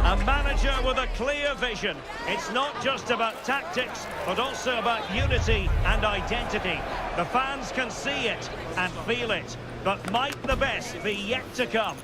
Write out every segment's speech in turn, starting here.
A manager with a clear vision. It's not just about tactics, but also about unity and identity. The fans can see it and feel it, but might the best be yet to come?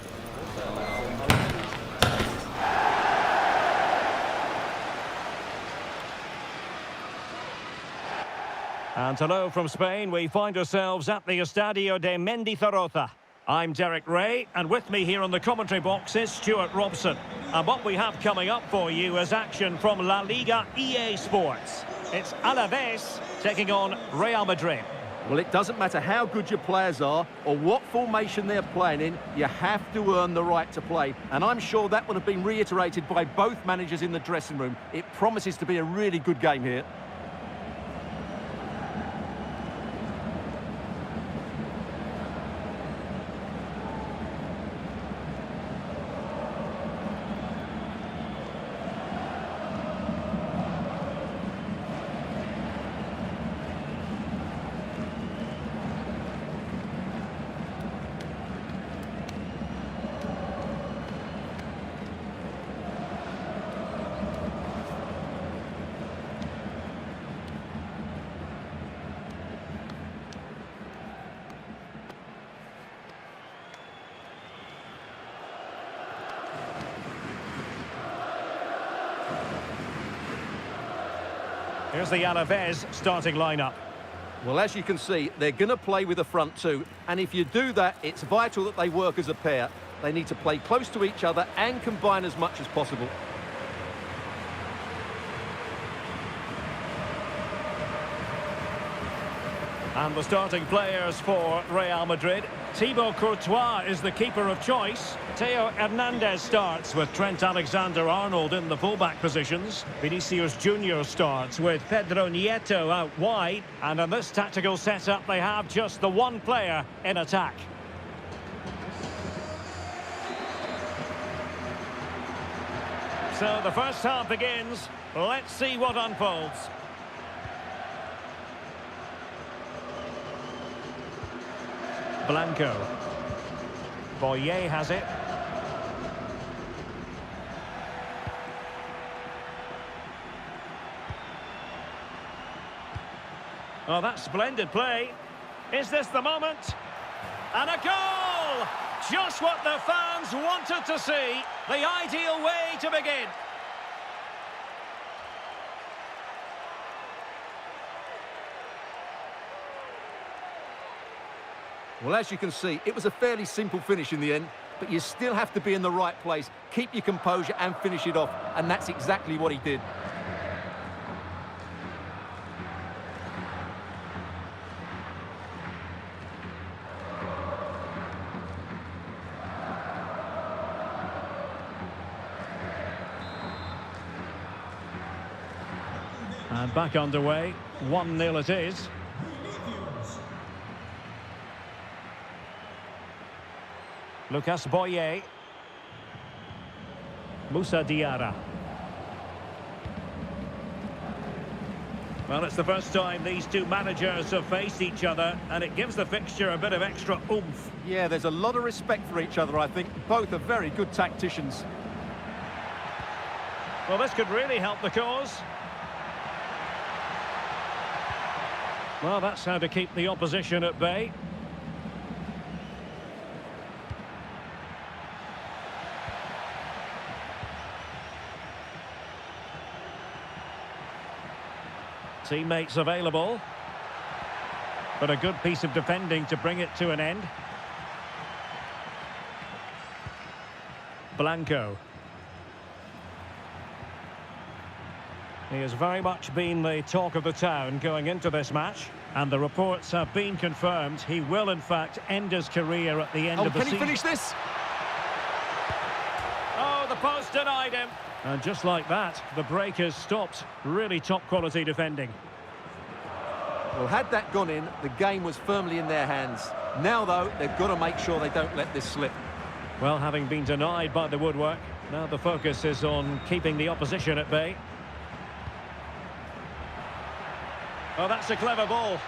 And hello from Spain. We find ourselves at the Estadio de Mendizorroza. I'm Derek Ray, and with me here on the commentary box is Stuart Robson. And what we have coming up for you is action from La Liga EA Sports. It's Alaves taking on Real Madrid. Well, it doesn't matter how good your players are or what formation they're playing in, you have to earn the right to play. And I'm sure that would have been reiterated by both managers in the dressing room. It promises to be a really good game here. Here's the Alaves starting lineup. Well, as you can see, they're going to play with the front two. And if you do that, it's vital that they work as a pair. They need to play close to each other and combine as much as possible. And the starting players for Real Madrid. Thibaut Courtois is the keeper of choice. Theo Hernandez starts with Trent Alexander-Arnold in the fullback positions. Vinicius Junior starts with Pedro Nieto out wide. And in this tactical setup, they have just the one player in attack. So the first half begins. Let's see what unfolds. Blanco. Boyer has it. Oh, that's splendid play. Is this the moment? And a goal! Just what the fans wanted to see. The ideal way to begin. Well, as you can see, it was a fairly simple finish in the end, but you still have to be in the right place, keep your composure and finish it off, and that's exactly what he did. And back underway, 1-0 it is. Lucas Boyer. Moussa Diarra. Well, it's the first time these two managers have faced each other, and it gives the fixture a bit of extra oomph. Yeah, there's a lot of respect for each other, I think. Both are very good tacticians. Well, this could really help the cause. Well, that's how to keep the opposition at bay. Teammates available. But a good piece of defending to bring it to an end. Blanco. He has very much been the talk of the town going into this match. And the reports have been confirmed. He will, in fact, end his career at the end of the season. Can he finish this? Oh, the post denied him. And just like that, the break has stopped. Really top-quality defending. Well, had that gone in, the game was firmly in their hands. Now, though, they've got to make sure they don't let this slip. Well, having been denied by the woodwork, now the focus is on keeping the opposition at bay. Oh, that's a clever ball.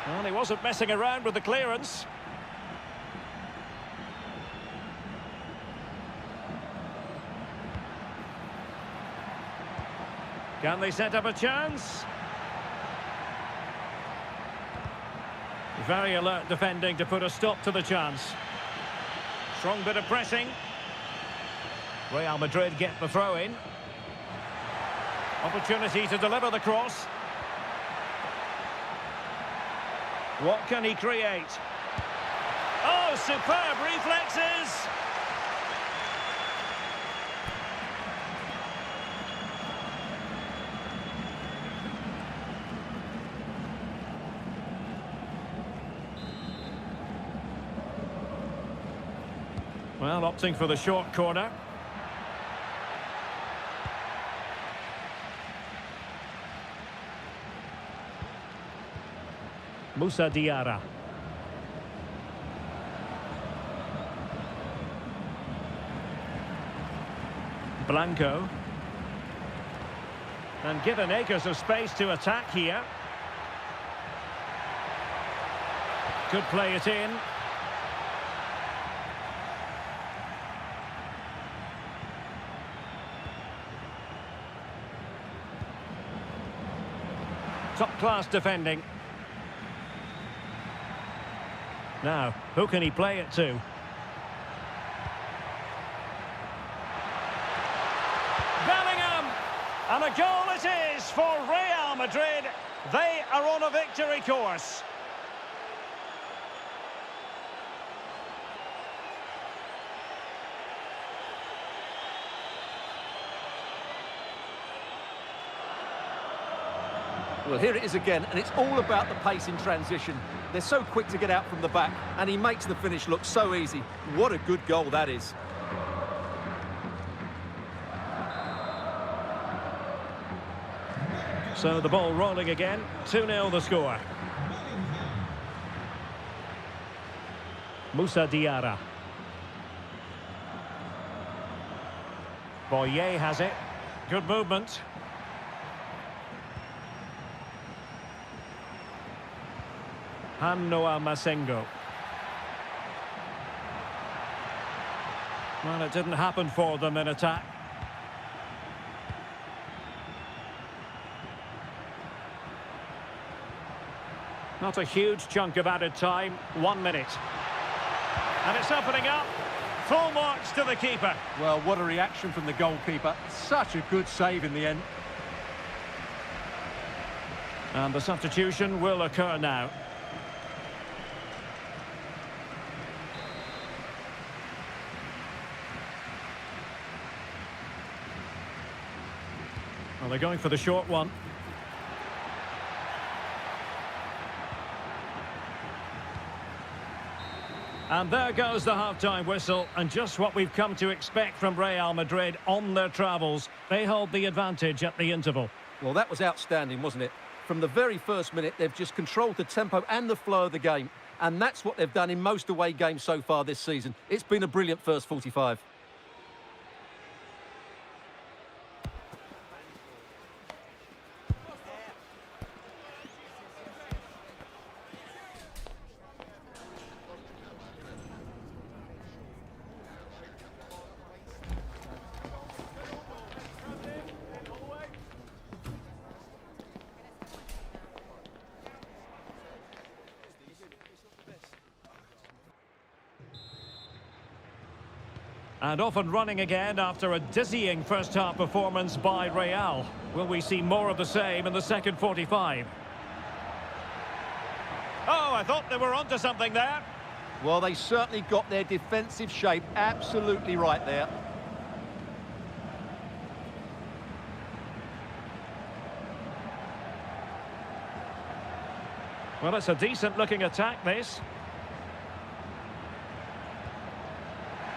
Well, he wasn't messing around with the clearance. Can they set up a chance? Very alert defending to put a stop to the chance. Strong bit of pressing. Real Madrid get the throw in. Opportunity to deliver the cross. What can he create? Oh, superb reflexes! Well, opting for the short corner. Moussa Diarra. Blanco. And given acres of space to attack here. Could play it in. Top-class defending. Now, who can he play it to? Bellingham! And a goal it is for Real Madrid. They are on a victory course. Well, here it is again, and it's all about the pace in transition. They're so quick to get out from the back, and he makes the finish look so easy. What a good goal that is. So the ball rolling again. 2-0 the score. Moussa Diarra. Boye has it. Good movement. Hannoa Masengo. Well, it didn't happen for them in attack. Not a huge chunk of added time. 1 minute. And it's opening up. Full marks to the keeper. Well, what a reaction from the goalkeeper. Such a good save in the end. And the substitution will occur now. Well, they're going for the short one. And there goes the half-time whistle, and just what we've come to expect from Real Madrid on their travels. They hold the advantage at the interval. Well, that was outstanding, wasn't it? From the very first minute, they've just controlled the tempo and the flow of the game. And that's what they've done in most away games so far this season. It's been a brilliant first 45. And off and running again after a dizzying first-half performance by Real. Will we see more of the same in the second 45? Oh, I thought they were onto something there. Well, they certainly got their defensive shape absolutely right there. Well, it's a decent-looking attack, this.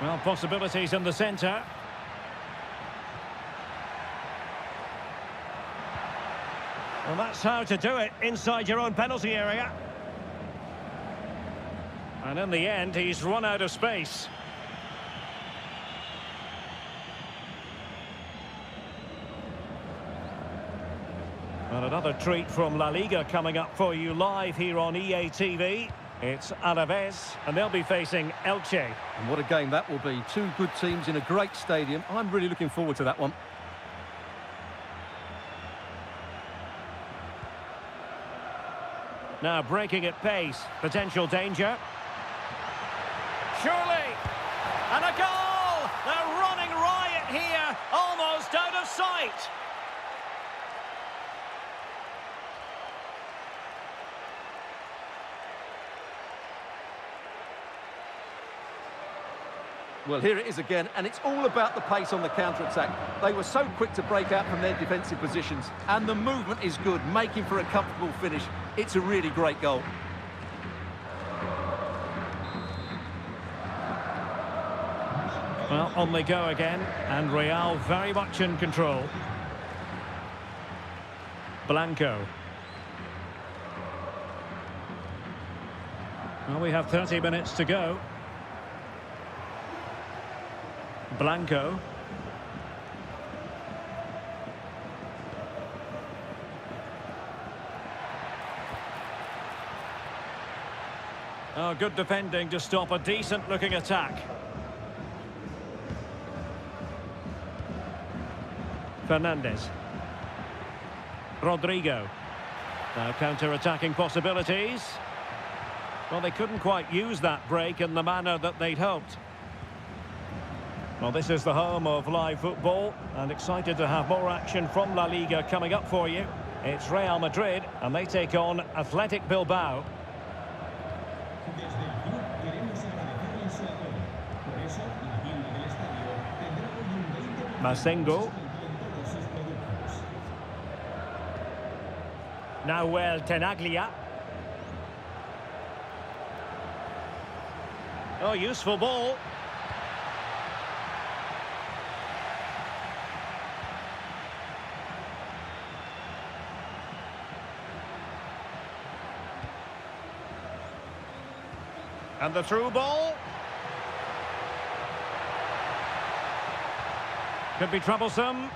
Well, possibilities in the centre. Well, that's how to do it inside your own penalty area. And in the end, he's run out of space. And another treat from La Liga coming up for you live here on EA TV. It's Alaves, and they'll be facing Elche. And what a game that will be. Two good teams in a great stadium. I'm really looking forward to that one. Now breaking at pace. Potential danger. Surely! And a goal! They're running riot here, almost out of sight. Well, here it is again, and it's all about the pace on the counter-attack. They were so quick to break out from their defensive positions, and the movement is good, making for a comfortable finish. It's a really great goal. Well, on they go again, and Real very much in control. Blanco. Well, we have 30 minutes to go. Blanco. Oh, good defending to stop a decent-looking attack. Fernandez. Rodrigo. Now counter-attacking possibilities. Well, they couldn't quite use that break in the manner that they'd hoped. Well, this is the home of live football, and excited to have more action from La Liga coming up for you. It's Real Madrid, and they take on Athletic Bilbao. Masengo. Nahuel Tenaglia. Oh, useful ball. And the through ball. Could be troublesome.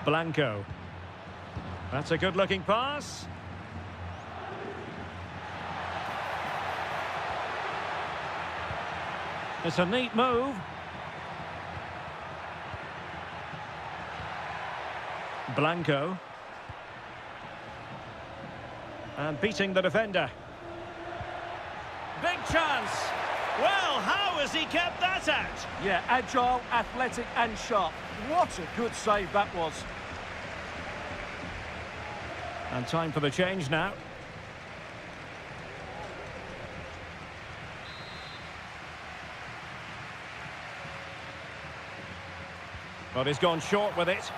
Blanco. That's a good-looking pass. It's a neat move. Blanco. And beating the defender. Big chance. Well, how has he kept that out? Yeah, agile, athletic and sharp. What a good save that was. And time for the change now. Well, he's gone short with it.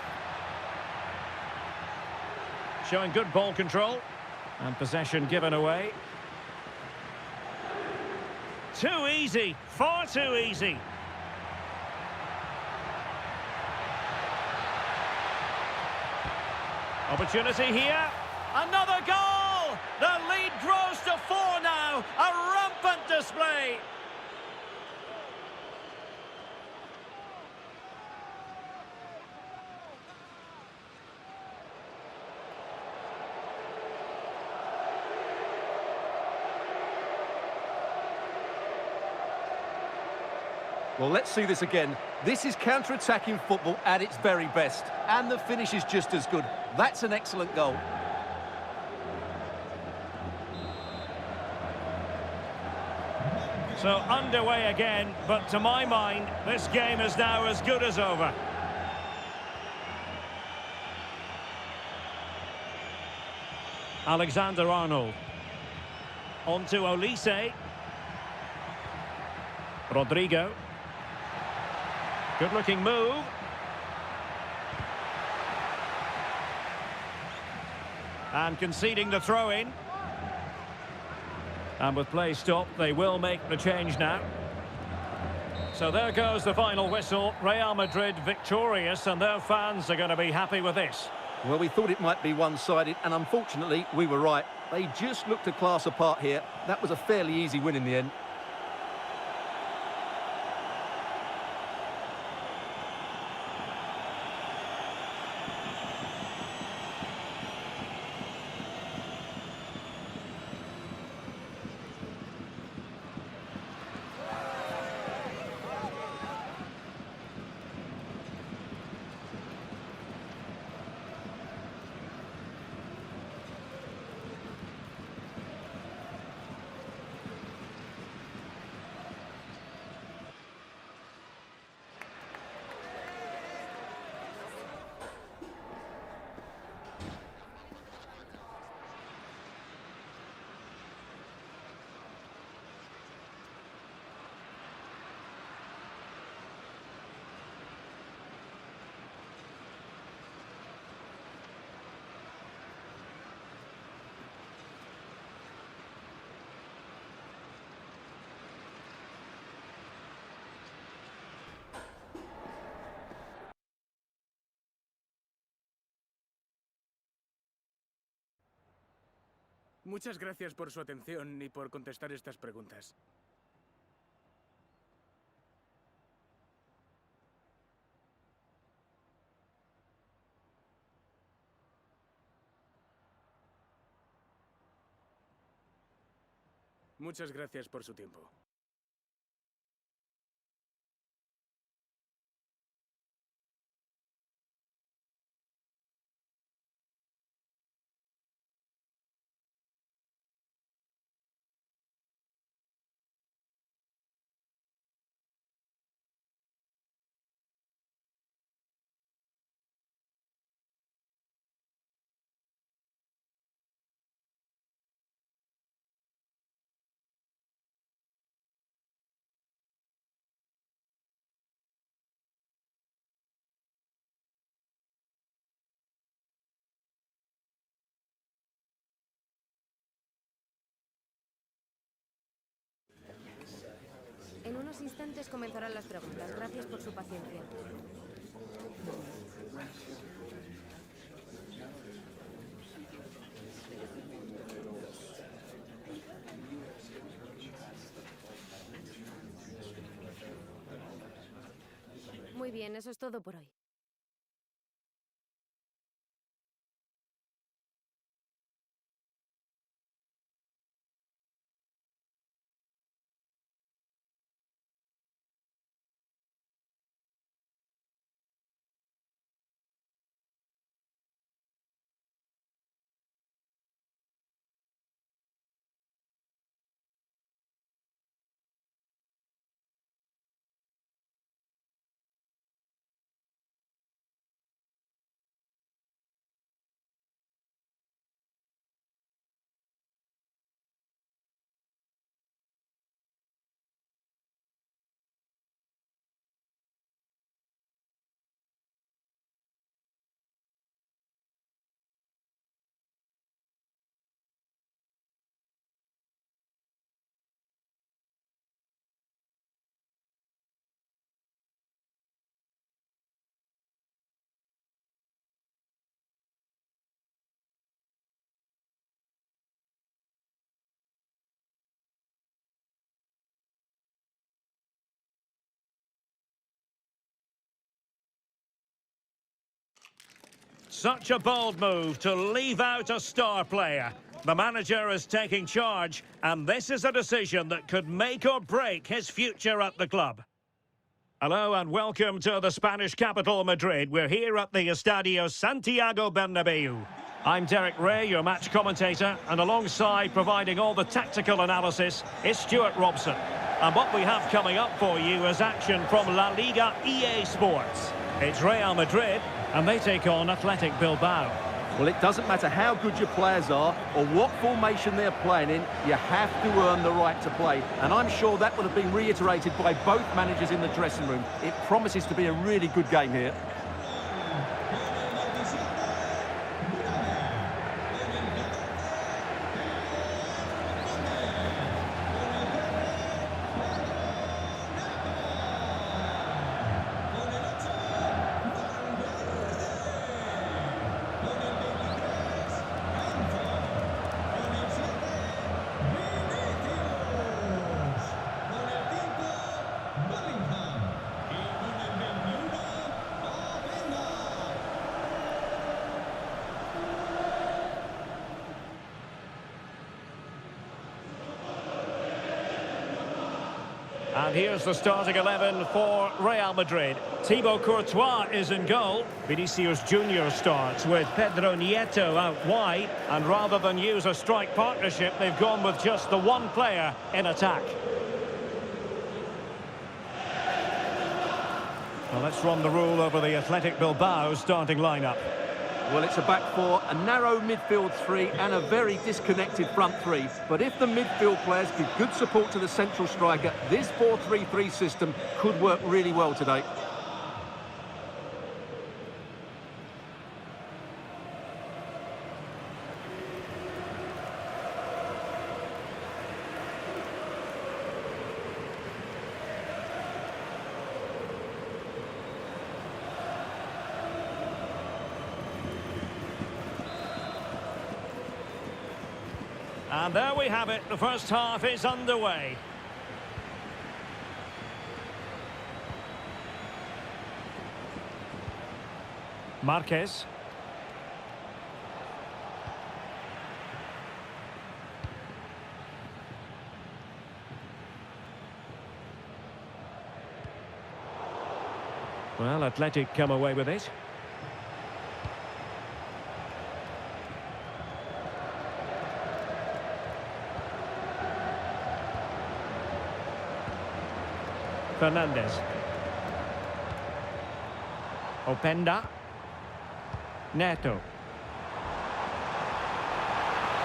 Showing good ball control. And possession given away. Too easy. Far too easy. Opportunity here. Another goal! The lead grows to 4 now. A rampant display. Well, let's see this again. This is counter-attacking football at its very best. And the finish is just as good. That's an excellent goal. So underway again, but to my mind, this game is now as good as over. Alexander-Arnold. On to Olise. Rodrigo. Good-looking move. And conceding the throw-in. And with play stopped, they will make the change now. So there goes the final whistle. Real Madrid victorious, and their fans are going to be happy with this. Well, we thought it might be one-sided, and unfortunately, we were right. They just looked a class apart here. That was a fairly easy win in the end. Muchas gracias por su atención y por contestar estas preguntas. Muchas gracias por su tiempo. En unos instantes comenzarán las preguntas. Gracias por su paciencia. Muy bien, eso es todo por hoy. Such a bold move to leave out a star player. The manager is taking charge, and this is a decision that could make or break his future at the club. Hello and welcome to the Spanish capital, Madrid. We're here at the Estadio Santiago Bernabeu. I'm Derek Ray, your match commentator, and alongside providing all the tactical analysis is Stuart Robson. And what we have coming up for you is action from La Liga EA Sports. It's Real Madrid, and they take on Athletic Bilbao. Well, it doesn't matter how good your players are or what formation they're playing in, you have to earn the right to play. And I'm sure that would have been reiterated by both managers in the dressing room. It promises to be a really good game here. And here's the starting 11 for Real Madrid. Thibaut Courtois is in goal. Vinicius Junior starts with Pedro Nieto out wide. And rather than use a strike partnership, they've gone with just the one player in attack. Well, let's run the rule over the Athletic Bilbao starting lineup. Well, it's a back four, a narrow midfield three and a very disconnected front three. But if the midfield players give good support to the central striker, this 4-3-3 system could work really well today. And there we have it. The first half is underway. Marquez. Well, Athletic come away with it. Fernandez. Openda. Neto.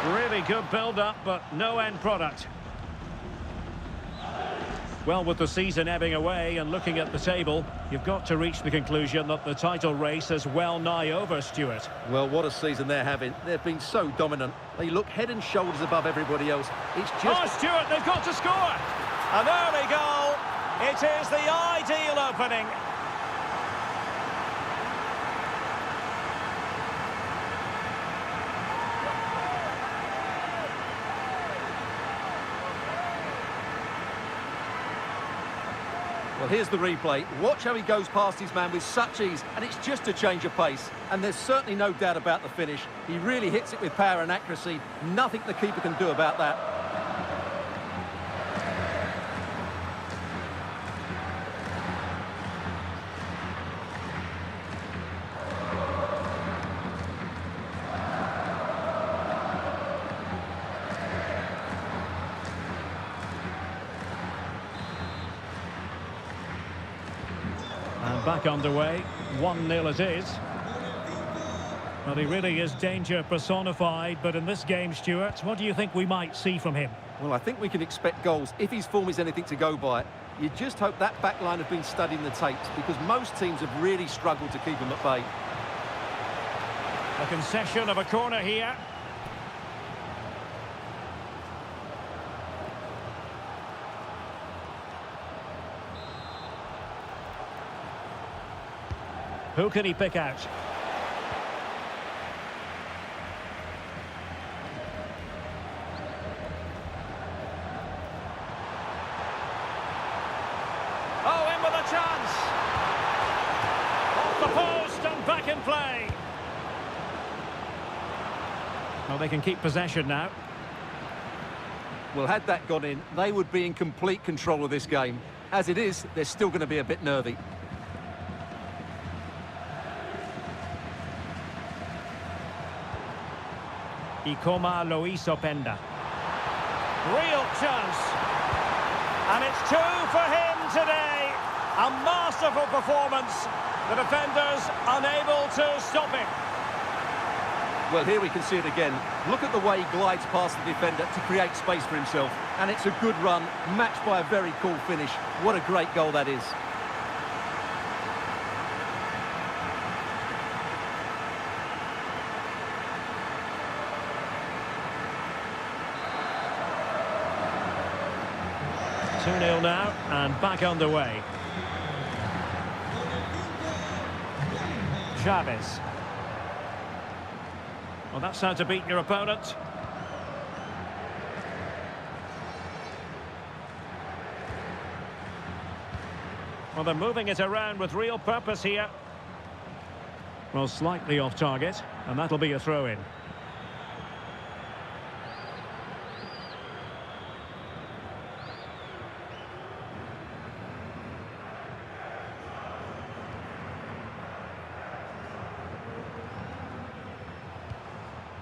Really good build-up, but no end product. Well, with the season ebbing away and looking at the table, you've got to reach the conclusion that the title race is well nigh over, Stuart. Well, what a season they're having. They've been so dominant. They look head and shoulders above everybody else. It's just... Oh, Stuart, they've got to score! An early goal. It is the ideal opening. Well, here's the replay. Watch how he goes past his man with such ease, and it's just a change of pace. And there's certainly no doubt about the finish. He really hits it with power and accuracy. Nothing the keeper can do about that. And back underway, 1-0 it is. Well, he really is danger personified, but in this game, Stuart, what do you think we might see from him? Well, I think we can expect goals if his form is anything to go by. You just hope that back line have been studying the tapes, because most teams have really struggled to keep him at bay. A concession of a corner here. Who can he pick out? Oh, in with a chance! Off the post and back in play. Well, they can keep possession now. Well, had that gone in, they would be in complete control of this game. As it is, they're still going to be a bit nervy. Ikoma Luis Openda. Real chance. And it's 2 for him today. A masterful performance. The defenders unable to stop him. Well, here we can see it again. Look at the way he glides past the defender to create space for himself. And it's a good run, matched by a very cool finish. What a great goal that is. Two-nil now, and back underway. Chavez. Well, that's how to beat your opponent. Well, they're moving it around with real purpose here. Well, slightly off target, and that'll be a throw-in.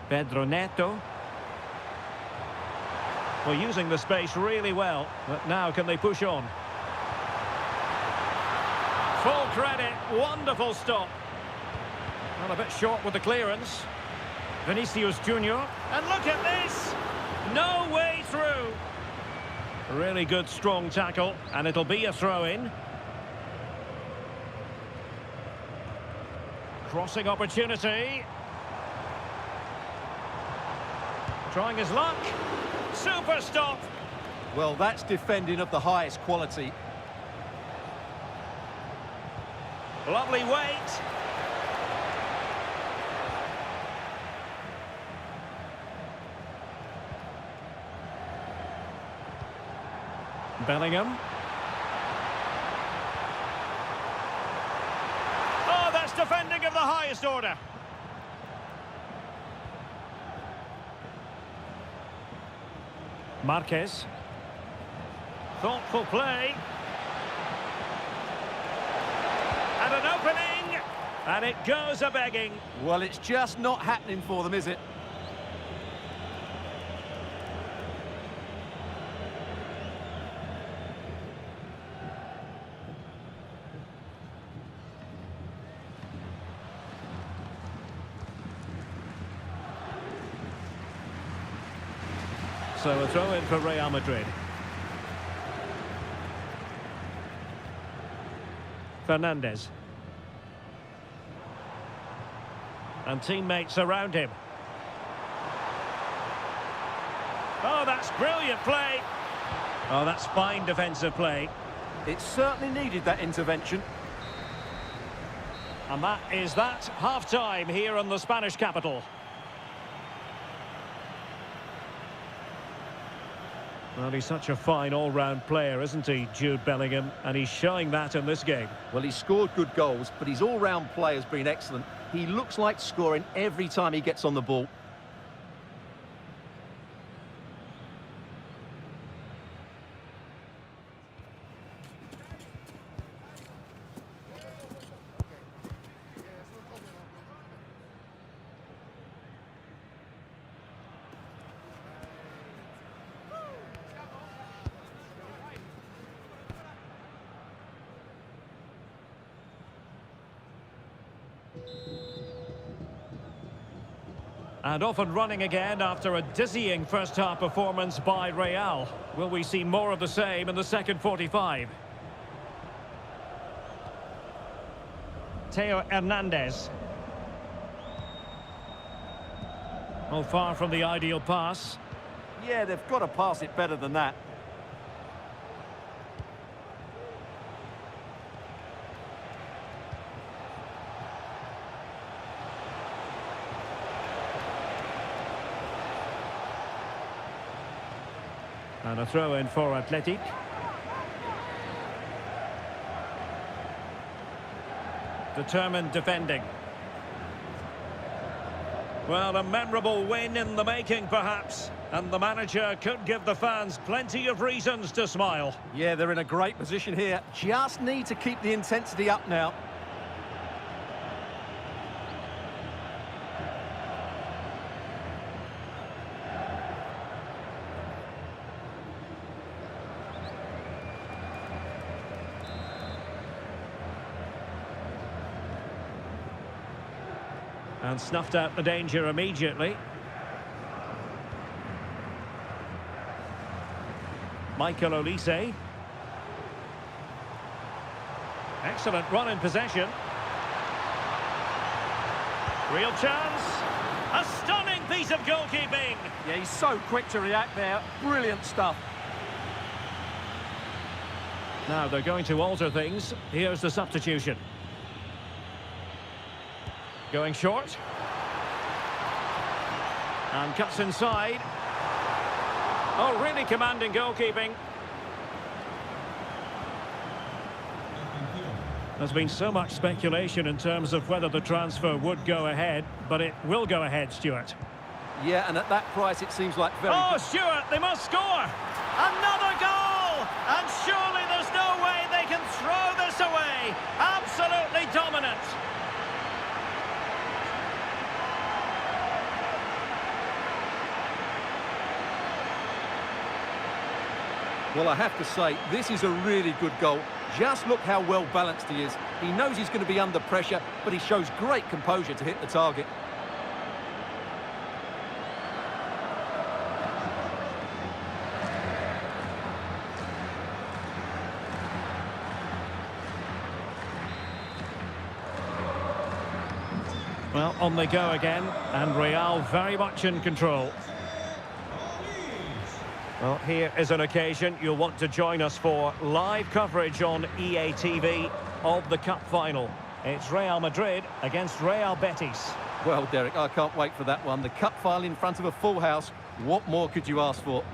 Pedro Neto. Well, using the space really well, but now can they push on? Full credit, wonderful stop. Well, a bit short with the clearance. Vinicius Junior, and look at this! No way through. Really good, strong tackle, and it'll be a throw-in. Crossing opportunity. Trying his luck. Super stop. Well, that's defending of the highest quality. Lovely weight. Bellingham. Oh, that's defending of the highest order. Marquez. Thoughtful play. And an opening. And it goes a-begging. Well, it's just not happening for them, is it? So a throw in for Real Madrid. Fernandez. And teammates around him. Oh, that's brilliant play. Oh, that's fine defensive play. It certainly needed that intervention. And that is that. Half-time here in the Spanish capital. Well, he's such a fine all-round player, isn't he, Jude Bellingham? And he's showing that in this game. Well, he's scored good goals, but his all-round play has been excellent. He looks like scoring every time he gets on the ball. And off and running again after a dizzying first-half performance by Real. Will we see more of the same in the second 45? Theo Hernandez. Oh, far from the ideal pass. Yeah, they've got to pass it better than that. And a throw in for Athletic. Determined defending. Well, a memorable win in the making, perhaps. And the manager could give the fans plenty of reasons to smile. Yeah, they're in a great position here. Just need to keep the intensity up now. And snuffed out the danger immediately. Michael Olise. Excellent run in possession. Real chance. A stunning piece of goalkeeping. Yeah, he's so quick to react there. Brilliant stuff. Now they're going to alter things. Here's the substitution. Going short. And cuts inside. Oh, really commanding goalkeeping. There's been so much speculation in terms of whether the transfer would go ahead, but it will go ahead, Stuart. Yeah, and at that price it seems like very Oh, good. Stuart, they must score! Another goal! And surely there's no way they can throw this away! Absolutely dominant! Well, I have to say, this is a really good goal. Just look how well balanced he is. He knows he's going to be under pressure, but he shows great composure to hit the target. Well, on they go again, and Real very much in control. Well, here is an occasion you'll want to join us for live coverage on EA TV of the Cup final. It's Real Madrid against Real Betis. Well, Derek, I can't wait for that one. The Cup final in front of a full house. What more could you ask for?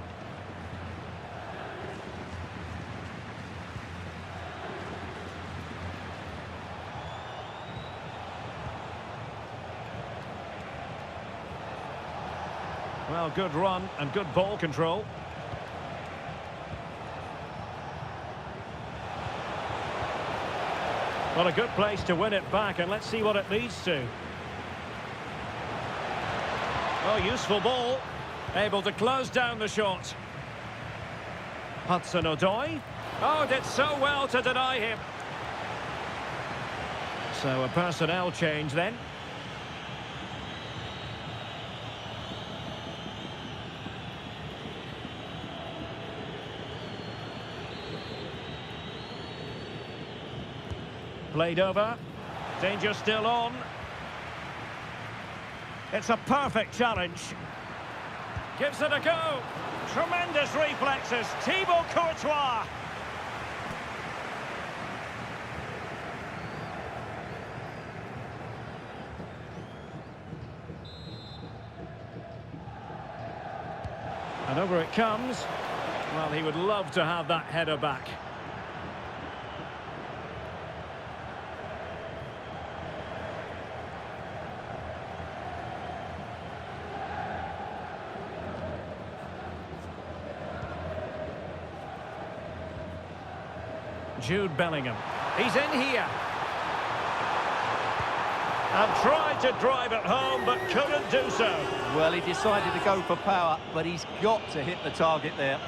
Well, good run and good ball control. Well, a good place to win it back, and let's see what it leads to. Oh, useful ball. Able to close down the shot. Hudson-Odoi. Oh, did so well to deny him. So a personnel change then. Played over. Danger still on. It's a perfect challenge. Gives it a go. Tremendous reflexes. Thibaut Courtois. And over it comes. Well, he would love to have that header back. Jude Bellingham. He's in here. And tried to drive it home, but couldn't do so. Well, he decided to go for power, but he's got to hit the target there.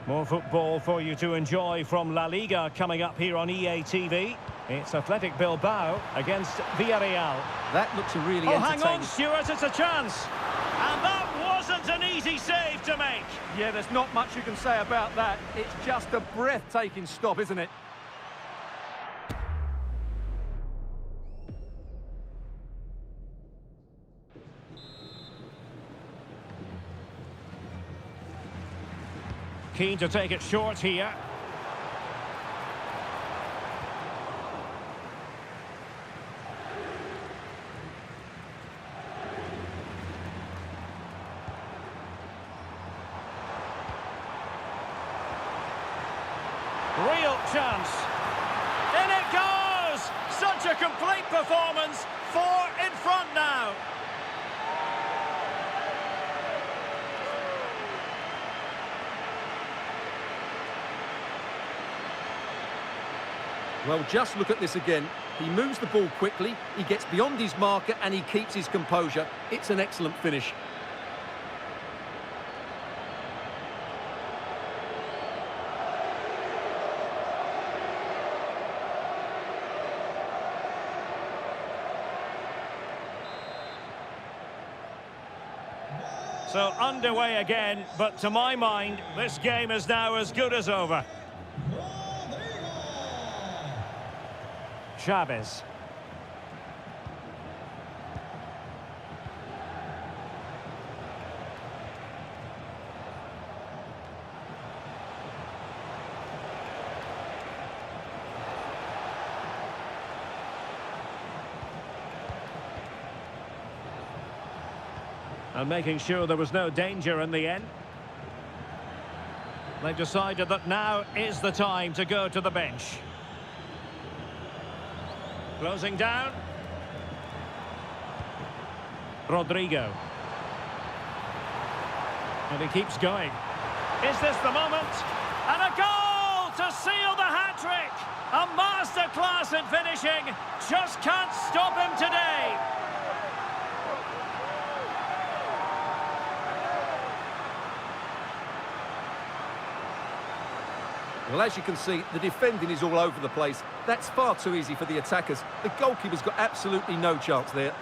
More football for you to enjoy from La Liga coming up here on EA TV. It's Athletic Bilbao against Villarreal. That looks a really hang entertaining... on, Stuart, it's a chance. And that wasn't an easy save to make. Yeah, there's not much you can say about that. It's just a breathtaking stop, isn't it? Keen to take it short here. Real chance. In it goes! Such a complete performance. 4 in front now. Well, just look at this again. He moves the ball quickly, he gets beyond his marker and he keeps his composure. It's an excellent finish. So underway again, but to my mind, this game is now as good as over. Chavez. And making sure there was no danger in the end. They've decided that now is the time to go to the bench. Closing down. Rodrigo. And he keeps going. Is this the moment? And a goal to seal the hat-trick! A masterclass in finishing. Just can't stop him today. Well, as you can see, the defending is all over the place. That's far too easy for the attackers. The goalkeeper's got absolutely no chance there.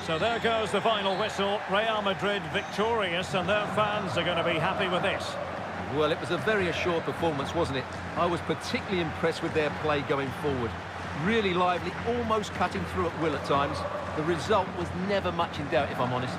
So there goes the final whistle. Real Madrid victorious, and their fans are going to be happy with this. Well, it was a very assured performance, wasn't it? I was particularly impressed with their play going forward. Really lively, almost cutting through at will at times. The result was never much in doubt, if I'm honest.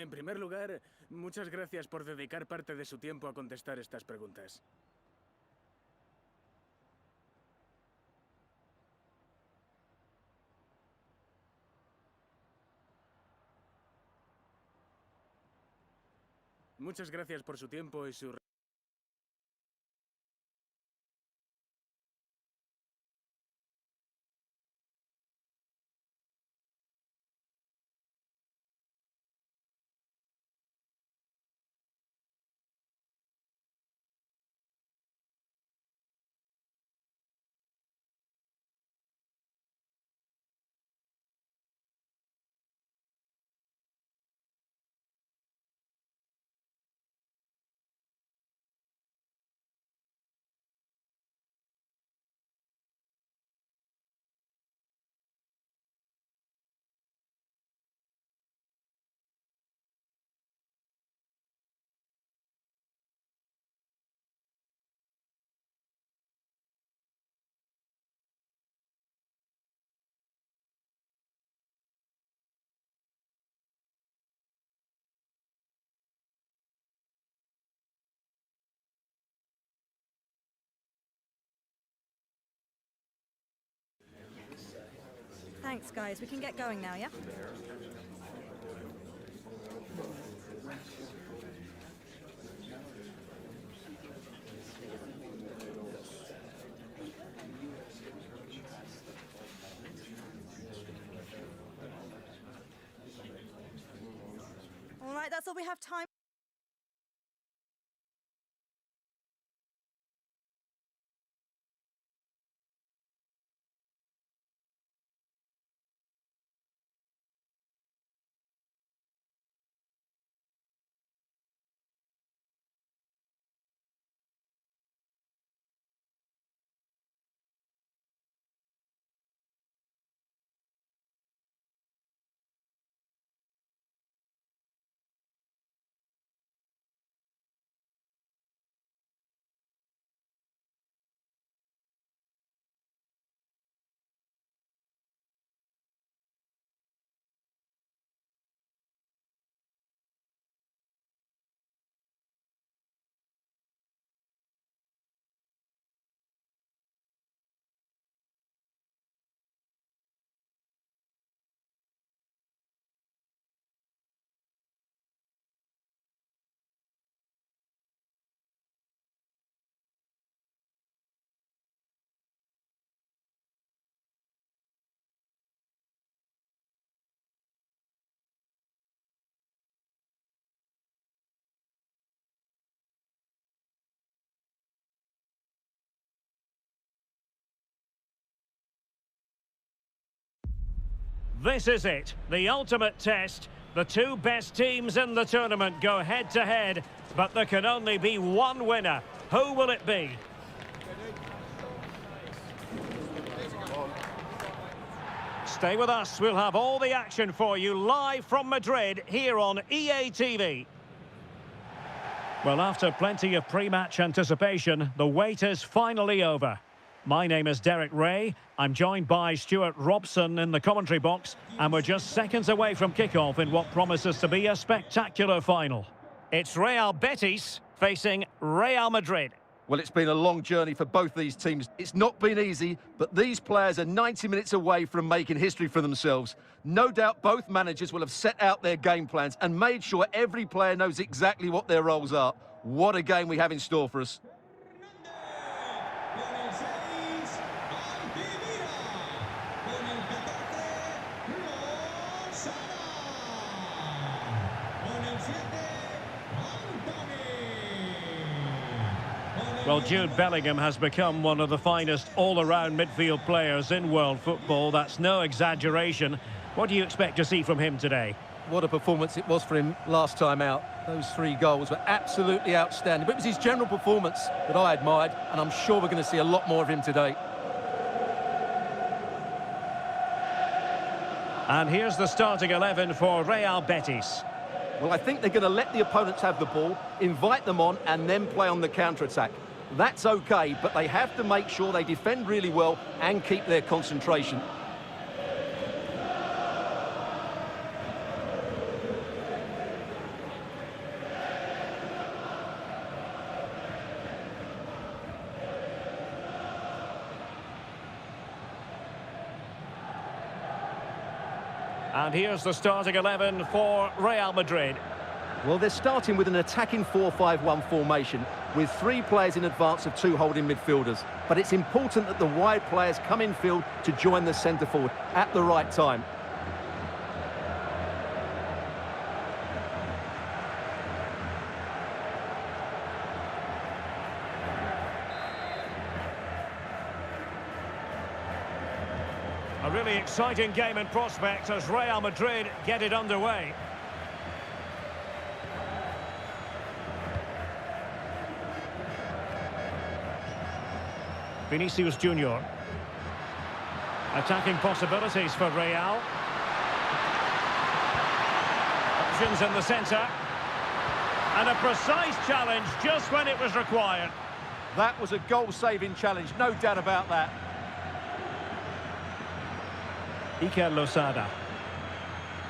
En primer lugar, muchas gracias por dedicar parte de su tiempo a contestar estas preguntas. Muchas gracias por su tiempo y su... Thanks, guys. We can get going now, yeah? All right, that's all we have time. This is it, the ultimate test. The two best teams in the tournament go head-to-head, but there can only be one winner. Who will it be? Stay with us, we'll have all the action for you live from Madrid here on EA TV. Well, after plenty of pre-match anticipation, the wait is finally over. My name is Derek Ray. I'm joined by Stuart Robson in the commentary box, and we're just seconds away from kickoff in what promises to be a spectacular final. It's Real Betis facing Real Madrid. Well, it's been a long journey for both these teams. It's not been easy, but these players are 90 minutes away from making history for themselves. No doubt both managers will have set out their game plans and made sure every player knows exactly what their roles are. What a game we have in store for us. Well, Jude Bellingham has become one of the finest all-around midfield players in world football. That's no exaggeration. What do you expect to see from him today? What a performance it was for him last time out. Those 3 goals were absolutely outstanding. But it was his general performance that I admired, and I'm sure we're going to see a lot more of him today. And here's the starting 11 for Real Betis. Well, I think they're going to let the opponents have the ball, invite them on, and then play on the counter-attack. That's okay, but they have to make sure they defend really well and keep their concentration. And here's the starting 11 for Real Madrid. Well, they're starting with an attacking 4-5-1 formation with 3 players in advance of 2 holding midfielders. But it's important that the wide players come in field to join the centre forward at the right time. A really exciting game in prospect as Real Madrid get it underway. Vinicius Junior. Attacking possibilities for Real. Options in the centre. And a precise challenge just when it was required. That was a goal-saving challenge, no doubt about that. Iker Losada.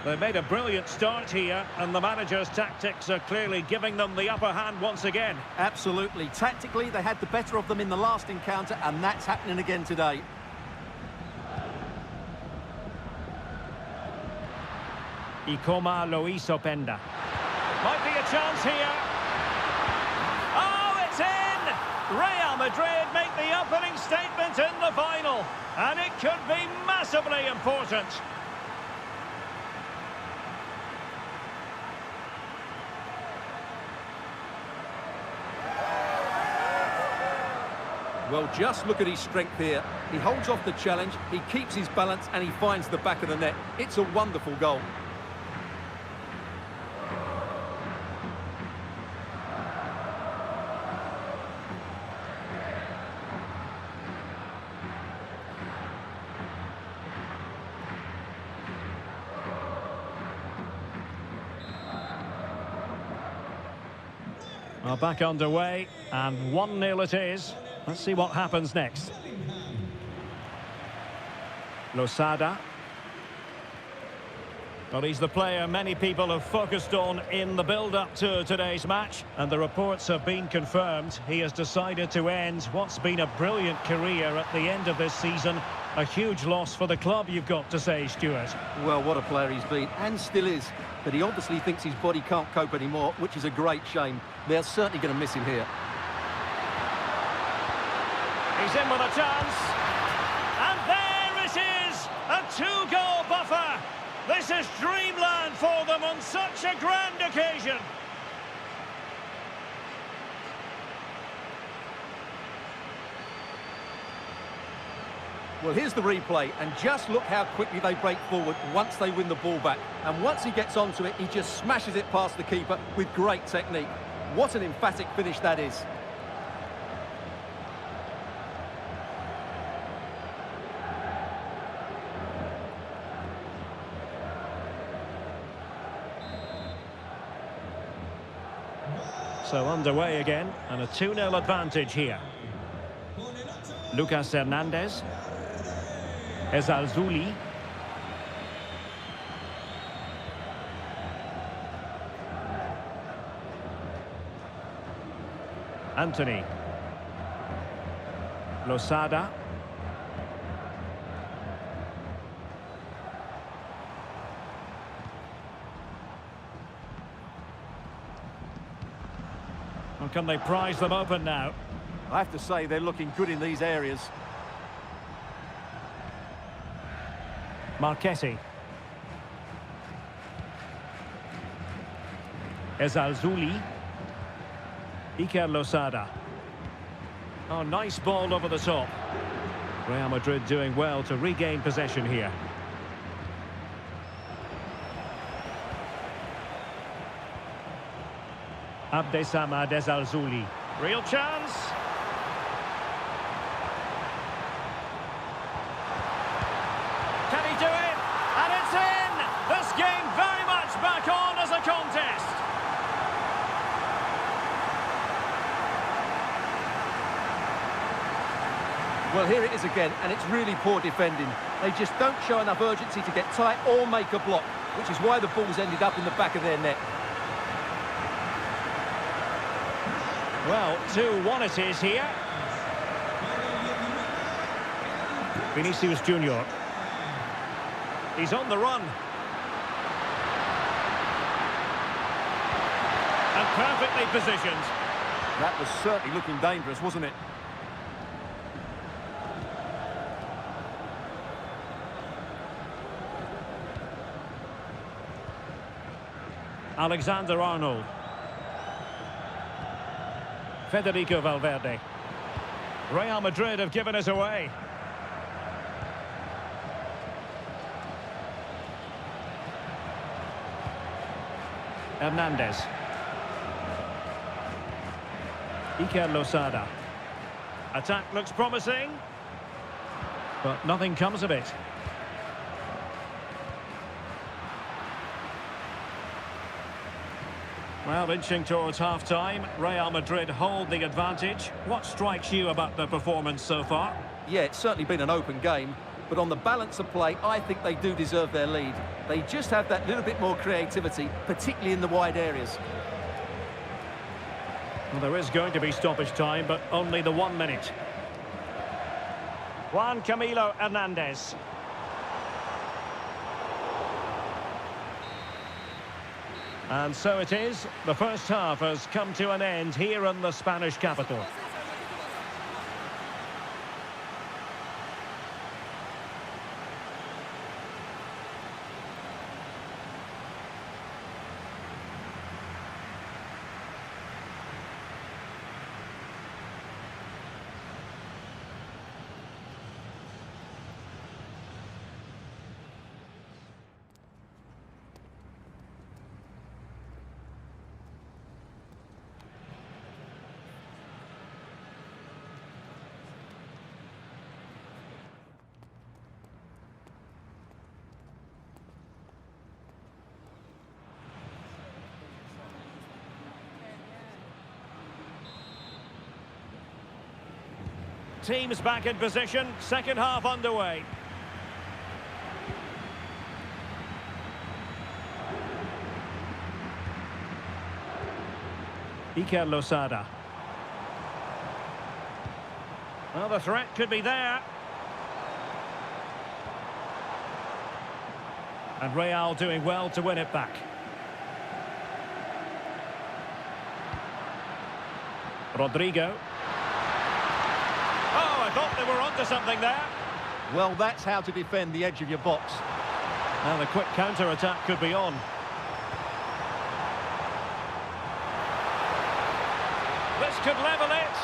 They made a brilliant start here, and the manager's tactics are clearly giving them the upper hand once again. Absolutely. Tactically, they had the better of them in the last encounter, and that's happening again today. Ikoma Lois Openda. Might be a chance here. Oh, it's in! Real Madrid make the opening statement in the final, and it could be massively important. Well, just look at his strength here. He holds off the challenge, he keeps his balance, and he finds the back of the net. It's a wonderful goal. Well, back underway, and 1-0 it is. Let's see what happens next. Losada. Well, he's the player many people have focused on in the build-up to today's match, and the reports have been confirmed. He has decided to end what's been a brilliant career at the end of this season. A huge loss for the club, you've got to say, Stuart. Well, what a player he's been, and still is. But he obviously thinks his body can't cope anymore, which is a great shame. They're certainly going to miss him here. He's in with a chance. And there it is! A 2-goal buffer! This is dreamland for them on such a grand occasion. Well, here's the replay, and just look how quickly they break forward once they win the ball back. And once he gets onto it, he just smashes it past the keeper with great technique. What an emphatic finish that is. So underway again, and a 2-0 advantage here. Lucas Hernandez. Ezalzouli. Anthony. Losada. Well, can they prize them open now? I have to say, they're looking good in these areas. Marchetti. Ezalzouli. Iker Losada. Oh, nice ball over the top. Real Madrid doing well to regain possession here. Abdesamad Ezalzouli. Real chance. Can he do it? And it's in! This game very much back on as a contest. Well, here it is again, and it's really poor defending. They just don't show enough urgency to get tight or make a block, which is why the ball's ended up in the back of their net. Well, 2-1 it is here. Vinicius Junior. He's on the run. Perfectly positioned. That was certainly looking dangerous, wasn't it? Alexander-Arnold. Federico Valverde. Real Madrid have given us away. Hernandez. Iker Losada. Attack looks promising, but nothing comes of it. Well, inching towards half-time, Real Madrid hold the advantage. What strikes you about the performance so far? Yeah, it's certainly been an open game, but on the balance of play, I think they do deserve their lead. They just have that little bit more creativity, particularly in the wide areas. Well, there is going to be stoppage time, but only the 1 minute. Juan Camilo Hernandez. And so it is. The first half has come to an end here in the Spanish capital. Teams back in position, second half underway. Iker Losada. Well, the threat could be there. And Real doing well to win it back. Rodrigo. Oh, I thought they were onto something there. Well, that's how to defend the edge of your box. Now the quick counter-attack could be on. This could level it.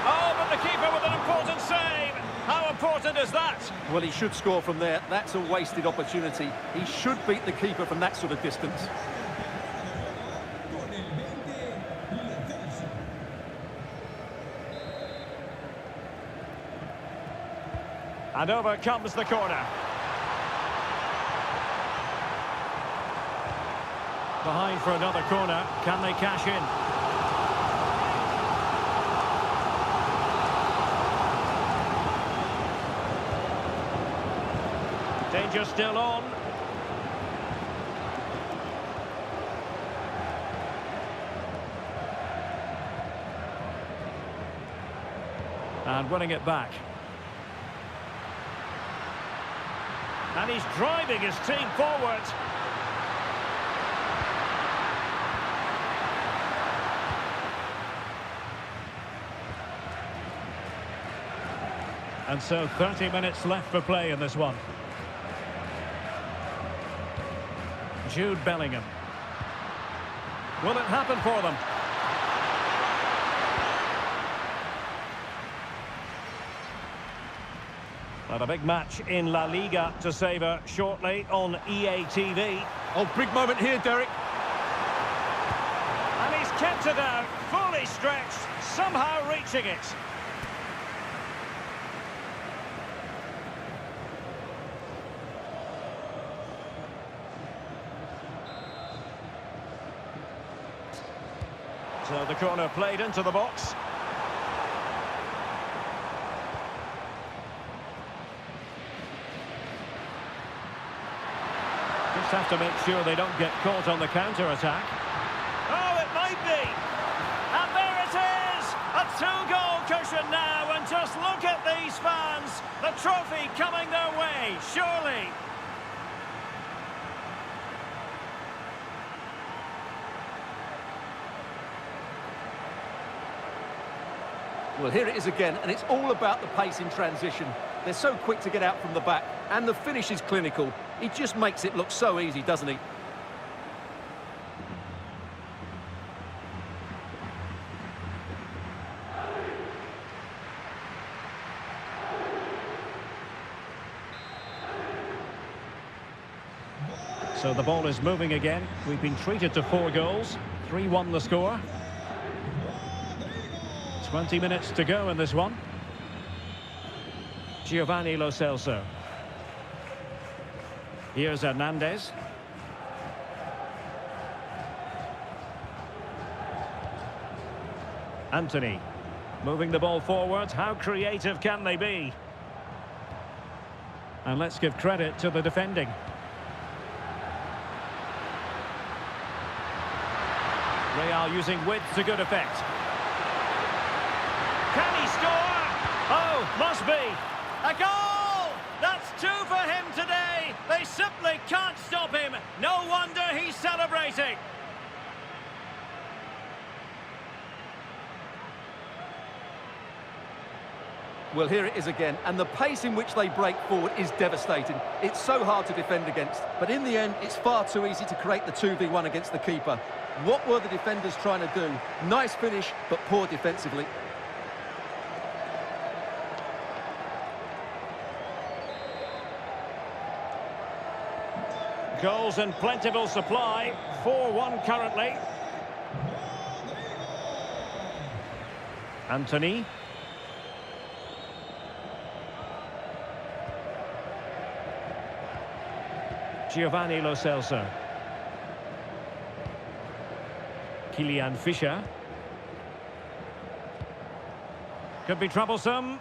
Oh, but the keeper with an important save. How important is that? Well, he should score from there. That's a wasted opportunity. He should beat the keeper from that sort of distance. And over comes the corner. Behind for another corner. Can they cash in? Danger still on. And winning it back. And he's driving his team forward. And so 30 minutes left for play in this one. Jude Bellingham. Will it happen for them? But a big match in La Liga to savour shortly on EA TV. Oh, big moment here, Derek. And he's kept it out, fully stretched, somehow reaching it. So the corner played into the box. Just have to make sure they don't get caught on the counter-attack. Oh, it might be! And there it is! A two-goal cushion now, and just look at these fans! The trophy coming their way, surely! Well, here it is again, and it's all about the pace in transition. They're so quick to get out from the back, and the finish is clinical. He just makes it look so easy, doesn't he? So the ball is moving again. We've been treated to 4 goals. 3-1 the score. 20 minutes to go in this one. Giovanni Lo Celso. Here's Hernandez. Anthony. Moving the ball forward. How creative can they be? And let's give credit to the defending. Real using width to good effect. Can he score? Oh, must be. A goal! That's 2 for him today. They simply can't stop him. No wonder he's celebrating. Well, here it is again, and the pace in which they break forward is devastating. It's so hard to defend against, but in the end, it's far too easy to create the 2v1 against the keeper. What were the defenders trying to do? Nice finish, but poor defensively. Goals in plentiful supply. 4-1 currently. Anthony. Giovanni Lo Celso. Kylian Fischer. Could be troublesome.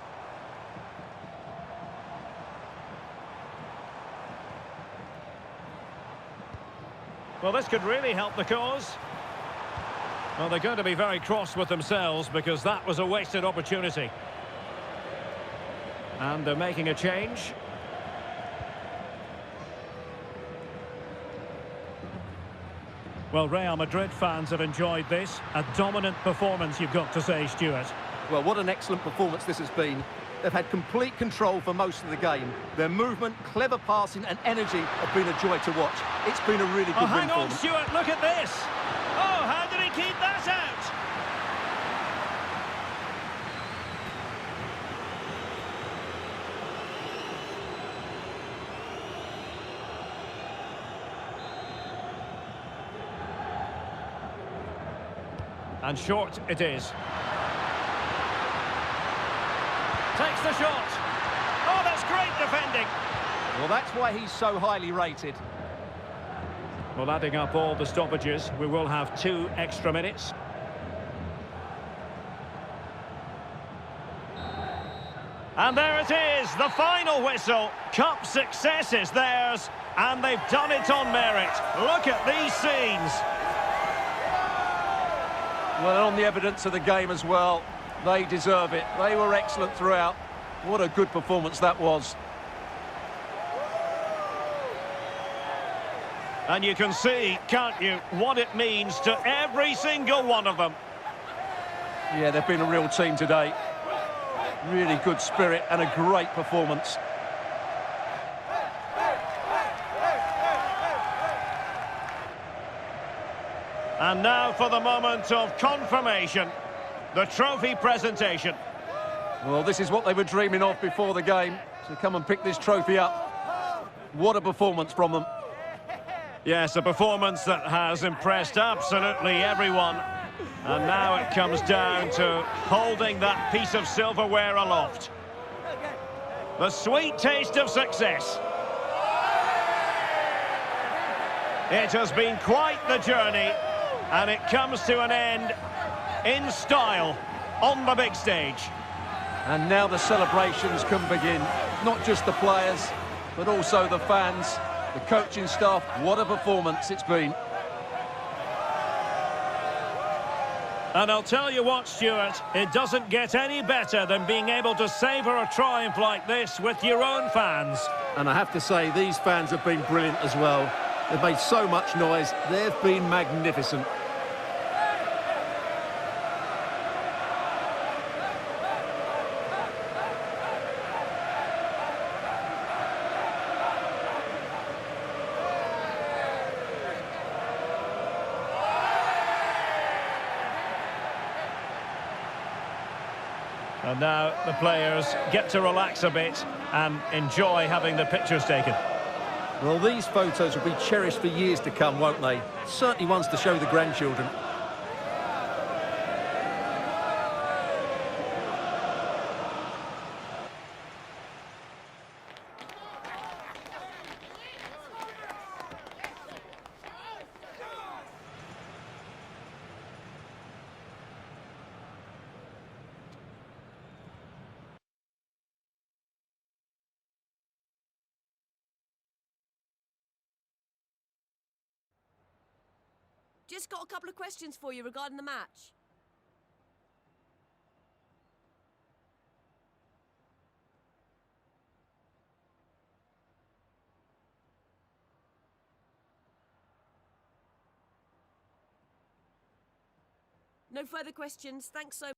Well, this could really help the cause. Well, they're going to be very cross with themselves because that was a wasted opportunity. And they're making a change. Well, Real Madrid fans have enjoyed this. A dominant performance, you've got to say, Stuart. Well, what an excellent performance this has been. They've had complete control for most of the game. Their movement, clever passing and energy have been a joy to watch. It's been a really good win for them. Hang on, Stuart, look at this. Oh, how did he keep that out? And short it is. Takes the shot. Oh, that's great defending. Well, that's why he's so highly rated. Well, adding up all the stoppages, we will have 2 extra minutes. And there it is, the final whistle. Cup success is theirs, and they've done it on merit. Look at these scenes. Well, on the evidence of the game as well, they deserve it. They were excellent throughout. What a good performance that was. And you can see, can't you, what it means to every single one of them. Yeah, they've been a real team today. Really good spirit and a great performance. And now for the moment of confirmation, the trophy presentation. Well, this is what they were dreaming of before the game, to come and pick this trophy up. What a performance from them. Yes, a performance that has impressed absolutely everyone. And now it comes down to holding that piece of silverware aloft. The sweet taste of success. It has been quite the journey, and it comes to an end in style on the big stage. And now the celebrations can begin. Not just the players, but also the fans, the coaching staff. What a performance it's been. And I'll tell you what, Stuart, it doesn't get any better than being able to savour a triumph like this with your own fans. And I have to say, these fans have been brilliant as well. They've made so much noise. They've been magnificent. And now the players get to relax a bit and enjoy having the pictures taken. Well, these photos will be cherished for years to come, won't they? Certainly ones to show the grandchildren. Just got a couple of questions for you regarding the match. No further questions. Thanks so much.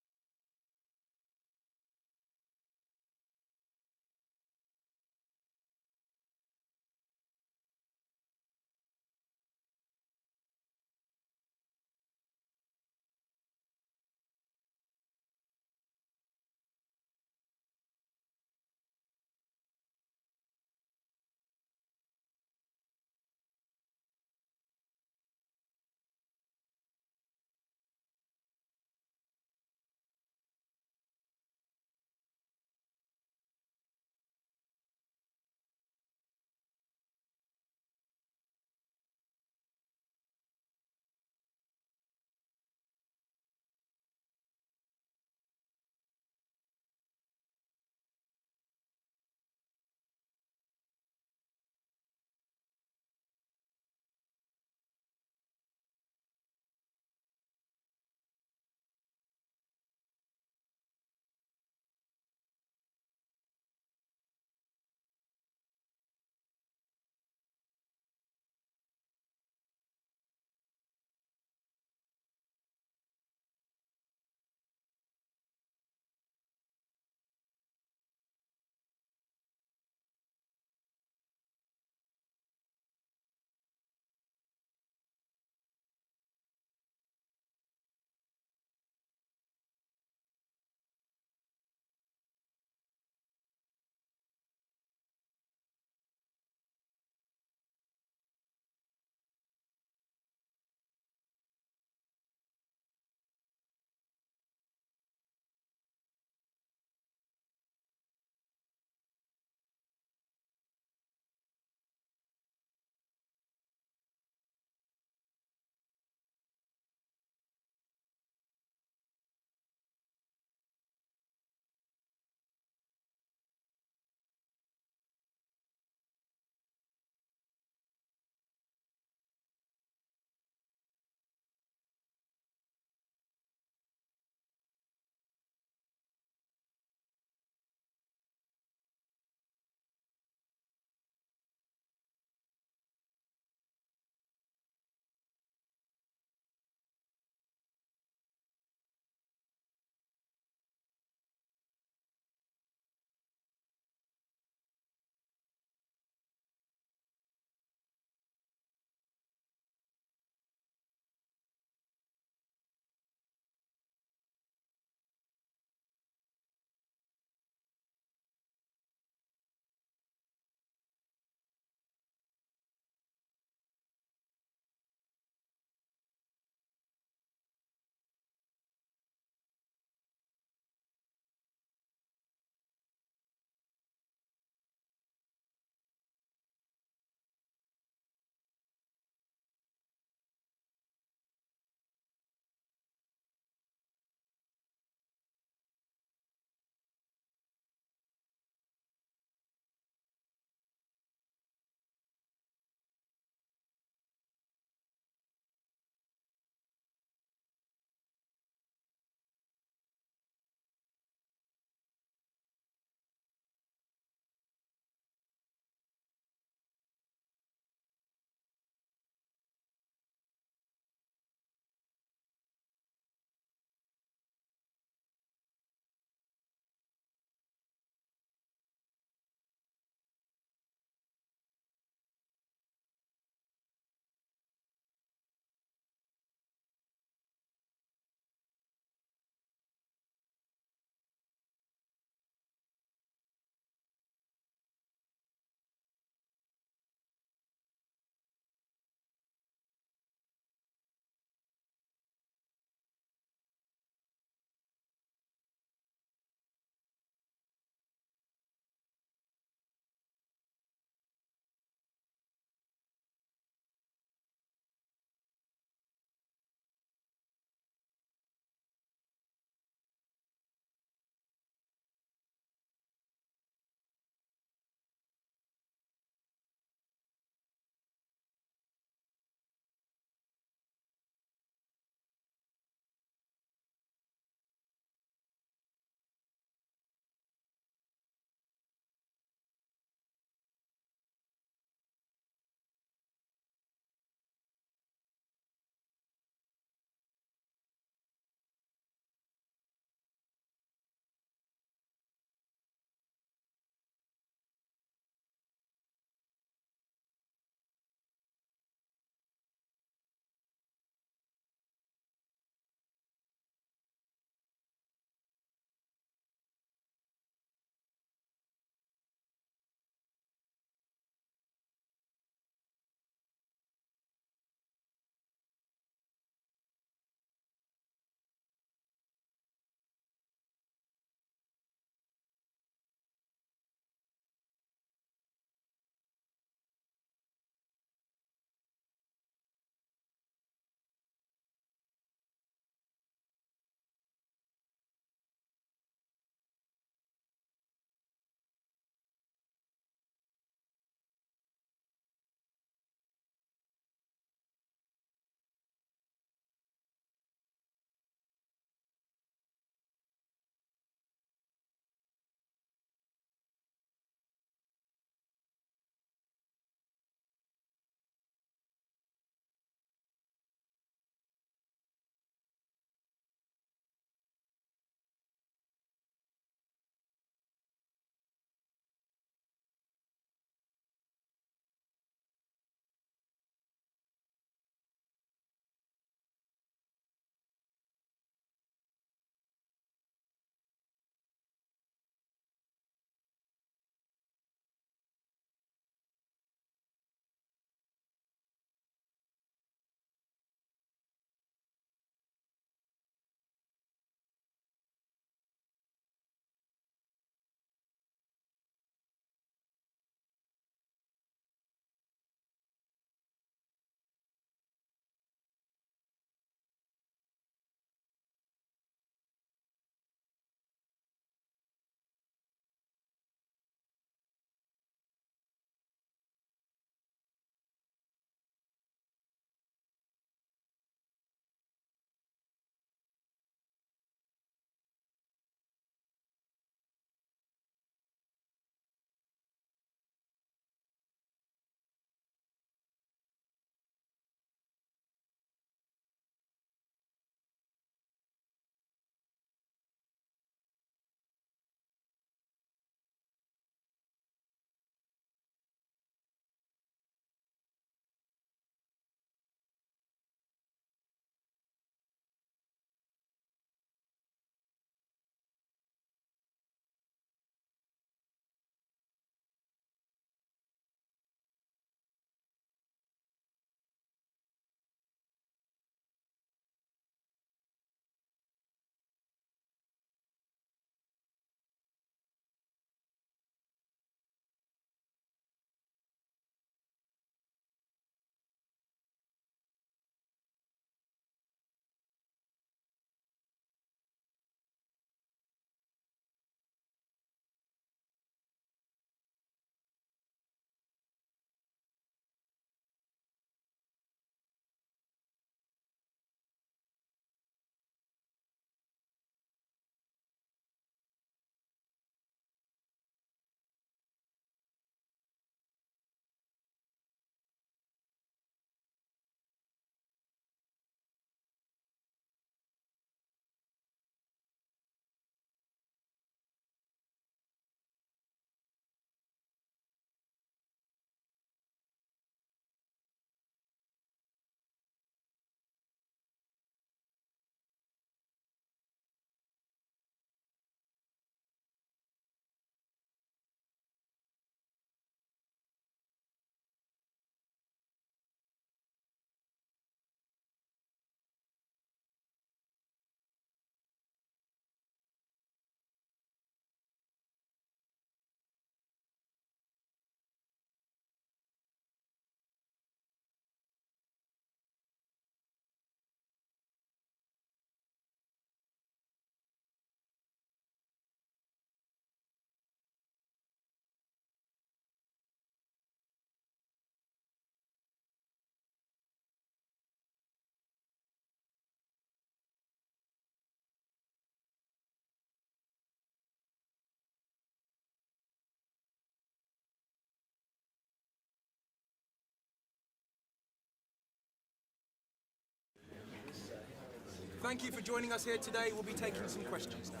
Thank you for joining us here today. We'll be taking some questions now.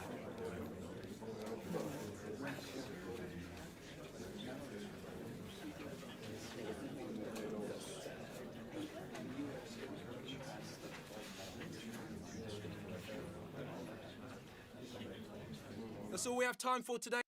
That's all we have time for today.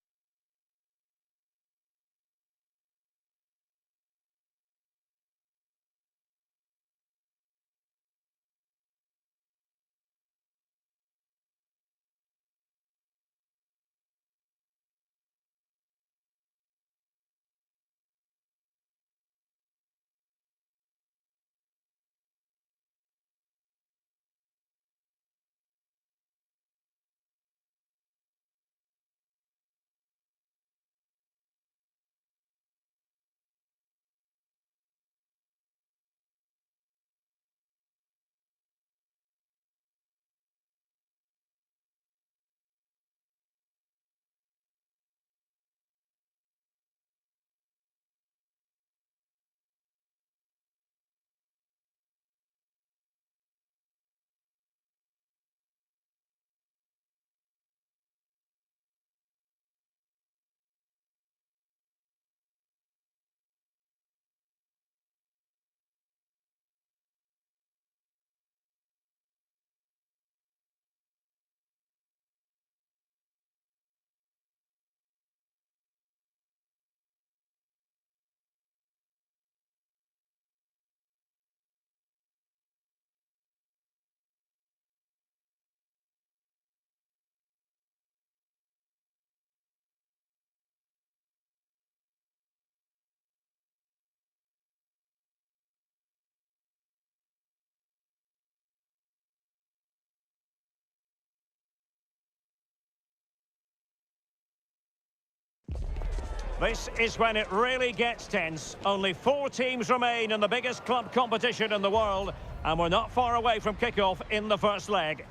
This is when it really gets tense. Only 4 teams remain in the biggest club competition in the world, and we're not far away from kickoff in the first leg.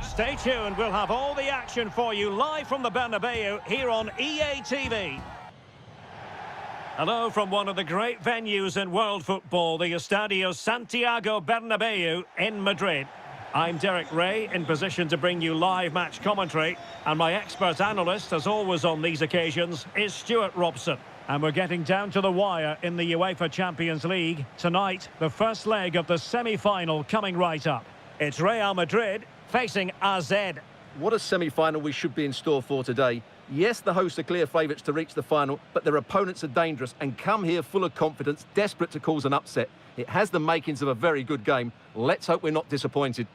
Stay tuned, we'll have all the action for you live from the Bernabeu here on EA TV. Hello from one of the great venues in world football, the Estadio Santiago Bernabeu in Madrid. I'm Derek Ray, in position to bring you live match commentary, and my expert analyst, as always on these occasions, is Stuart Robson. And we're getting down to the wire in the UEFA Champions League. Tonight, the first leg of the semi-final coming right up. It's Real Madrid facing AZ. What a semi-final we should be in store for today. Yes, the hosts are clear favourites to reach the final, but their opponents are dangerous and come here full of confidence, desperate to cause an upset. It has the makings of a very good game. Let's hope we're not disappointed.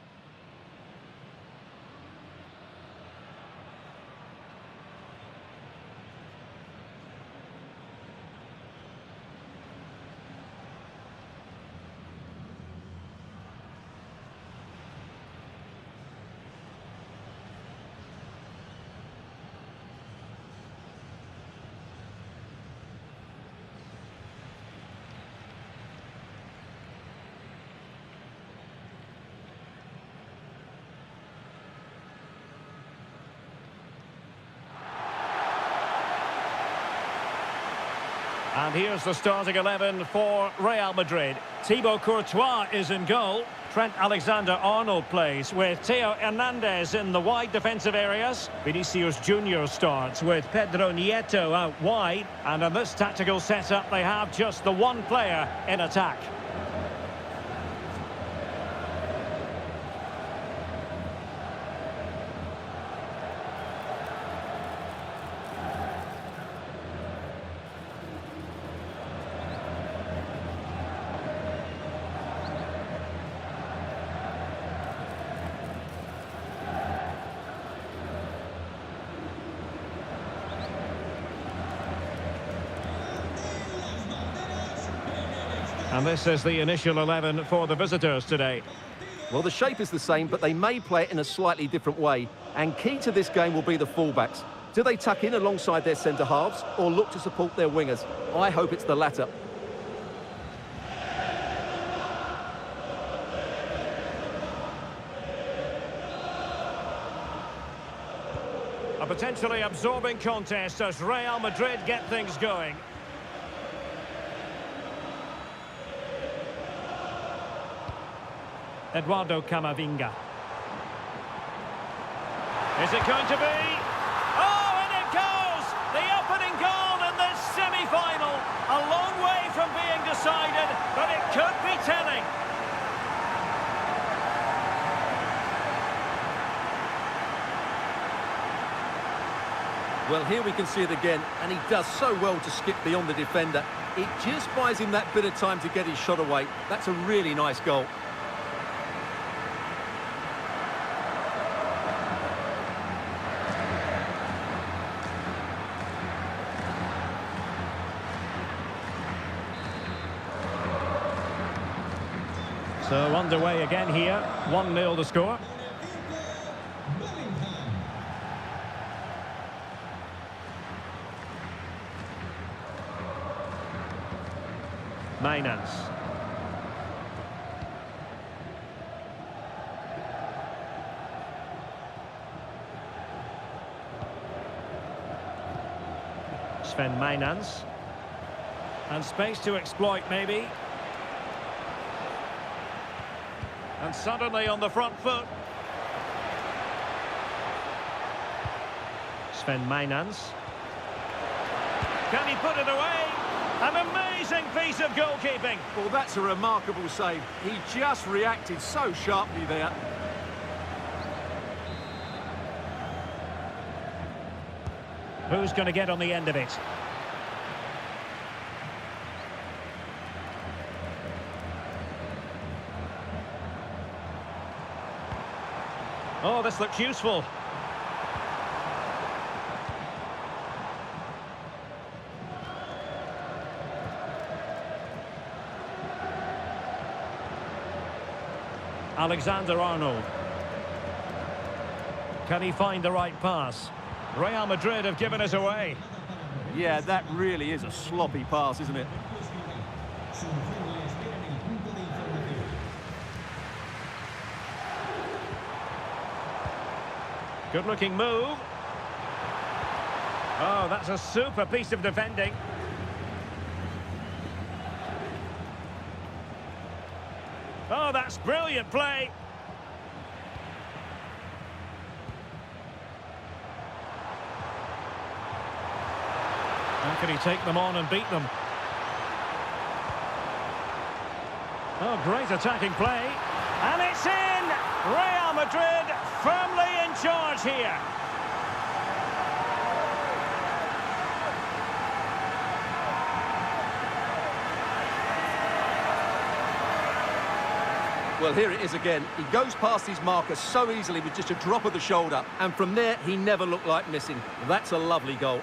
And here's the starting 11 for Real Madrid. Thibaut Courtois is in goal. Trent Alexander-Arnold plays with Theo Hernandez in the wide defensive areas. Vinicius Junior starts with Pedro Nieto out wide. And in this tactical setup, they have just the one player in attack. And this is the initial 11 for the visitors today. Well, the shape is the same, but they may play it in a slightly different way. And key to this game will be the fullbacks. Do they tuck in alongside their centre-halves or look to support their wingers? I hope it's the latter. A potentially absorbing contest as Real Madrid get things going. Eduardo Camavinga. Is it going to be? Oh, and it goes! The opening goal in this semi-final. A long way from being decided, but it could be telling. Well, here we can see it again, and he does so well to skip beyond the defender. It just buys him that bit of time to get his shot away. That's a really nice goal. So underway again here, 1-0 the score. Mainans. Sven Mainans. And space to exploit, maybe. And suddenly on the front foot. Sven Mainans. Can he put it away? An amazing piece of goalkeeping. Well, that's a remarkable save. He just reacted so sharply there. Who's going to get on the end of it? Oh, this looks useful. Alexander-Arnold. Can he find the right pass? Real Madrid have given us away. Yeah, that really is a sloppy pass, isn't it? Good-looking move. Oh, that's a super piece of defending. Oh, that's brilliant play. How can he take them on and beat them? Oh, great attacking play. And it's in! Real Madrid firmly in charge here. Well, here it is again. He goes past his marker so easily with just a drop of the shoulder. And from there, he never looked like missing. That's a lovely goal.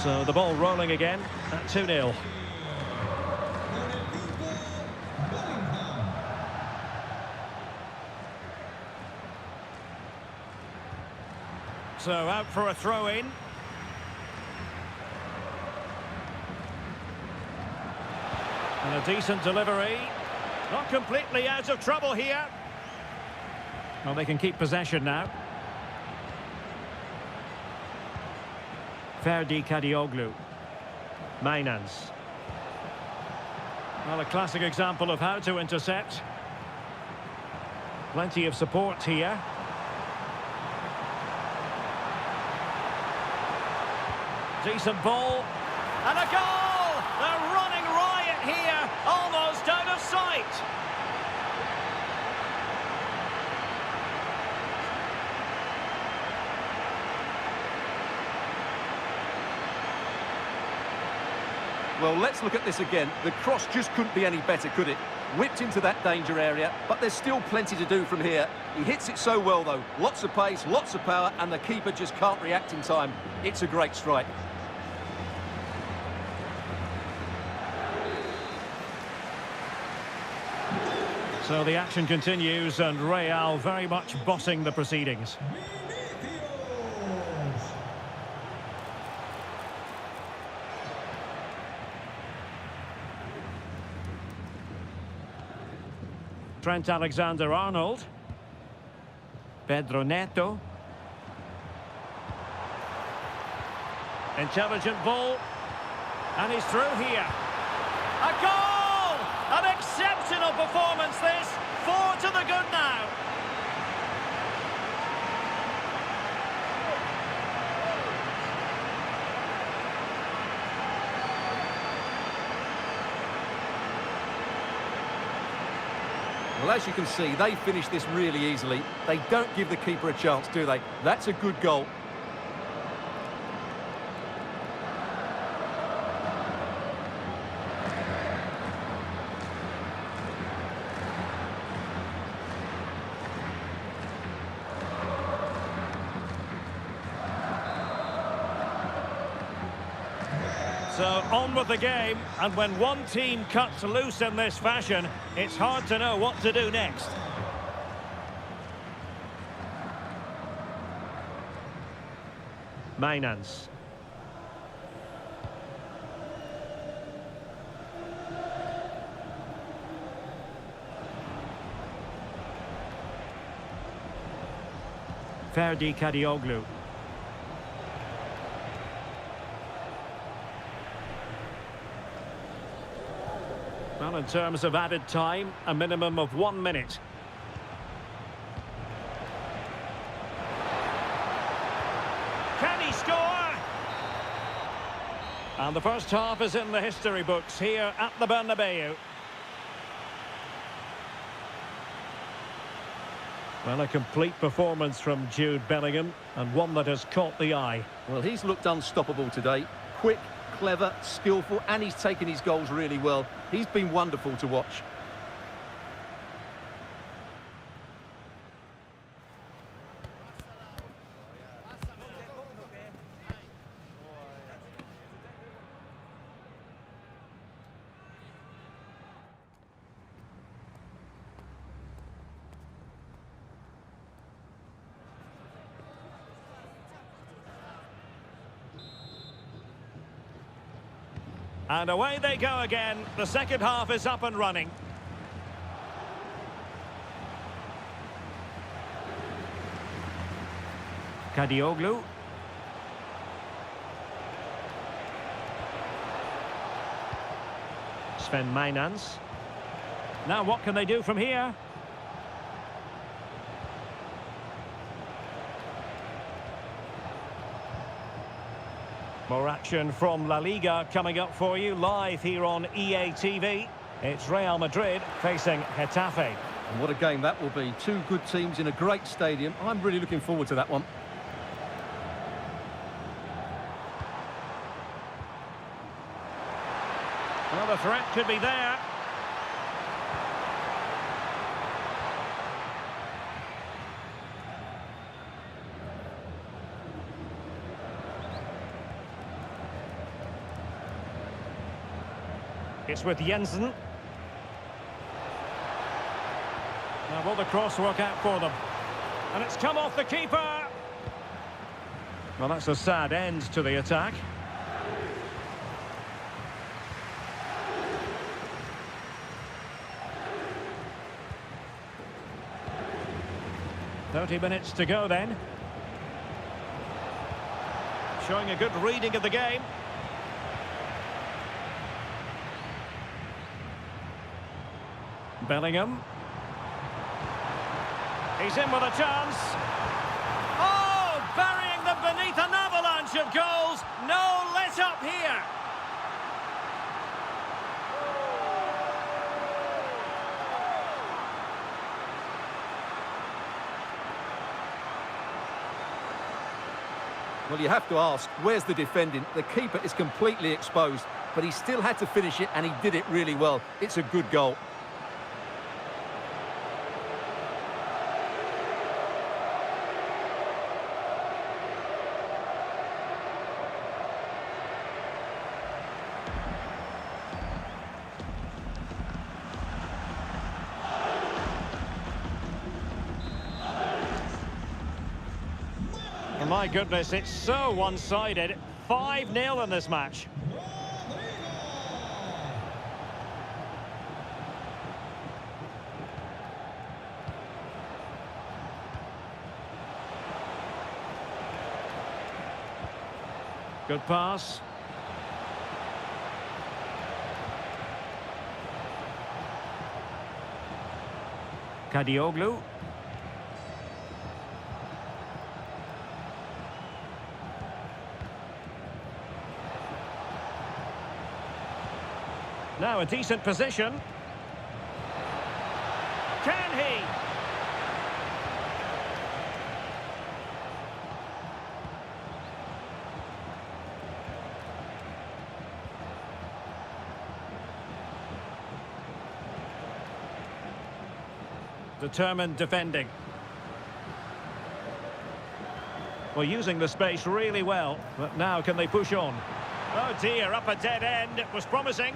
So the ball rolling again at 2-0. So out for a throw-in. And a decent delivery. Not completely out of trouble here. Well, they can keep possession now. Ferdi Kadioglu. Mainans. Well, a classic example of how to intercept. Plenty of support here. Decent ball. And a goal! They're running riot here, almost out of sight. Well, let's look at this again. The cross just couldn't be any better, could it? Whipped into that danger area, but there's still plenty to do from here. He hits it so well, though. Lots of pace, lots of power, and the keeper just can't react in time. It's a great strike. So the action continues, and Real very much bossing the proceedings. Trent Alexander-Arnold. Pedro Neto. Intelligent ball. And he's through here. A goal! An exceptional performance this. 4 to the good now. Well, as you can see, they finish this really easily. They don't give the keeper a chance, do they? That's a good goal. So on with the game, and when one team cuts loose in this fashion, it's hard to know what to do next. Mainans. Ferdi Kadioglu. Well, in terms of added time, a minimum of 1 minute. Can he score? And the first half is in the history books here at the Bernabeu. Well, a complete performance from Jude Bellingham, and one that has caught the eye. Well, he's looked unstoppable today. Quick, clever, skillful, and he's taken his goals really well. He's been wonderful to watch. And away they go again. The second half is up and running. Kadioglu. Sven Mainans. Now what can they do from here? More action from La Liga coming up for you live here on EA TV. It's Real Madrid facing Getafe. And what a game that will be. Two good teams in a great stadium. I'm really looking forward to that one. Well, the threat could be there. It's with Jensen. Now will the cross work out for them? And it's come off the keeper. Well, that's a sad end to the attack. "30 minutes to go then." Showing a good reading of the game. Bellingham. He's in with a chance. Oh, burying them beneath an avalanche of goals. No let up here. Well, you have to ask, where's the defending? The keeper is completely exposed, but he still had to finish it, and he did it really well. It's a good goal. My goodness, it's so one-sided. 5-0 in this match. Good pass. Kadioglu. Now a decent position. Can he? Determined defending. Well, using the space really well, but now can they push on? Oh dear, up a dead end. It was promising.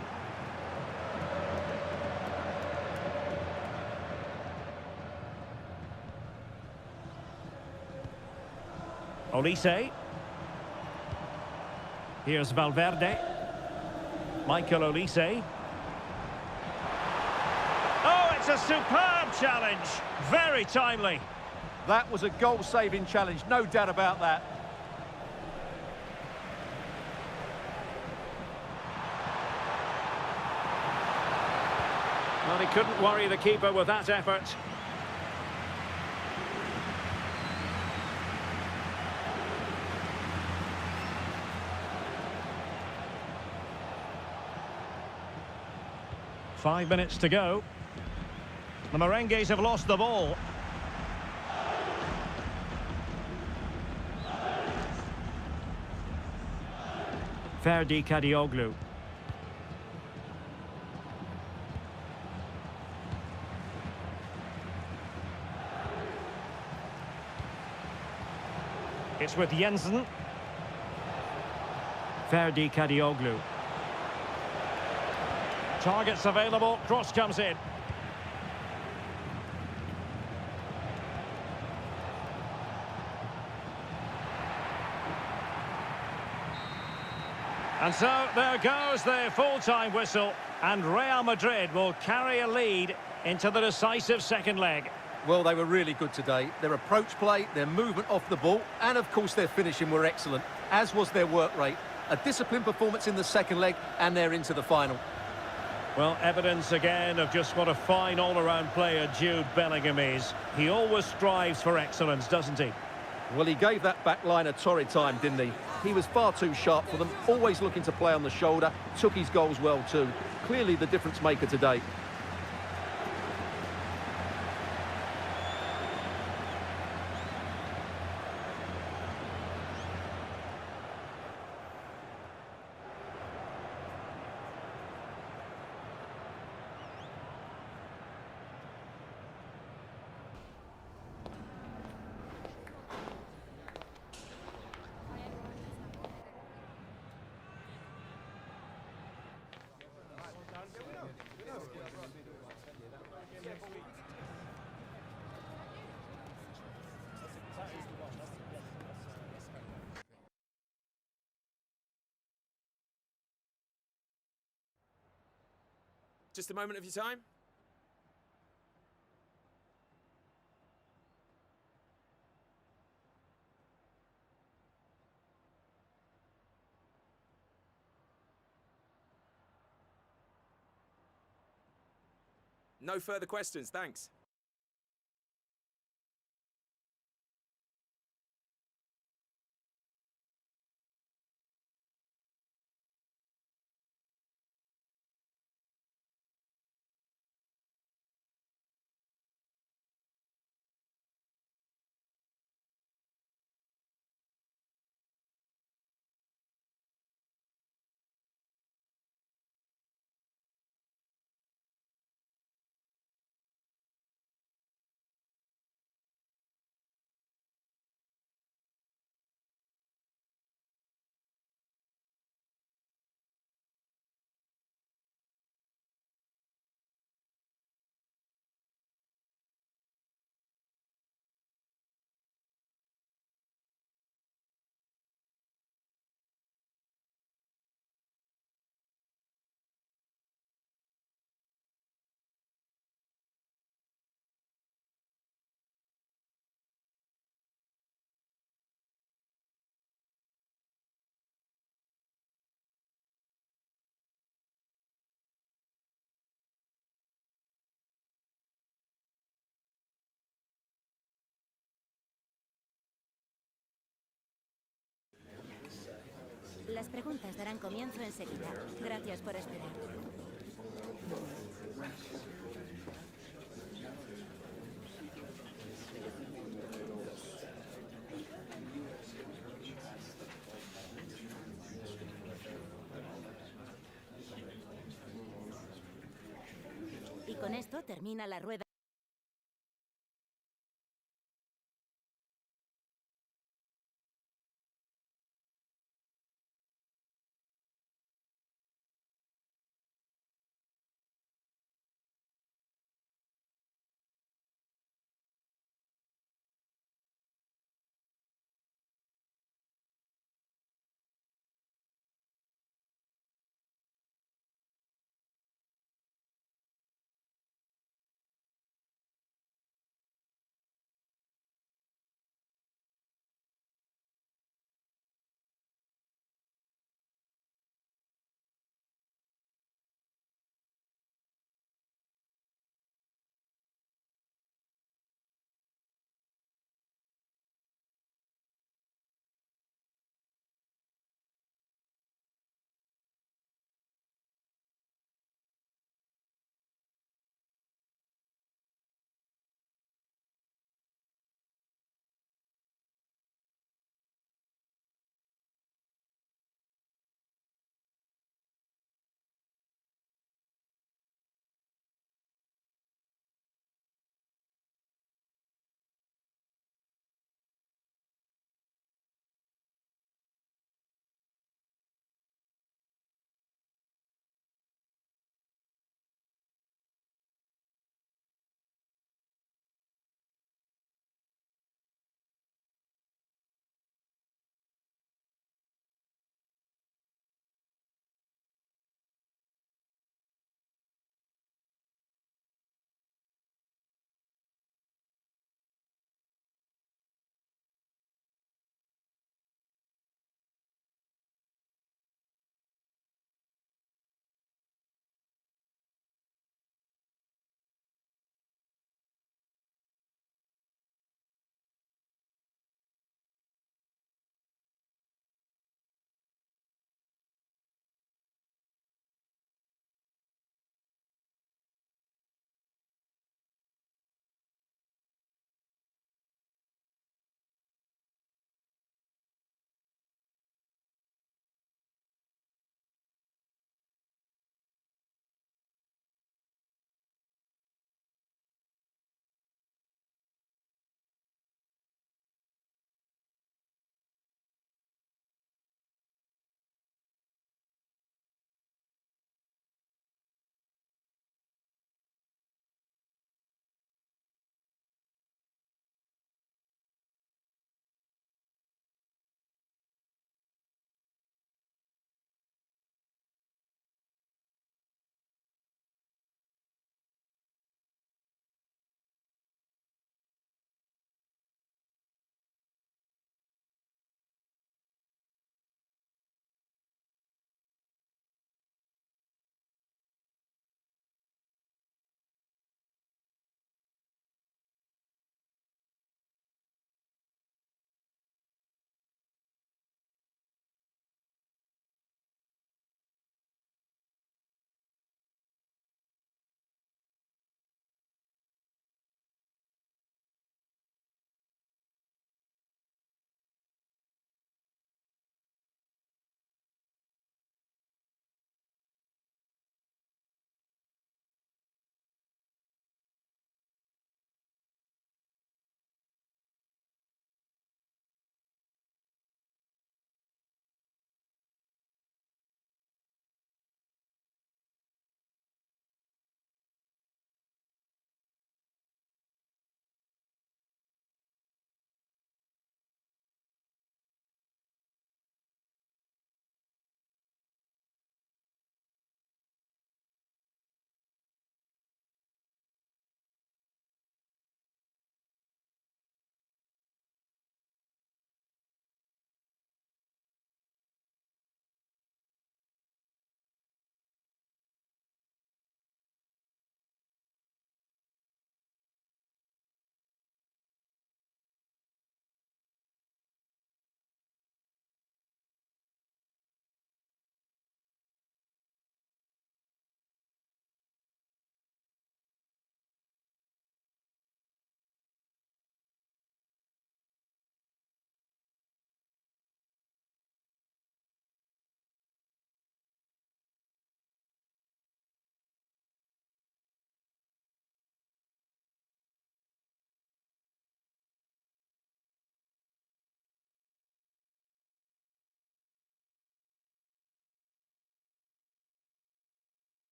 Olise. Here's Valverde. Michael Olise. Oh, it's a superb challenge. Very timely. That was a goal-saving challenge, no doubt about that. Well, he couldn't worry the keeper with that effort. Five minutes to go. The Merengues have lost the ball. Ferdi Kadioglu. It's with Jensen. Ferdi Kadioglu. Targets available, cross comes in. And so there goes the full-time whistle, and Real Madrid will carry a lead into the decisive second leg. Well, they were really good today. Their approach play, their movement off the ball, and of course their finishing were excellent, as was their work rate. A disciplined performance in the second leg, and they're into the final. Well, evidence again of just what a fine all-around player Jude Bellingham is. He always strives for excellence, doesn't he? Well, he gave that back line a torrid time, didn't he? He was far too sharp for them, always looking to play on the shoulder, took his goals well too. Clearly the difference maker today. Just a moment of your time. No further questions, thanks. Las preguntas darán comienzo enseguida. Gracias por esperar. Y con esto termina la rueda.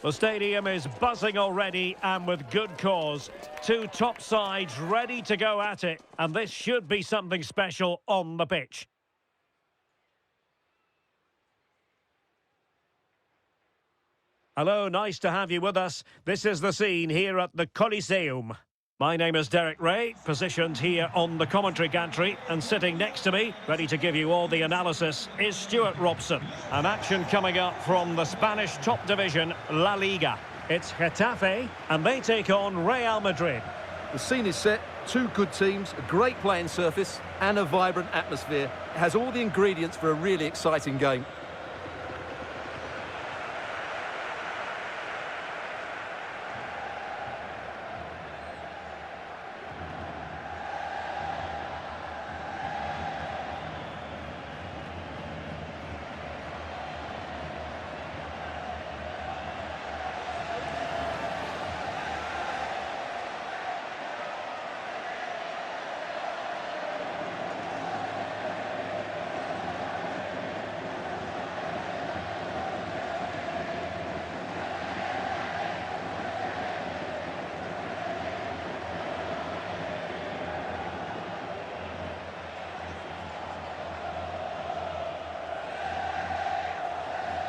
The stadium is buzzing already, and with good cause. Two top sides ready to go at it, and this should be something special on the pitch. Hello, nice to have you with us. This is the scene here at the Coliseum. My name is Derek Ray, positioned here on the commentary gantry, and sitting next to me, ready to give you all the analysis, is Stuart Robson. An action coming up from the Spanish top division, La Liga. It's Getafe, and they take on Real Madrid. The scene is set, two good teams, a great playing surface, and a vibrant atmosphere. It has all the ingredients for a really exciting game.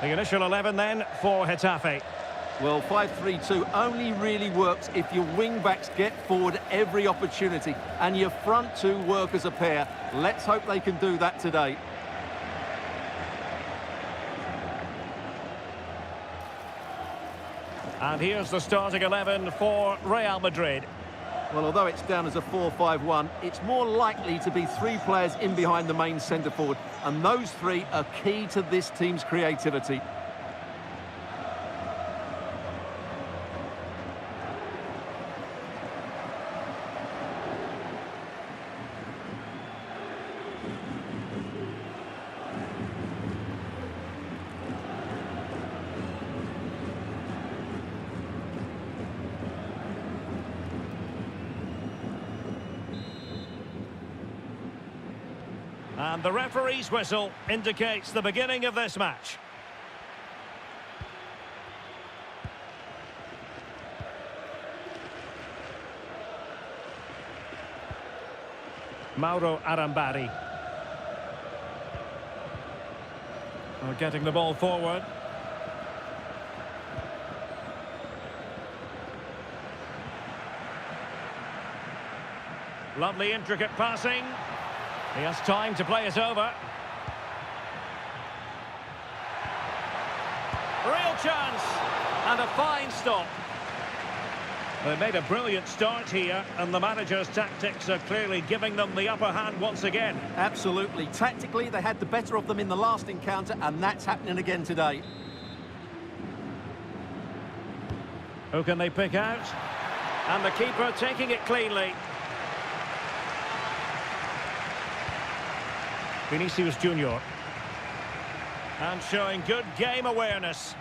The initial 11 then for Getafe. Well, 5-3-2 only really works if your wing-backs get forward every opportunity and your front two work as a pair. Let's hope they can do that today. And here's the starting 11 for Real Madrid. Well, although it's down as a 4-5-1, it's more likely to be three players in behind the main centre forward, and those three are key to this team's creativity. And the referee's whistle indicates the beginning of this match. Mauro Arambari. Getting the ball forward. Lovely intricate passing. He has time to play it over. Real chance. And a fine stop. They made a brilliant start here, and the manager's tactics are clearly giving them the upper hand once again. Absolutely. Tactically, they had the better of them in the last encounter, and that's happening again today. Who can they pick out? And the keeper taking it cleanly. Vinicius Junior. And showing good game awareness.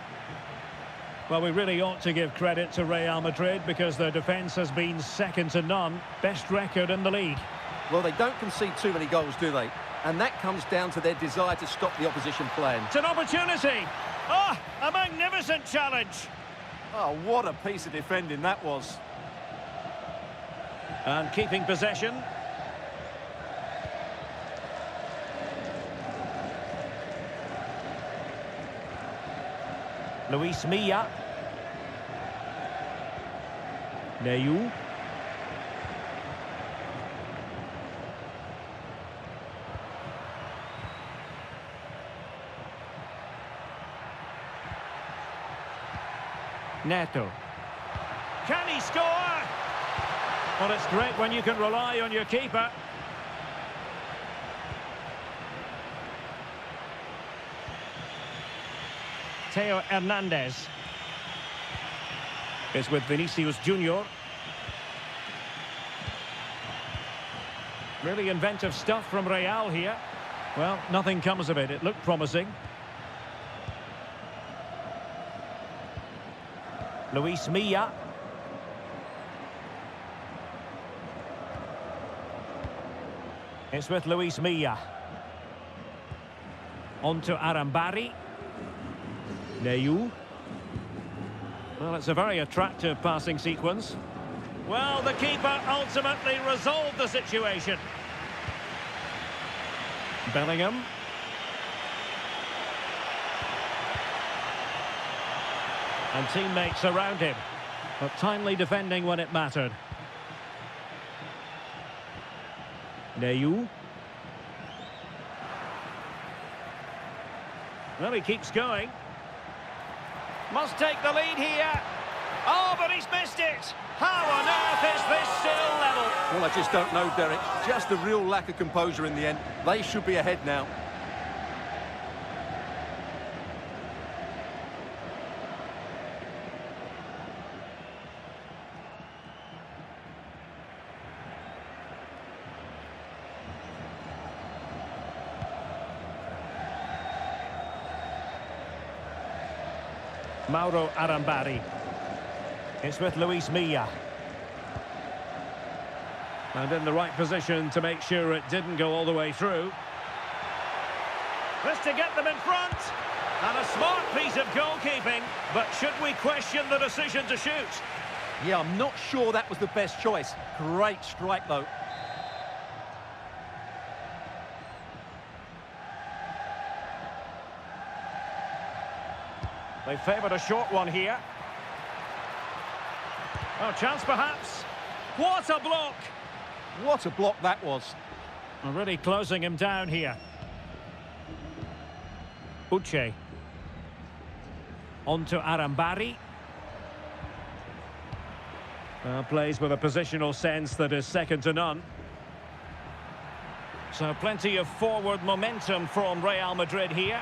Well, we really ought to give credit to Real Madrid because their defence has been second to none. Best record in the league. Well, they don't concede too many goals, do they? And that comes down to their desire to stop the opposition playing. It's an opportunity. Ah, a magnificent challenge. Oh, what a piece of defending that was. And keeping possession. Luis Milla. Neyu. Neto. Can he score? Well, it's great when you can rely on your keeper. Theo Hernandez is with Vinicius Junior. Really inventive stuff from Real here. Well, nothing comes of it. It looked promising. Luis Milla. It's with Luis Milla. On to Arambari. Neyu. Well, it's a very attractive passing sequence. Well, the keeper ultimately resolved the situation. Bellingham. And teammates around him, but timely defending when it mattered. Neyu. Well, he keeps going. Must take the lead here. Oh, but he's missed it. How on earth is this still level? Well, I just don't know, Derek. Just a real lack of composure in the end. They should be ahead now. Mauro Arambari. It's with Luis Milla. And in the right position to make sure it didn't go all the way through. This to get them in front. And a smart piece of goalkeeping. But should we question the decision to shoot? Yeah, I'm not sure that was the best choice. Great strike, though. They favoured a short one here. Oh, chance perhaps. What a block! What a block that was. Really closing him down here. Uche. On to Arambari. Plays with a positional sense that is second to none. So plenty of forward momentum from Real Madrid here.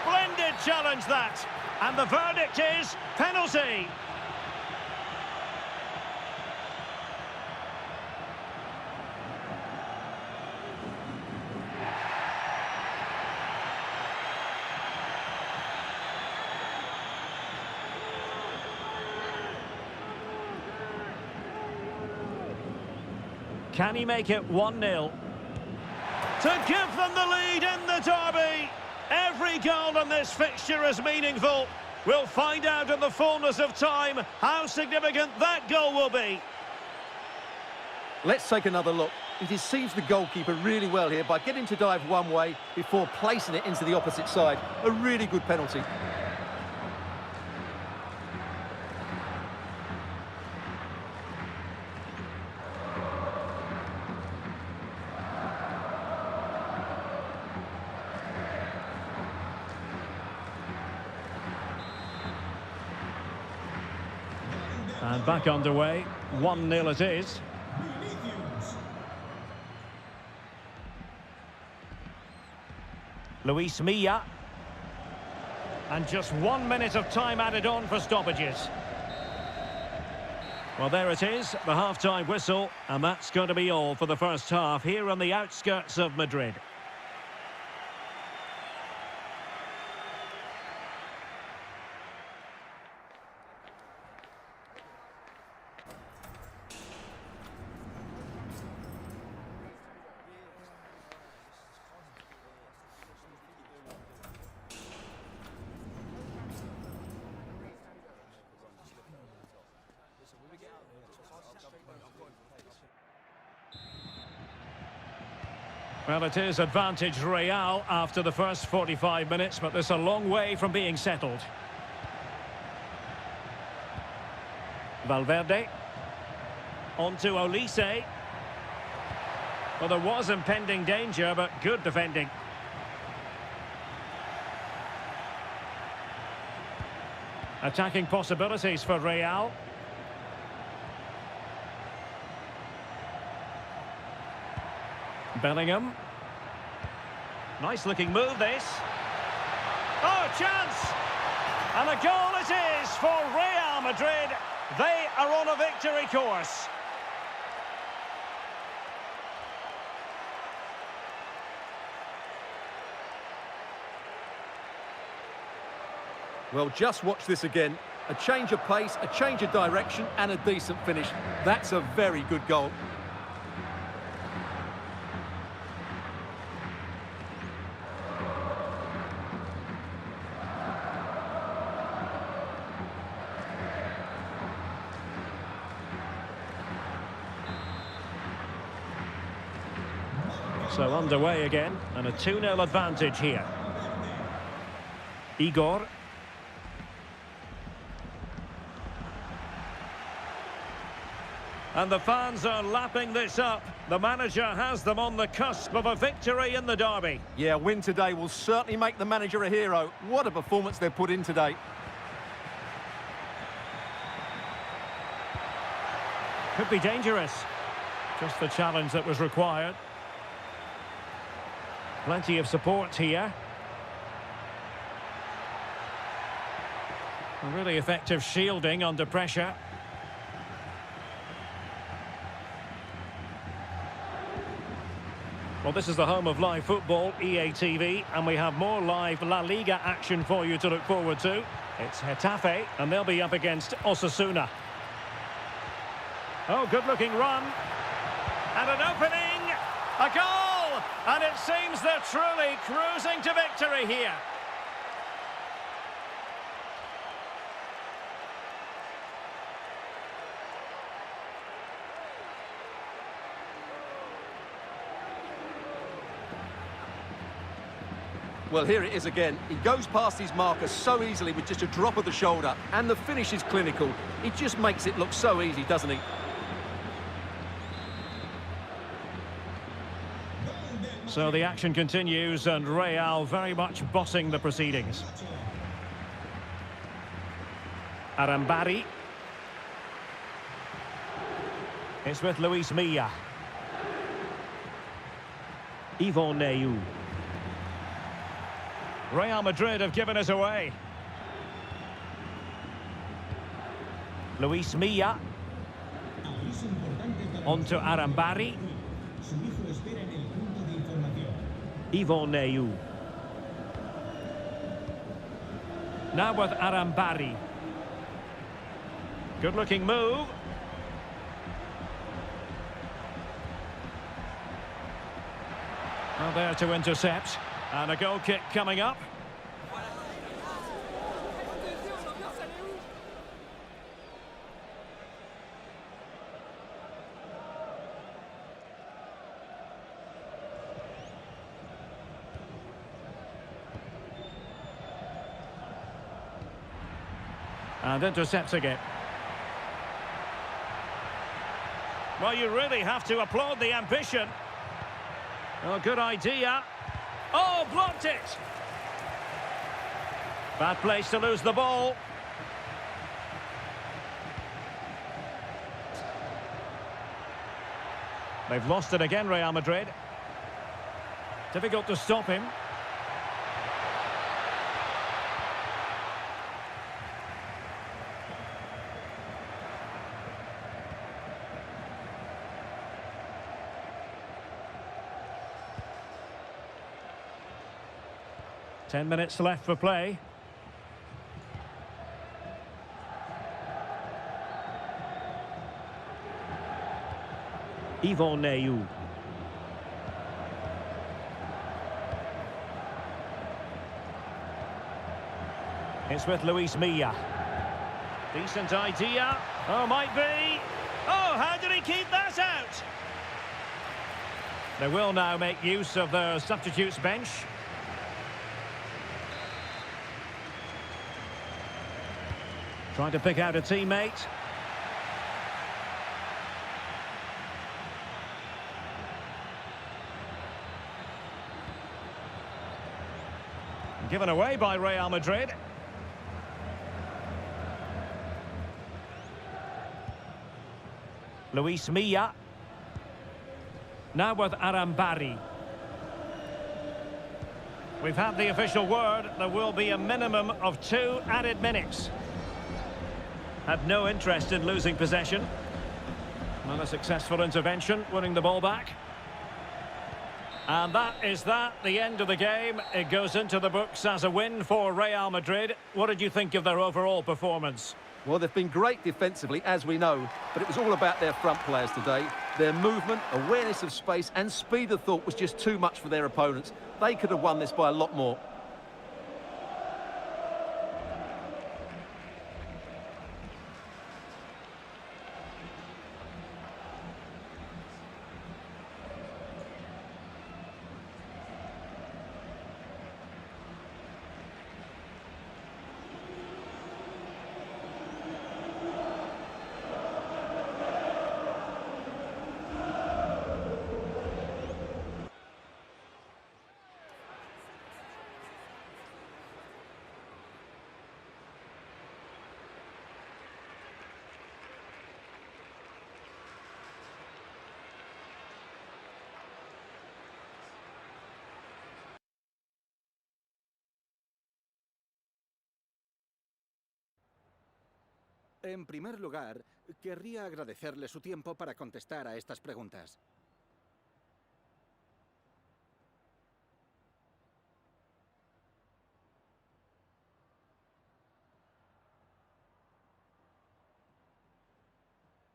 Splendid challenge that! And the verdict is penalty. Can he make it 1-0? To give them the lead in the derby. Every goal in this fixture is meaningful. We'll find out in the fullness of time how significant that goal will be. Let's take another look. He deceives the goalkeeper really well here by getting to dive one way before placing it into the opposite side. A really good penalty. And back underway, 1-0 it is. Luis Milla. And just 1 minute of time added on for stoppages. Well, there it is, the half-time whistle, and that's going to be all for the first half here on the outskirts of Madrid. Well, it is advantage Real after the first 45 minutes, but there's a long way from being settled. Valverde. On to Olise. Well, there was impending danger, but good defending. Attacking possibilities for Real. Bellingham. Nice looking move this. Oh, chance! And a goal it is for Real Madrid. They are on a victory course. Well, just watch this again. A change of pace, a change of direction, and a decent finish. That's a very good goal. So underway again, and a 2-0 advantage here. Igor. And the fans are lapping this up. The manager has them on the cusp of a victory in the derby. Yeah, a win today will certainly make the manager a hero. What a performance they've put in today. Could be dangerous. Just the challenge that was required. Plenty of support here. A really effective shielding under pressure. Well, this is the home of live football, EA TV, and we have more live La Liga action for you to look forward to. It's Getafe, and they'll be up against Osasuna. Oh, good-looking run. And an opening. A goal! And it seems they're truly cruising to victory here. Well, here it is again. He goes past his marker so easily with just a drop of the shoulder, and the finish is clinical. He just makes it look so easy, doesn't he? So the action continues, and Real very much bossing the proceedings. Arambari. It's with Luis Milla. Yvon Neyou. Real Madrid have given us away. Luis Milla. On to Arambari. Yvon Neyou. Now with Arambari. Good looking move. Well, there to intercept. And a goal kick coming up. And intercepting it. Well, you really have to applaud the ambition. Oh, good idea. Oh, blocked it! Bad place to lose the ball. They've lost it again, Real Madrid. Difficult to stop him. Ten minutes left for play. Yvon Neyou. It's with Luis Milla. Decent idea. Oh, might be. Oh, how did he keep that out? They will now make use of their substitutes bench. Trying to pick out a teammate. Given away by Real Madrid. Luis Milla. Now with Arambari. We've had the official word. There will be a minimum of 2 added minutes. Had no interest in losing possession. Not a successful intervention, winning the ball back. And that is the end of the game. It goes into the books as a win for Real Madrid. What did you think of their overall performance? Well, they've been great defensively, as we know, but it was all about their front players today. Their movement, awareness of space and speed of thought was just too much for their opponents. They could have won this by a lot more. En primer lugar, querría agradecerle su tiempo para contestar a estas preguntas.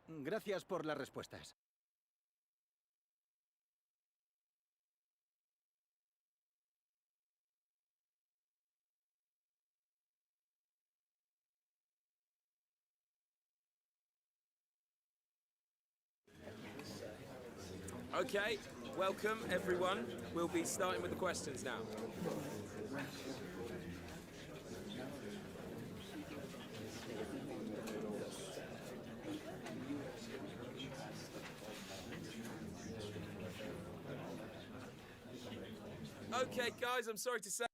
Gracias por las respuestas. Okay, welcome everyone. We'll be starting with the questions now. Okay, guys, I'm sorry to say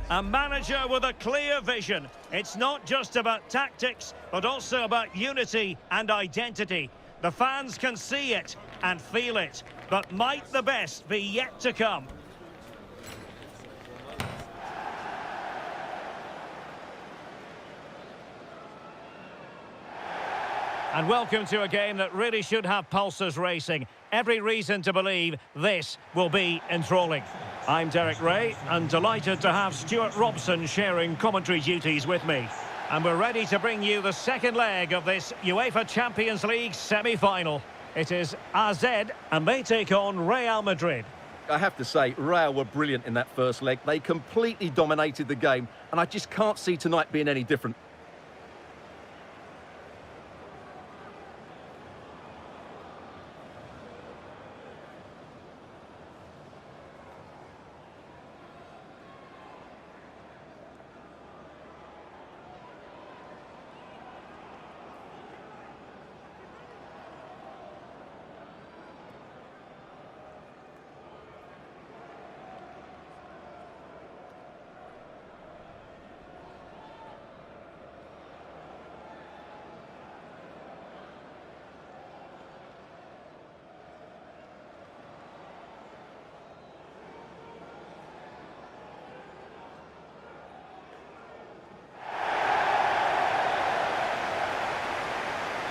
A manager with a clear vision. It's not just about tactics, but also about unity and identity. The fans can see it and feel it, but might the best be yet to come? And welcome to a game that really should have pulses racing. Every reason to believe this will be enthralling. I'm Derek Ray, and delighted to have Stuart Robson sharing commentary duties with me. And we're ready to bring you the second leg of this UEFA Champions League semi-final. It is AZ, and they take on Real Madrid. I have to say, Real were brilliant in that first leg. They completely dominated the game, and I just can't see tonight being any different.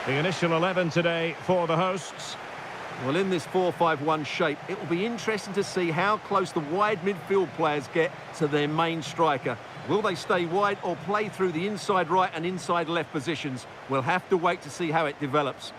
The initial 11 today for the hosts. Well, in this 4-5-1 shape, it will be interesting to see how close the wide midfield players get to their main striker. Will they stay wide or play through the inside right and inside left positions? We'll have to wait to see how it develops.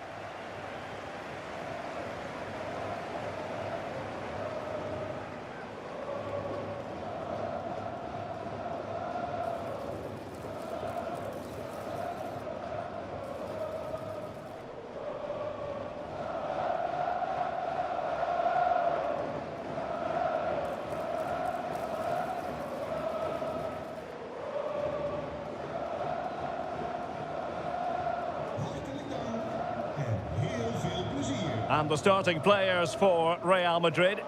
And the starting players for Real Madrid.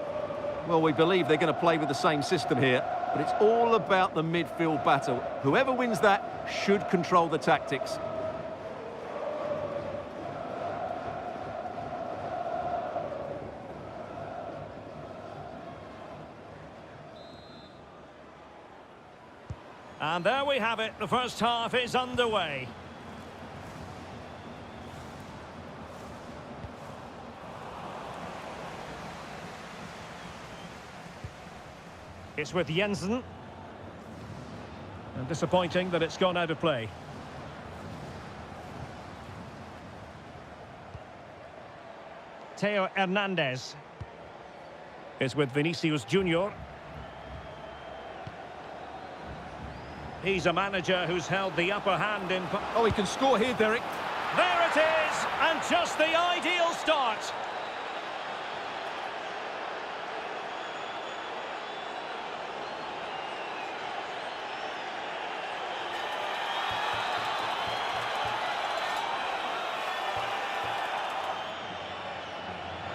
Well, we believe they're going to play with the same system here, but it's all about the midfield battle. Whoever wins that should control the tactics. And there we have it. The first half is underway. It's with Jensen. And disappointing that it's gone out of play. Theo Hernandez. It's with Vinicius Junior. He's a manager who's held the upper hand in... Oh, he can score here, Derek. There it is! And just the ideal start.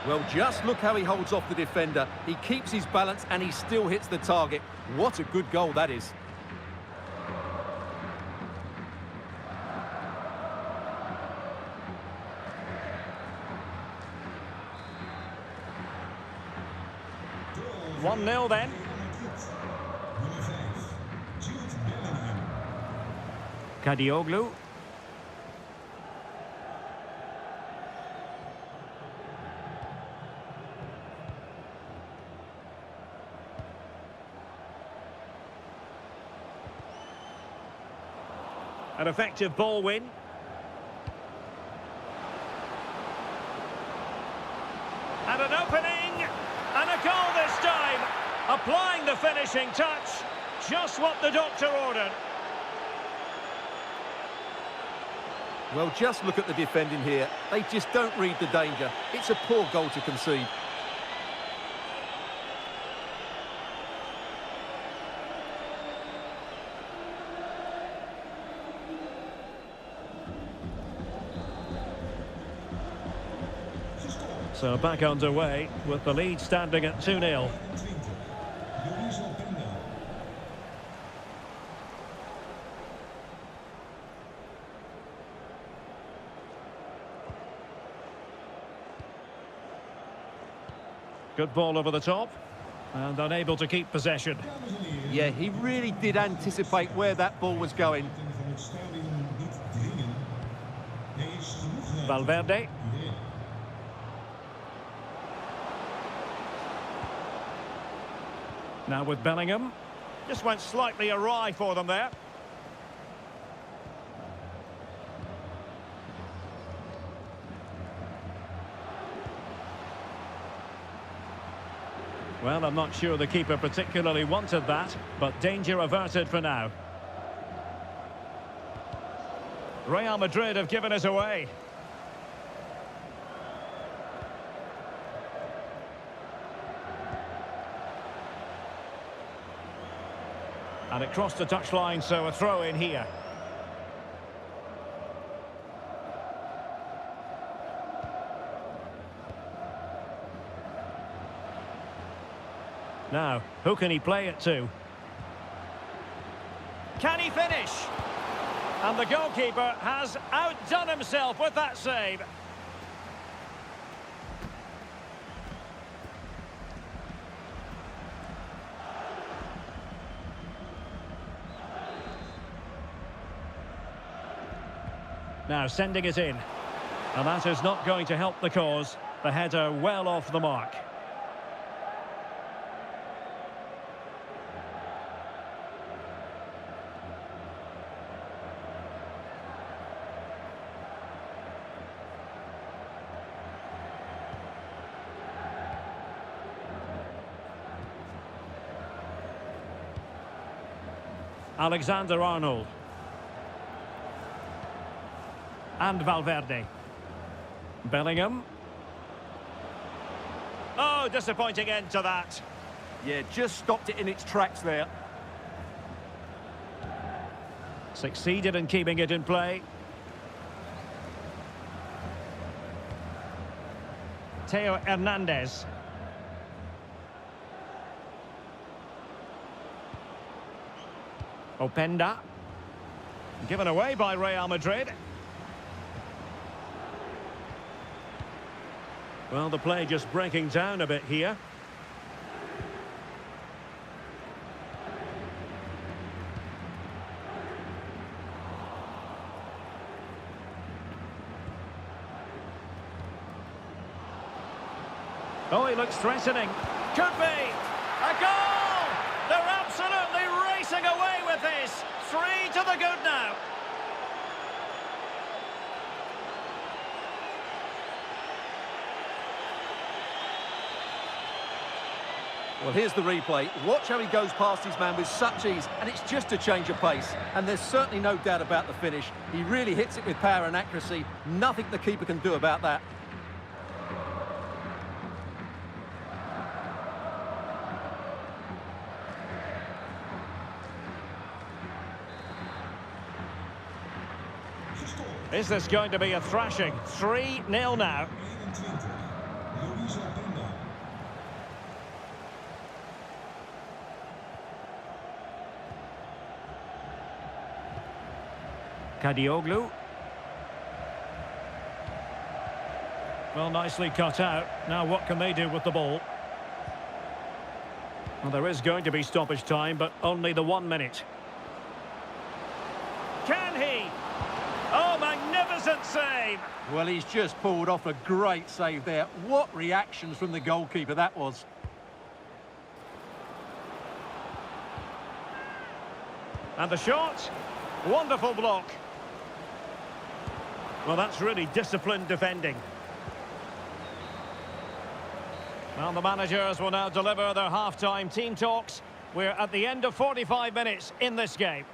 Well, just look how he holds off the defender. He keeps his balance and he still hits the target. What a good goal that is. One 1-0 then. Kadioglu. An effective ball win. And an opening, and a goal this time. Applying the finishing touch, just what the doctor ordered. Well, just look at the defending here. They just don't read the danger. It's a poor goal to concede. So back underway with the lead standing at 2-0. Good ball over the top. And unable to keep possession. Yeah, he really did anticipate where that ball was going. Valverde. Now with Bellingham. Just went slightly awry for them there. Well, I'm not sure the keeper particularly wanted that, but danger averted for now. Real Madrid have given it away. And it crossed the touchline, so a throw in here. Now, who can he play it to? Can he finish? And the goalkeeper has outdone himself with that save. Now sending it in. And that is not going to help the cause. The header well off the mark. Alexander-Arnold. And Valverde. Bellingham. Oh, disappointing end to that. Yeah, just stopped it in its tracks there. Succeeded in keeping it in play. Theo Hernandez. Openda. Given away by Real Madrid. Well, the play just breaking down a bit here. Oh, he looks threatening. Could be! A goal! They're absolutely racing away with this. 3 to the good now. Well, here's the replay. Watch how he goes past his man with such ease, and it's just a change of pace. And there's certainly no doubt about the finish. He really hits it with power and accuracy. Nothing the keeper can do about that. Is this going to be a thrashing? 3-0 now. Kadioglu. Well, nicely cut out. Now what can they do with the ball? Well, there is going to be stoppage time, but only the 1 minute. Can he? Oh, magnificent save! Well, he's just pulled off a great save there. What reactions from the goalkeeper that was. And the shot. Wonderful block. Well, that's really disciplined defending. Well, the managers will now deliver their half-time team talks. We're at the end of 45 minutes in this game.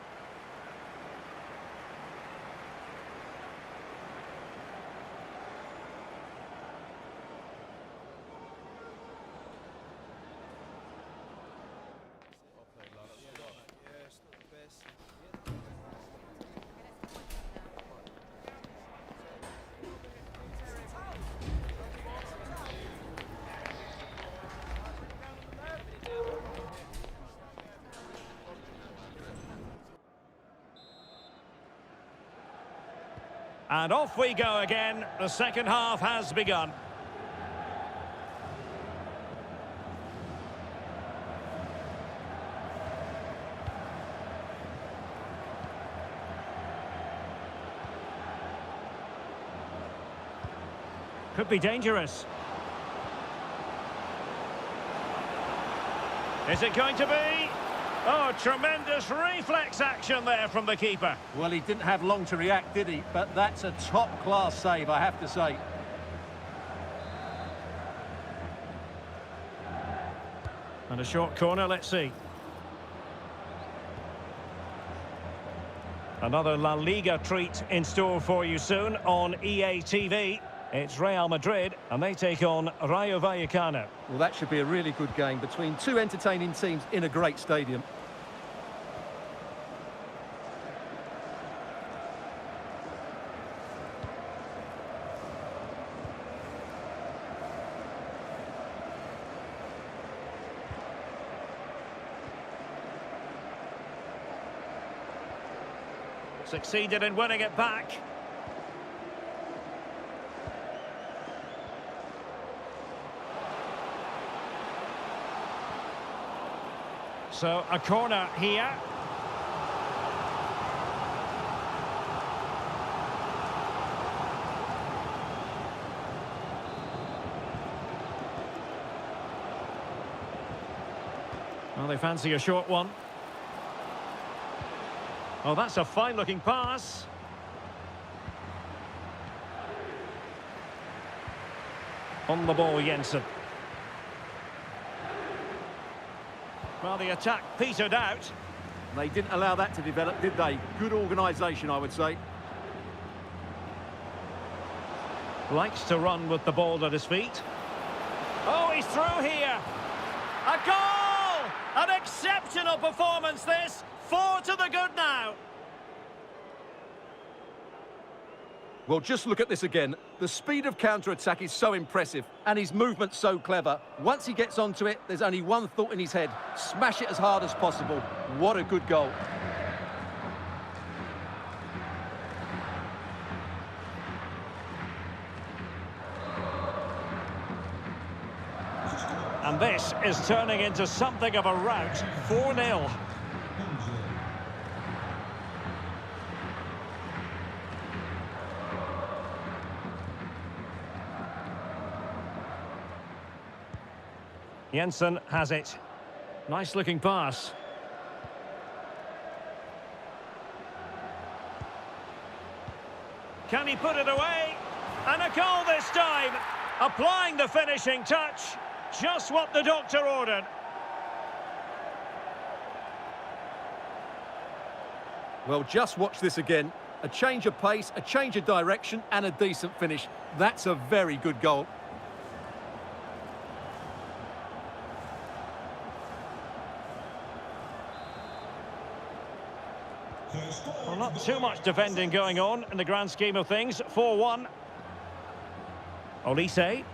And off we go again. The second half has begun. Could be dangerous. Is it going to be? Oh, tremendous reflex action there from the keeper. Well, he didn't have long to react, did he? But that's a top-class save, I have to say. And a short corner, let's see. Another La Liga treat in store for you soon on EA TV. It's Real Madrid, and they take on Rayo Vallecano. Well, that should be a really good game between two entertaining teams in a great stadium. Succeeded in winning it back. So, a corner here. Well, they fancy a short one. Oh, that's a fine-looking pass. On the ball, Jensen. Well, the attack petered out. They didn't allow that to develop, did they? Good organisation, I would say. Likes to run with the ball at his feet. Oh, he's through here. A goal! An exceptional performance, this. 4 to the good now. Well, just look at this again. The speed of counter-attack is so impressive, and his movement's so clever. Once he gets onto it, there's only one thought in his head. Smash it as hard as possible. What a good goal. And this is turning into something of a rout. 4-0. Jensen has it. Nice looking pass. Can he put it away? And a goal this time. Applying the finishing touch. Just what the doctor ordered. Well, just watch this again. A change of pace, a change of direction, and a decent finish. That's a very good goal. Well, not too much defending going on in the grand scheme of things. 4-1. Olise.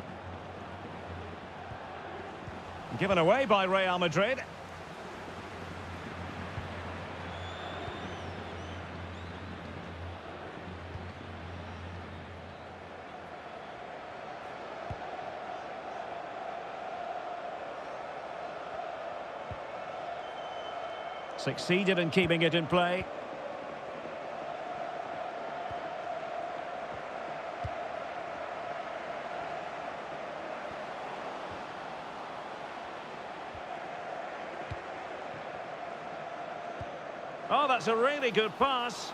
Given away by Real Madrid. Succeeded in keeping it in play. Oh, that's a really good pass.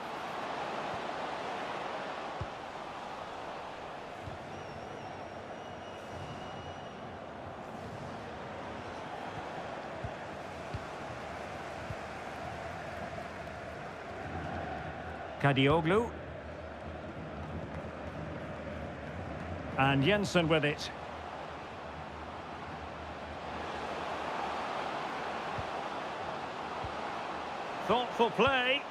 Kadioglu. And Jensen with it. Thoughtful play.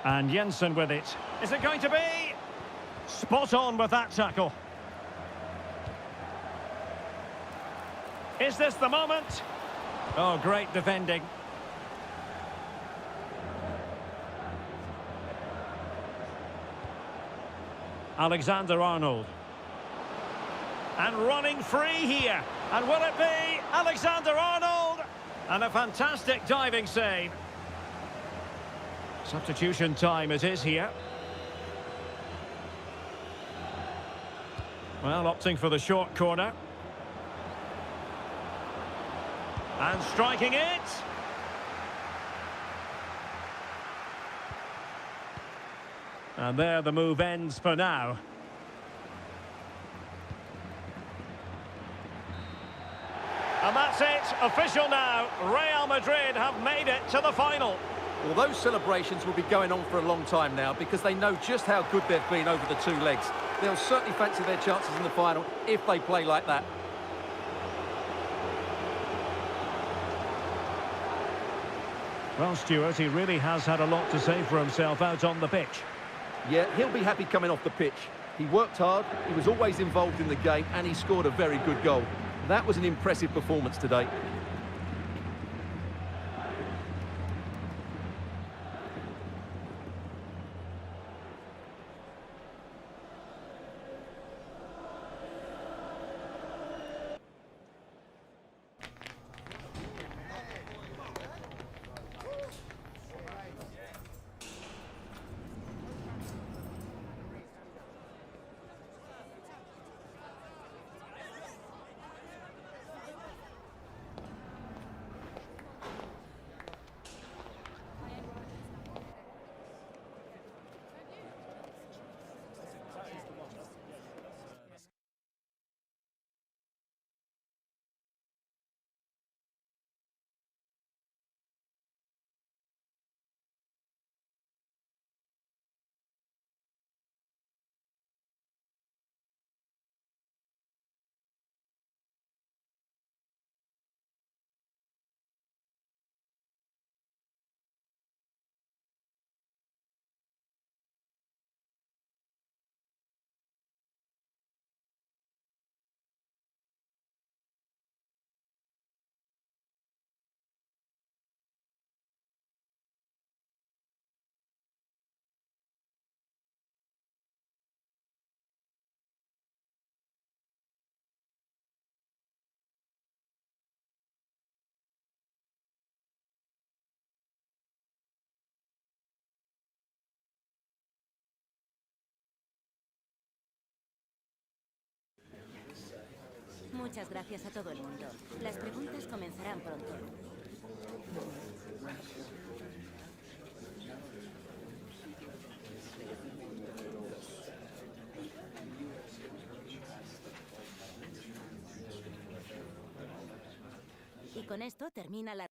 And Jensen with it. Is it going to be? Spot on with that tackle. Is this the moment? Oh, great defending. Alexander-Arnold. And running free here. And will it be Alexander-Arnold? And a fantastic diving save. Substitution time it is here. Well, opting for the short corner. And striking it. And there the move ends for now. And that's it, official now. Real Madrid have made it to the final. Well, those celebrations will be going on for a long time now because they know just how good they've been over the two legs. They'll certainly fancy their chances in the final if they play like that. Well, Stuart, he really has had a lot to say for himself out on the pitch. Yeah, he'll be happy coming off the pitch. He worked hard, he was always involved in the game, and he scored a very good goal. That was an impressive performance today. Muchas gracias a todo el mundo. Las preguntas comenzarán pronto. Y con esto termina la...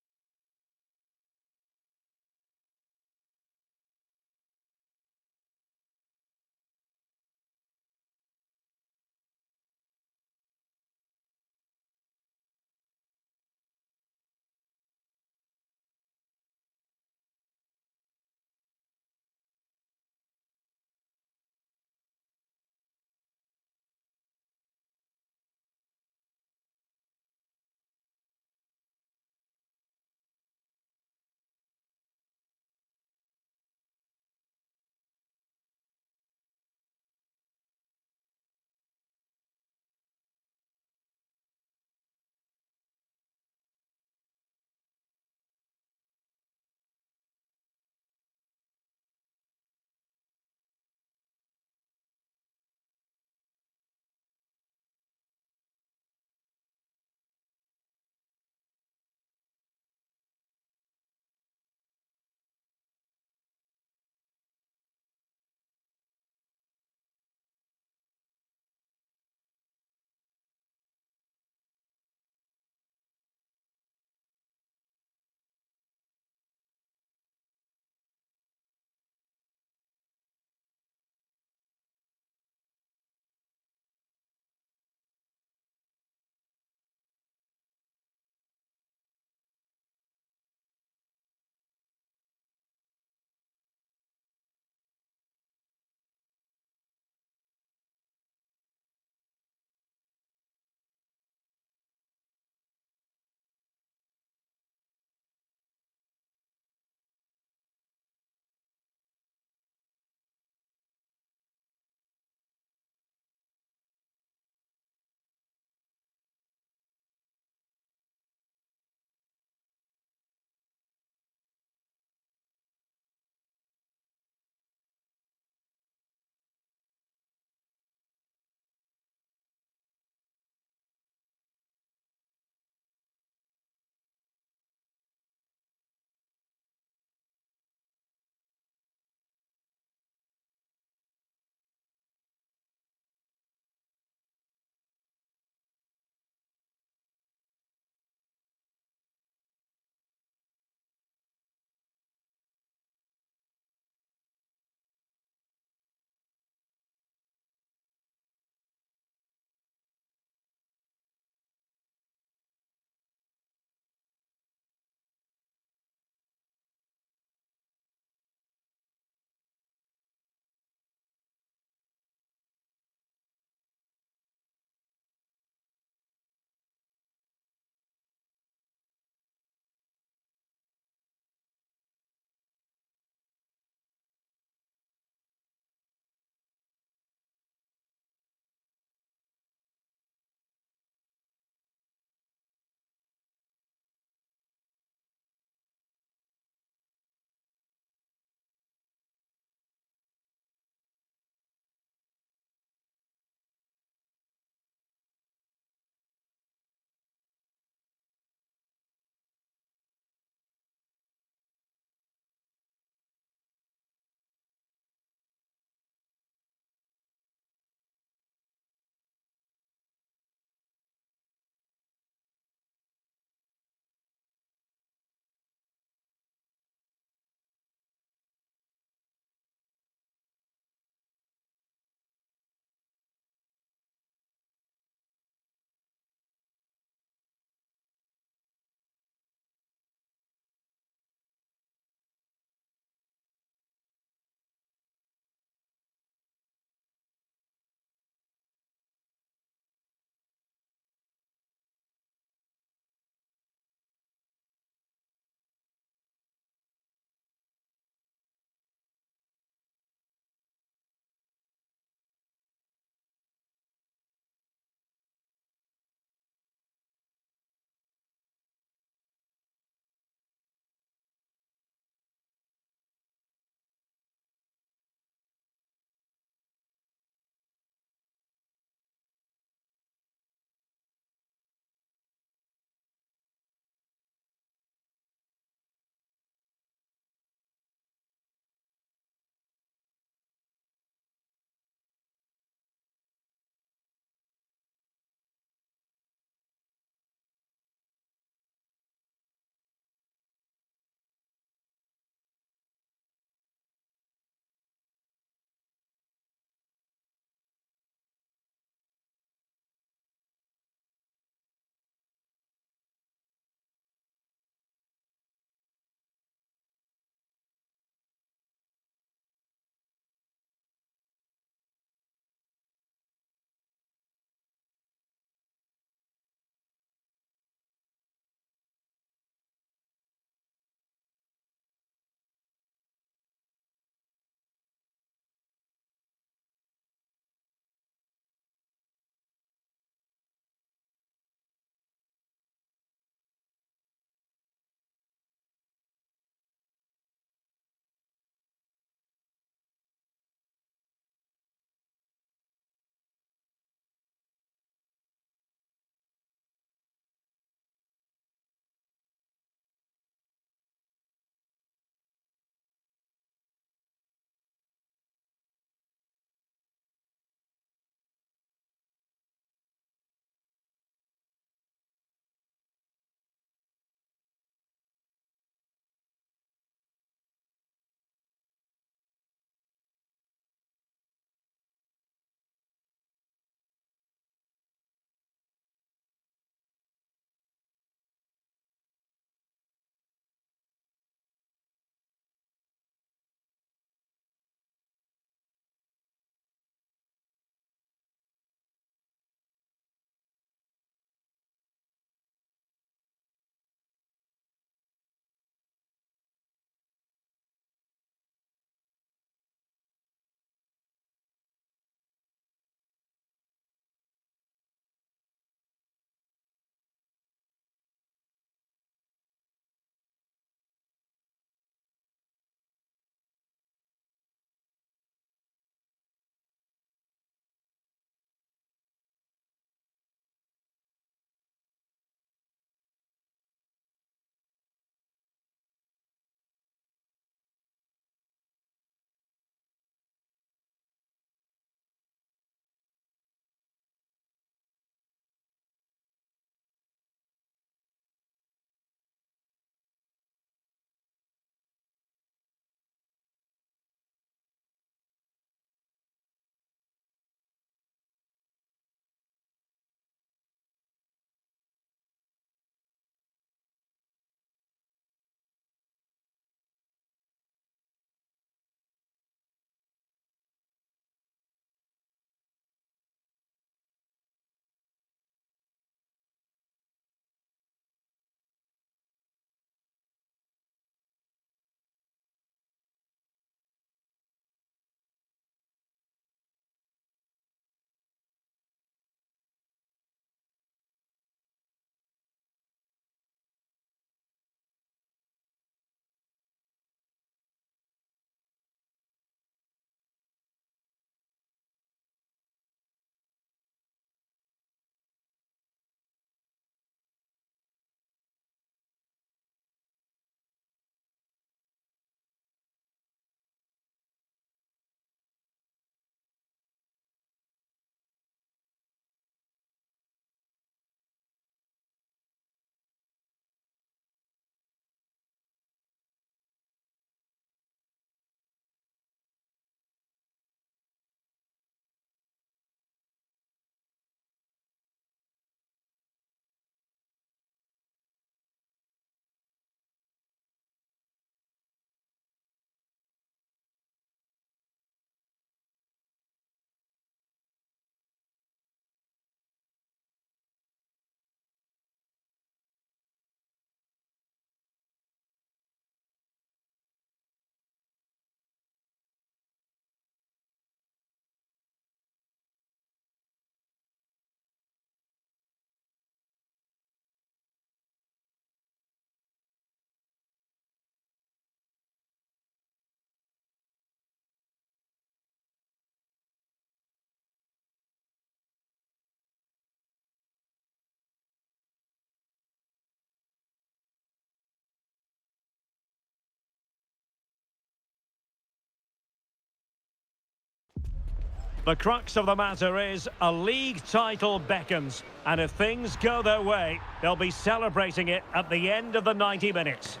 The crux of the matter is a league title beckons, and if things go their way, they'll be celebrating it at the end of the 90 minutes.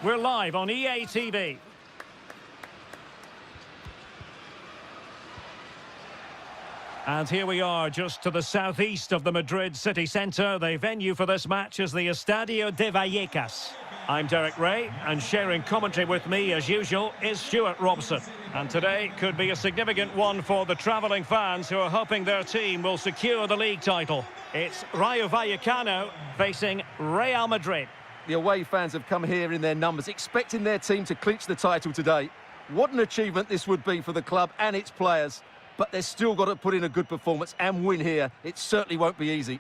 We're live on EA TV. And here we are, just to the southeast of the Madrid city centre. The venue for this match is the Estadio de Vallecas. I'm Derek Ray, and sharing commentary with me, as usual, is Stuart Robson. And today could be a significant one for the travelling fans who are hoping their team will secure the league title. It's Rayo Vallecano facing Real Madrid. The away fans have come here in their numbers, expecting their team to clinch the title today. What an achievement this would be for the club and its players. But they've still got to put in a good performance and win here. It certainly won't be easy.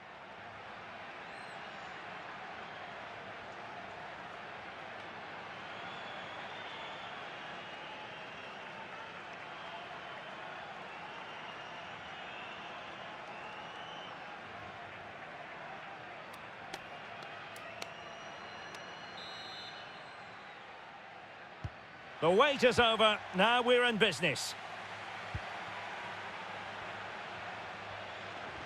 The wait is over. Now we're in business.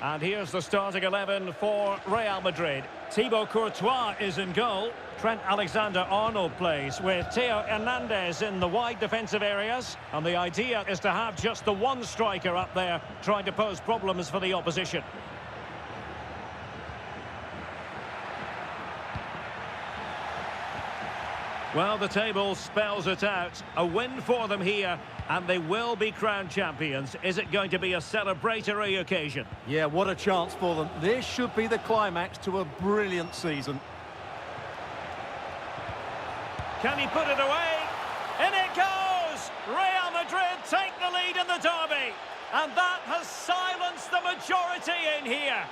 And here's the starting 11 for Real Madrid. Thibaut Courtois is in goal. Trent Alexander-Arnold plays with Theo Hernandez in the wide defensive areas. And the idea is to have just the one striker up there trying to pose problems for the opposition. Well, the table spells it out. A win for them here, and they will be crowned champions. Is it going to be a celebratory occasion? Yeah, what a chance for them. This should be the climax to a brilliant season. Can he put it away? In it goes! Real Madrid take the lead in the derby, and that has silenced the majority in here.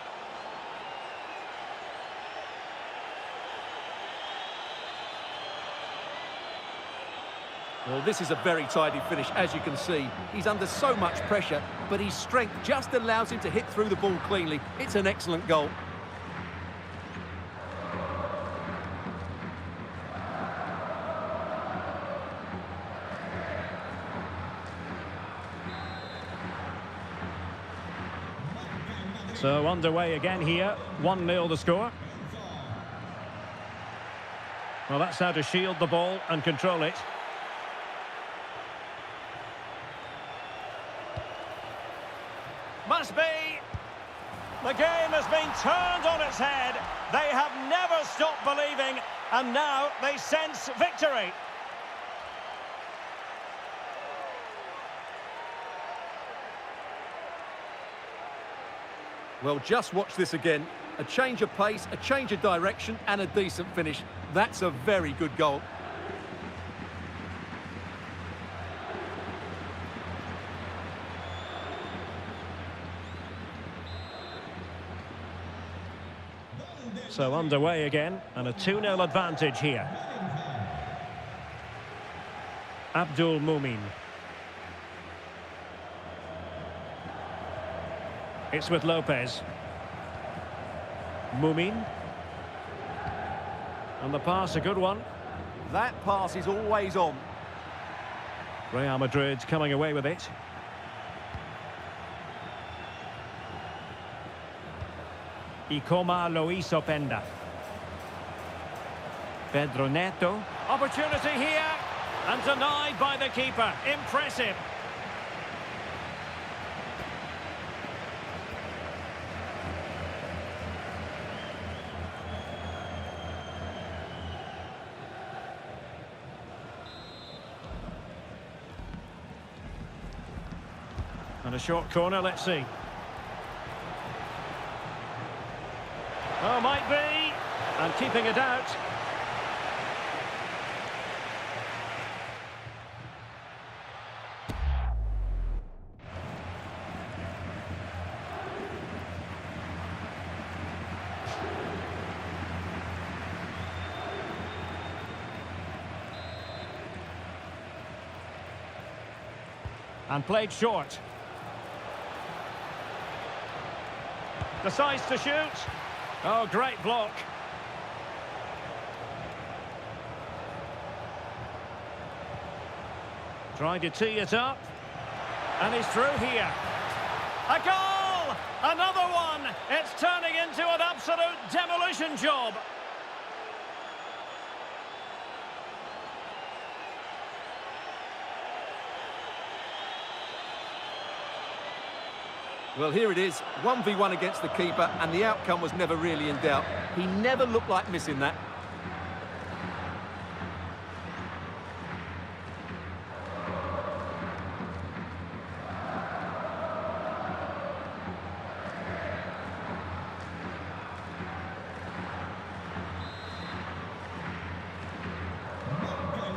Well, this is a very tidy finish, as you can see. He's under so much pressure, but his strength just allows him to hit through the ball cleanly. It's an excellent goal. So underway again here, 1-0 the score. Well, that's how to shield the ball and control it. Must be. The game has been turned on its head. They have never stopped believing, and now they sense victory. Well, just watch this again. A change of pace, a change of direction, and a decent finish. That's a very good goal. So underway again, and a 2-0 advantage here. Abdul Mumin. It's with Lopez. Mumin. And the pass, a good one. That pass is always on. Real Madrid coming away with it. Y como lo hizo Penda. Pedro Neto. Opportunity here, and denied by the keeper. Impressive. And a short corner, let's see. Oh, might be. And keeping it out. And played short. Decides to shoot. Oh, great block. Trying to tee it up. And he's through here. A goal! Another one! It's turning into an absolute demolition job. Well, here it is, 1v1 against the keeper, and the outcome was never really in doubt. He never looked like missing that.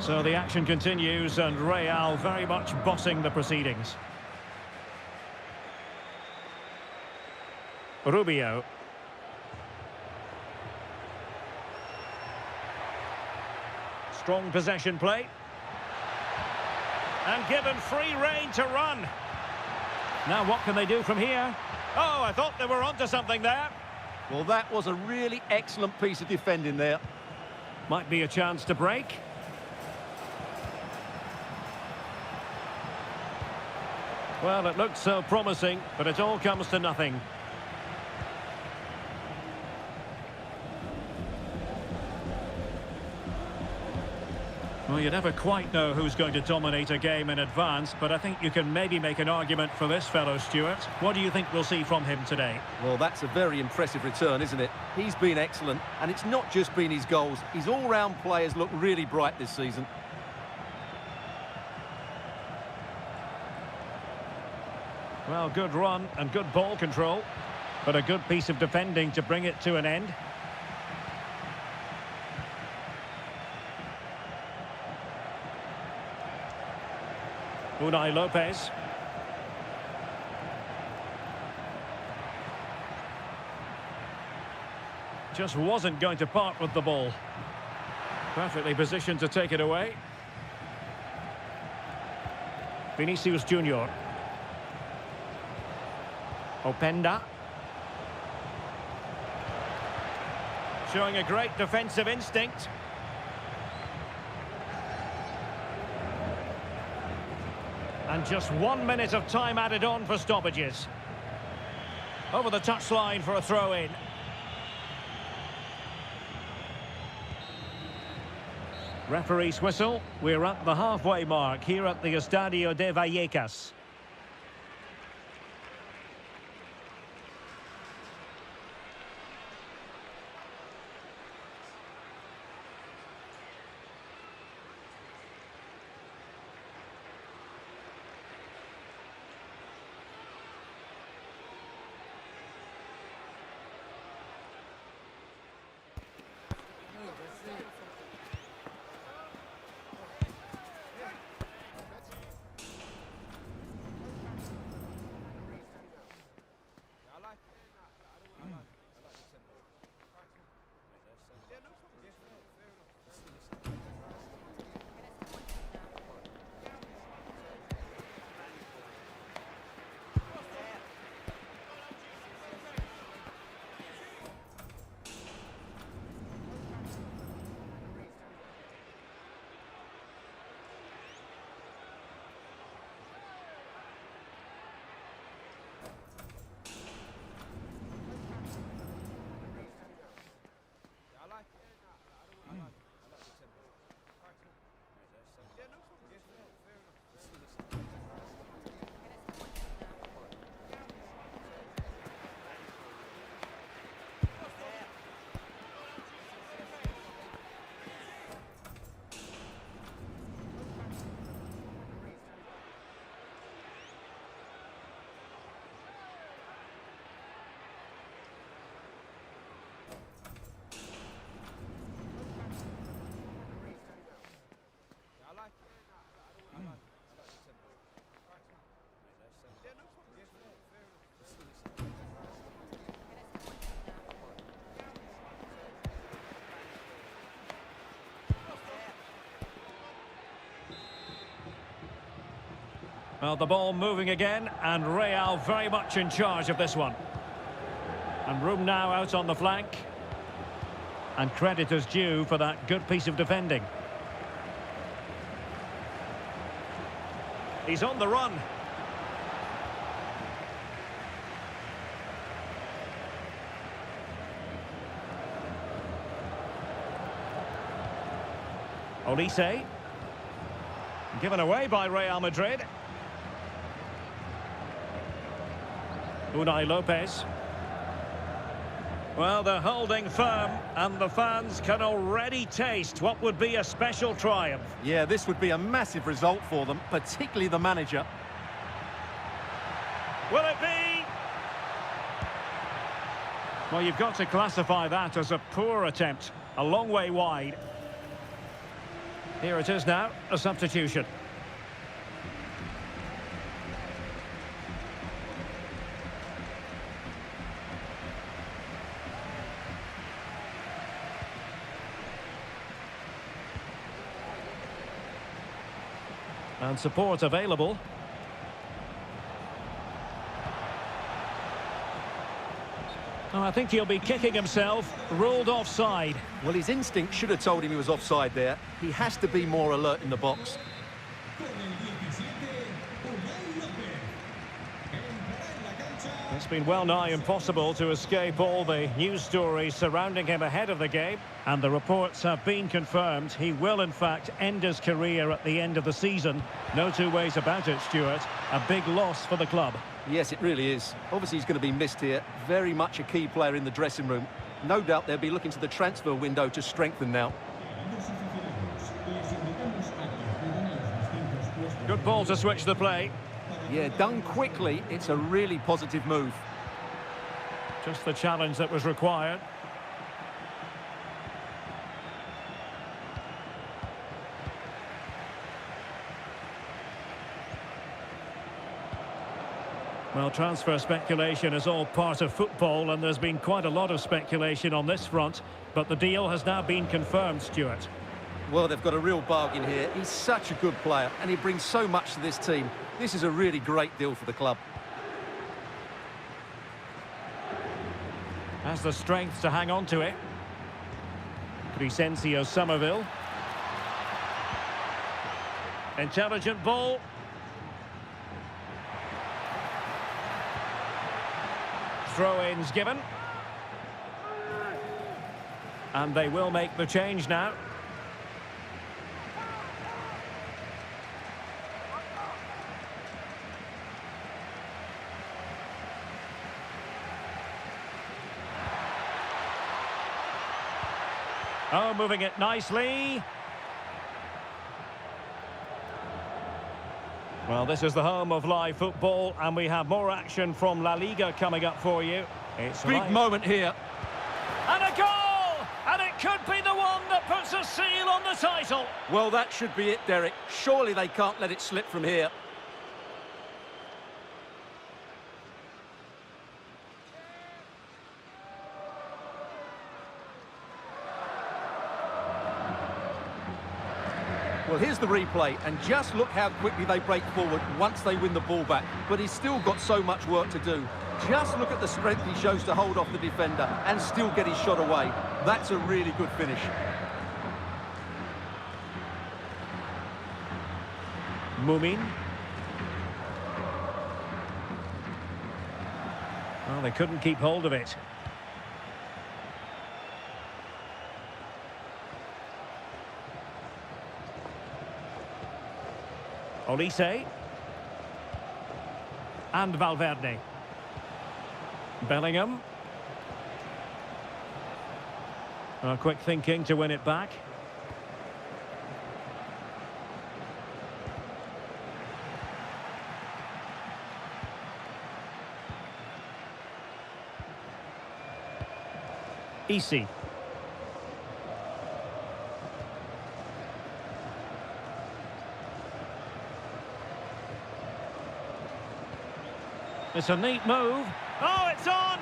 So the action continues, and Real very much bossing the proceedings. Rubio. Strong possession play. And given free rein to run. Now what can they do from here? Oh, I thought they were onto something there. Well, that was a really excellent piece of defending there. Might be a chance to break. Well, it looked so promising, but it all comes to nothing. Well, you never quite know who's going to dominate a game in advance, but I think you can maybe make an argument for this fellow, Stuart. What do you think we'll see from him today? Well, that's a very impressive return, isn't it? He's been excellent, and it's not just been his goals. His all-round play has looked really bright this season. Well, good run and good ball control, but a good piece of defending to bring it to an end. Unai Lopez. Just wasn't going to part with the ball. Perfectly positioned to take it away. Vinicius Junior. Openda. Showing a great defensive instinct. And just 1 minute of time added on for stoppages. Over the touchline for a throw-in. Referee's whistle. We're at the halfway mark here at the Estadio de Vallecas. Well, the ball moving again, and Real very much in charge of this one. And room now out on the flank. And credit is due for that good piece of defending. He's on the run. Olise. Given away by Real Madrid. Unai Lopez. Well, they're holding firm, and the fans can already taste what would be a special triumph. Yeah, this would be a massive result for them, particularly the manager. Will it be? Well, you've got to classify that as a poor attempt. A long way wide. Here it is now, a substitution. And support available. Oh, I think he'll be kicking himself, ruled offside. Well, his instinct should have told him he was offside there. He has to be more alert in the box. It's been well nigh impossible to escape all the news stories surrounding him ahead of the game. And the reports have been confirmed. He will, in fact, end his career at the end of the season. No two ways about it, Stuart. A big loss for the club. Yes, it really is. Obviously, he's going to be missed here. Very much a key player in the dressing room. No doubt they'll be looking to the transfer window to strengthen now. Good ball to switch the play. Yeah, done quickly. It's a really positive move. Just the challenge that was required. Well, transfer speculation is all part of football, and there's been quite a lot of speculation on this front, but the deal has now been confirmed, Stuart. Well, they've got a real bargain here. He's such a good player, and he brings so much to this team. This is a really great deal for the club. Has the strength to hang on to it. Crescencio Somerville. Intelligent ball. Throw-ins given. And they will make the change now. Oh, moving it nicely. Well, this is the home of live football, and we have more action from La Liga coming up for you. It's Big moment here. And a goal! And it could be the one that puts a seal on the title. Well, that should be it, Derek. Surely they can't let it slip from here. Well, here's the replay, and just look how quickly they break forward once they win the ball back. But he's still got so much work to do. Just look at the strength he shows to hold off the defender and still get his shot away. That's a really good finish. Mumin. Well, they couldn't keep hold of it. Olise. And Valverde. Bellingham. Quick thinking to win it back. Easy. It's a neat move. Oh, it's on!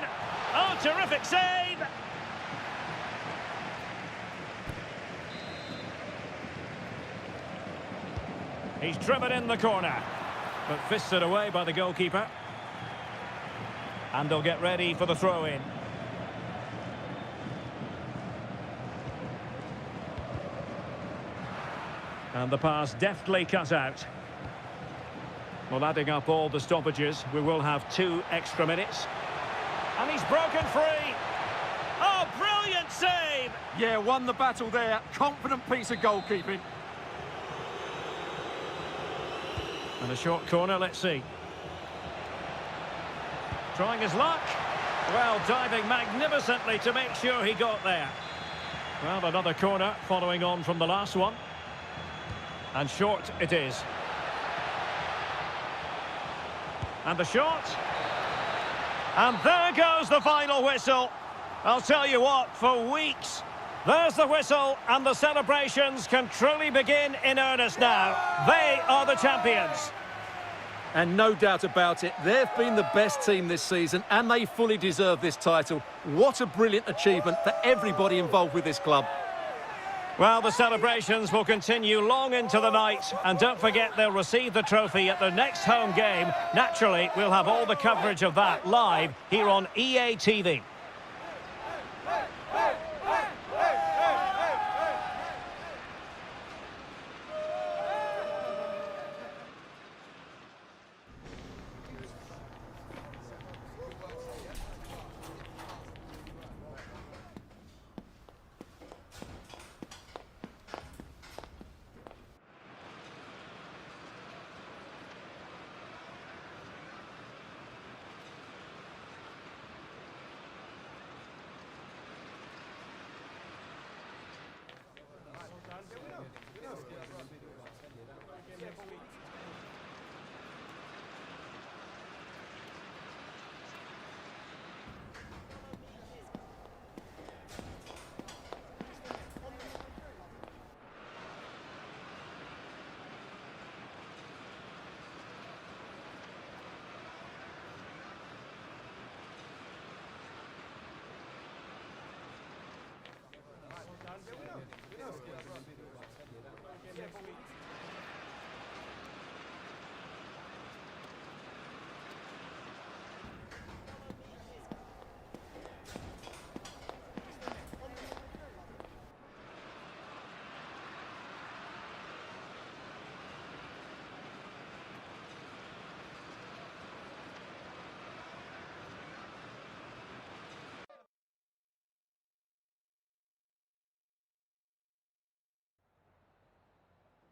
Oh, terrific save! He's driven in the corner, but fisted away by the goalkeeper. And they'll get ready for the throw-in. And the pass deftly cut out. Well, adding up all the stoppages, we will have 2 extra minutes. And he's broken free. Oh, brilliant save! Yeah, won the battle there. Confident piece of goalkeeping. And a short corner, let's see. Trying his luck. Well, diving magnificently to make sure he got there. Well, another corner following on from the last one. And short it is. And the shot. And there goes the final whistle. I'll tell you what, for weeks, there's the whistle, and the celebrations can truly begin in earnest now. They are the champions. And no doubt about it, they've been the best team this season, and they fully deserve this title. What a brilliant achievement for everybody involved with this club. Well, the celebrations will continue long into the night, and don't forget they'll receive the trophy at their next home game. Naturally, we'll have all the coverage of that live here on EA TV.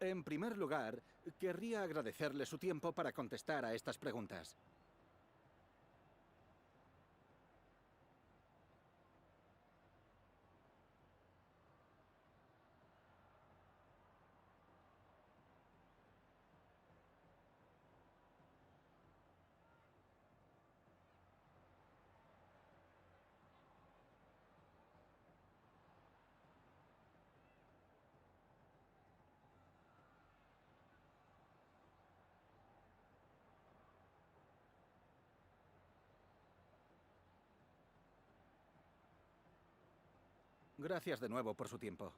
En primer lugar, querría agradecerle su tiempo para contestar a estas preguntas. Gracias de nuevo por su tiempo.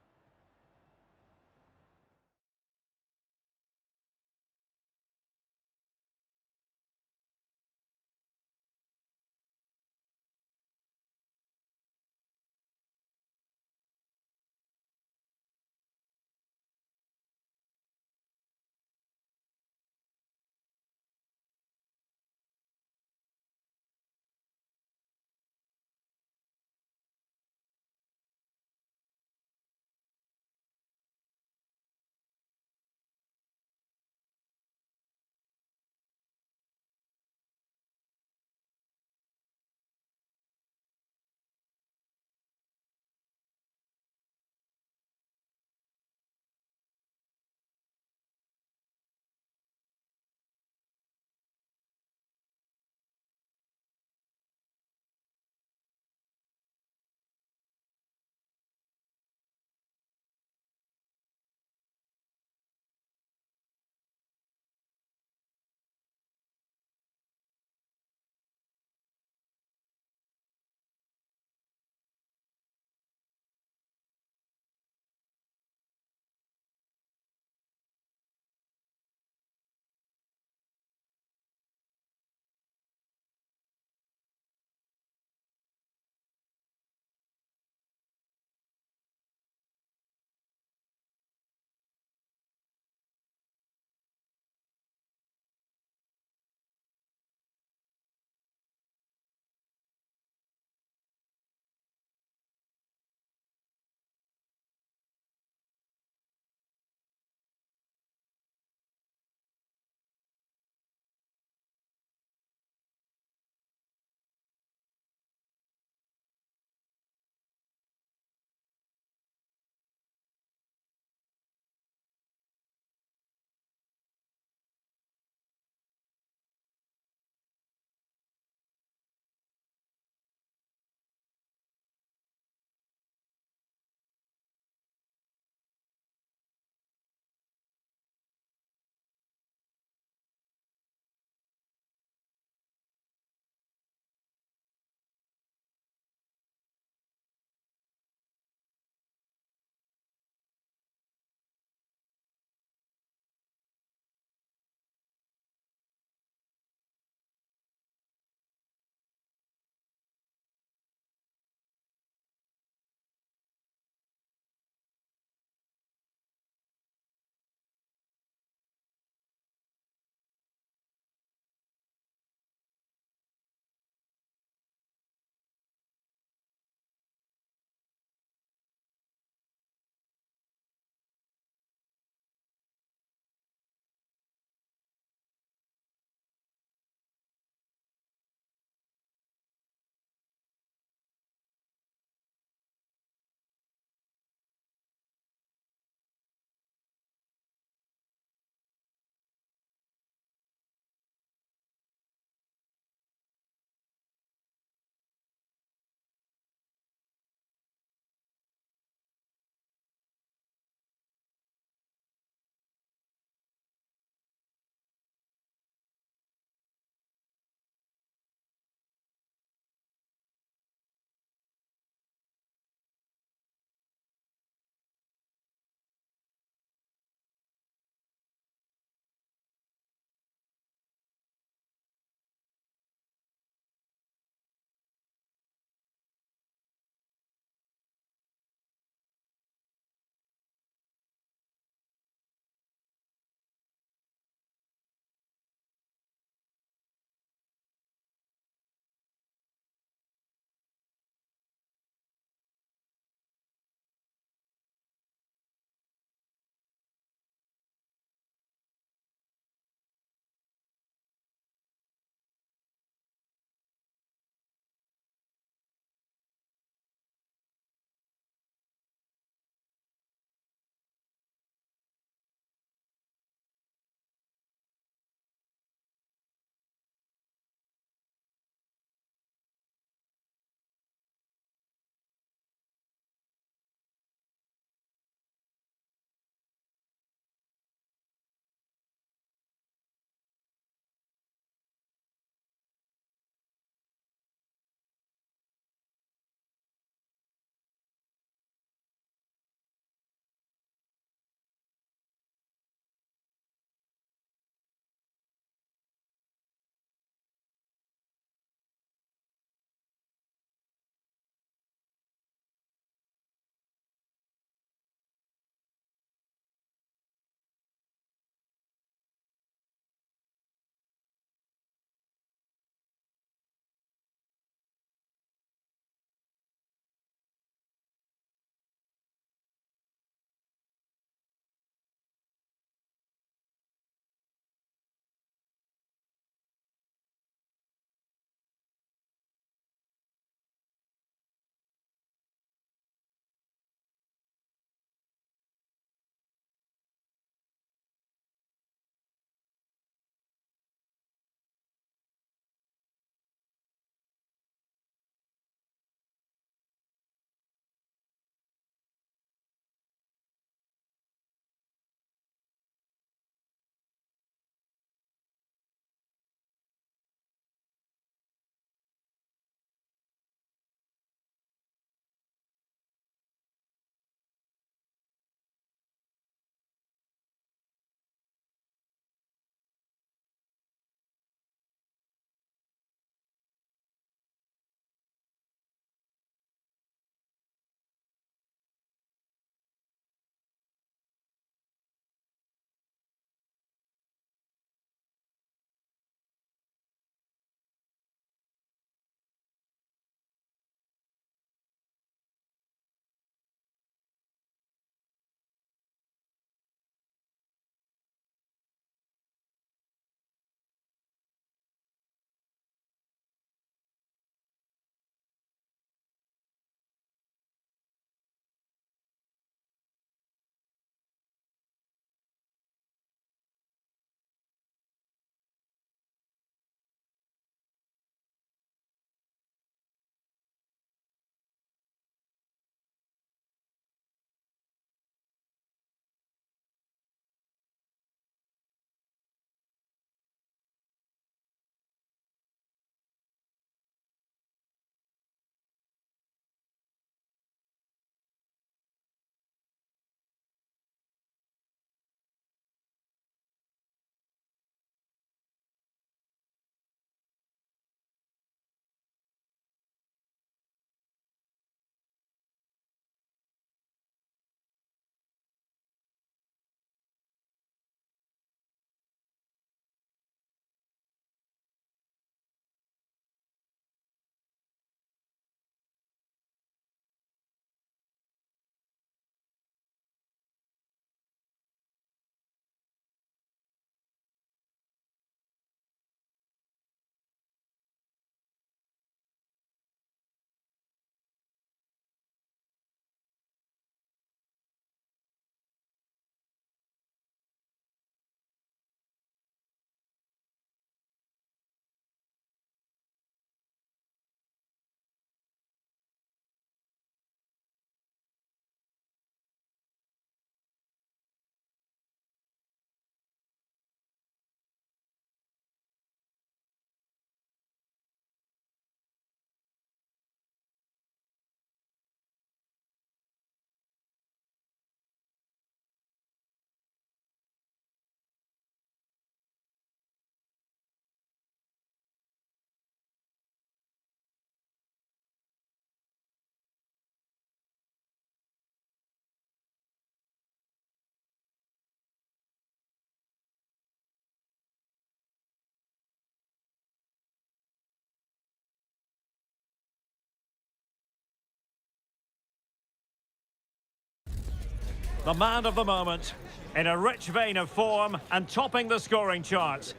the man of the moment, in a rich vein of form and topping the scoring charts.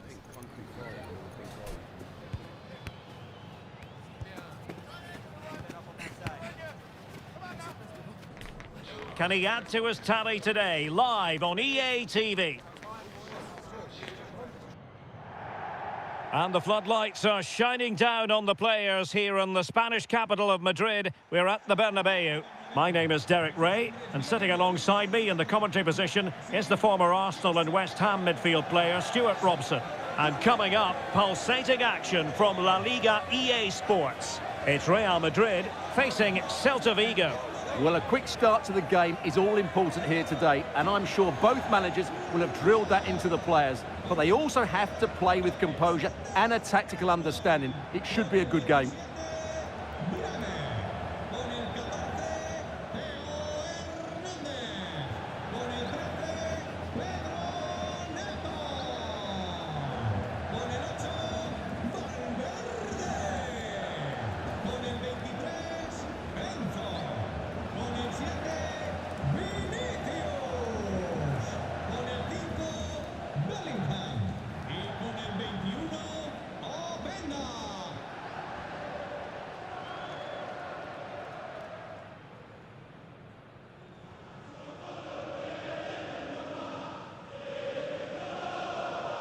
Can he add to his tally today, live on EA TV? And the floodlights are shining down on the players here in the Spanish capital of Madrid. We're at the Bernabeu. My name is Derek Ray, and sitting alongside me in the commentary position is the former Arsenal and West Ham midfield player Stuart Robson. And coming up, pulsating action from La Liga EA Sports. It's Real Madrid facing Celta Vigo. Well, a quick start to the game is all important here today, and I'm sure both managers will have drilled that into the players. But they also have to play with composure and a tactical understanding. It should be a good game.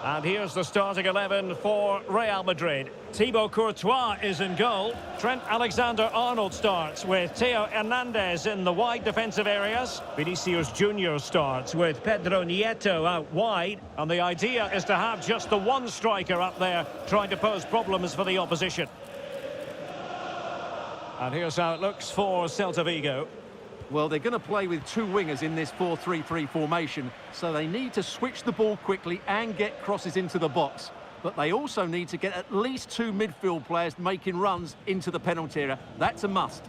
And here's the starting 11 for Real Madrid. Thibaut Courtois is in goal. Trent Alexander-Arnold starts with Theo Hernandez in the wide defensive areas. Vinicius Junior starts with Pedro Nieto out wide. And the idea is to have just the one striker up there trying to pose problems for the opposition. And here's how it looks for Celta Vigo. Well, they're going to play with two wingers in this 4-3-3 formation, so they need to switch the ball quickly and get crosses into the box. But they also need to get at least two midfield players making runs into the penalty area. That's a must.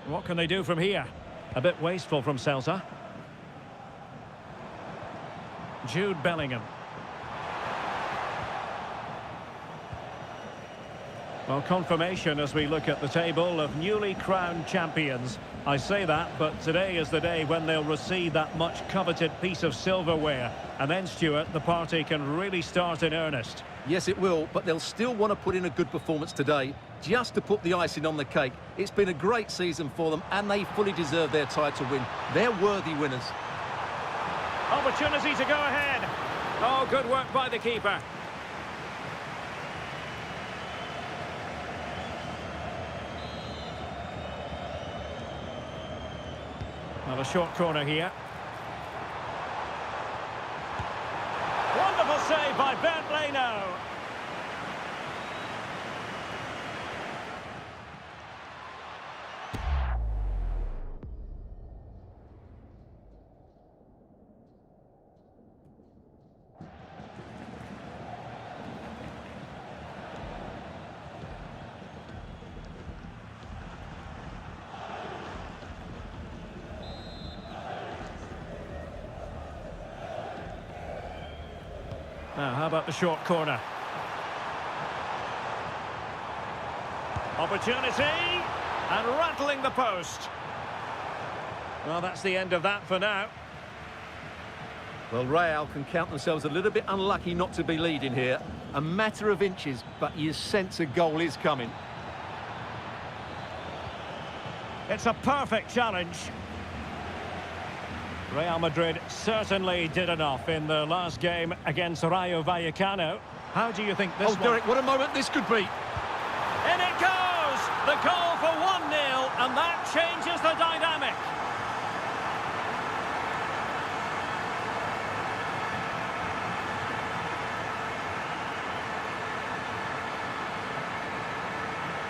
What can they do from here? A bit wasteful from Celta. Jude Bellingham. Well, confirmation as we look at the table of newly crowned champions. I say that, but today is the day when they'll receive that much coveted piece of silverware. And then, Stuart, the party can really start in earnest. Yes, it will, but they'll still want to put in a good performance today, just to put the icing on the cake. It's been a great season for them, and they fully deserve their title win. They're worthy winners. Opportunity to go ahead. Oh, good work by the keeper. Well, a short corner here. Wonderful save by Bernd Leno. Now, how about the short corner? Opportunity, and rattling the post. Well, that's the end of that for now. Well, Real can count themselves a little bit unlucky not to be leading here. A matter of inches, but you sense a goal is coming. It's a perfect challenge. Real Madrid certainly did enough in the last game against Rayo Vallecano. How do you think this one... Derek, what a moment this could be. In it goes! The goal for 1-0, and that changes the dynamic.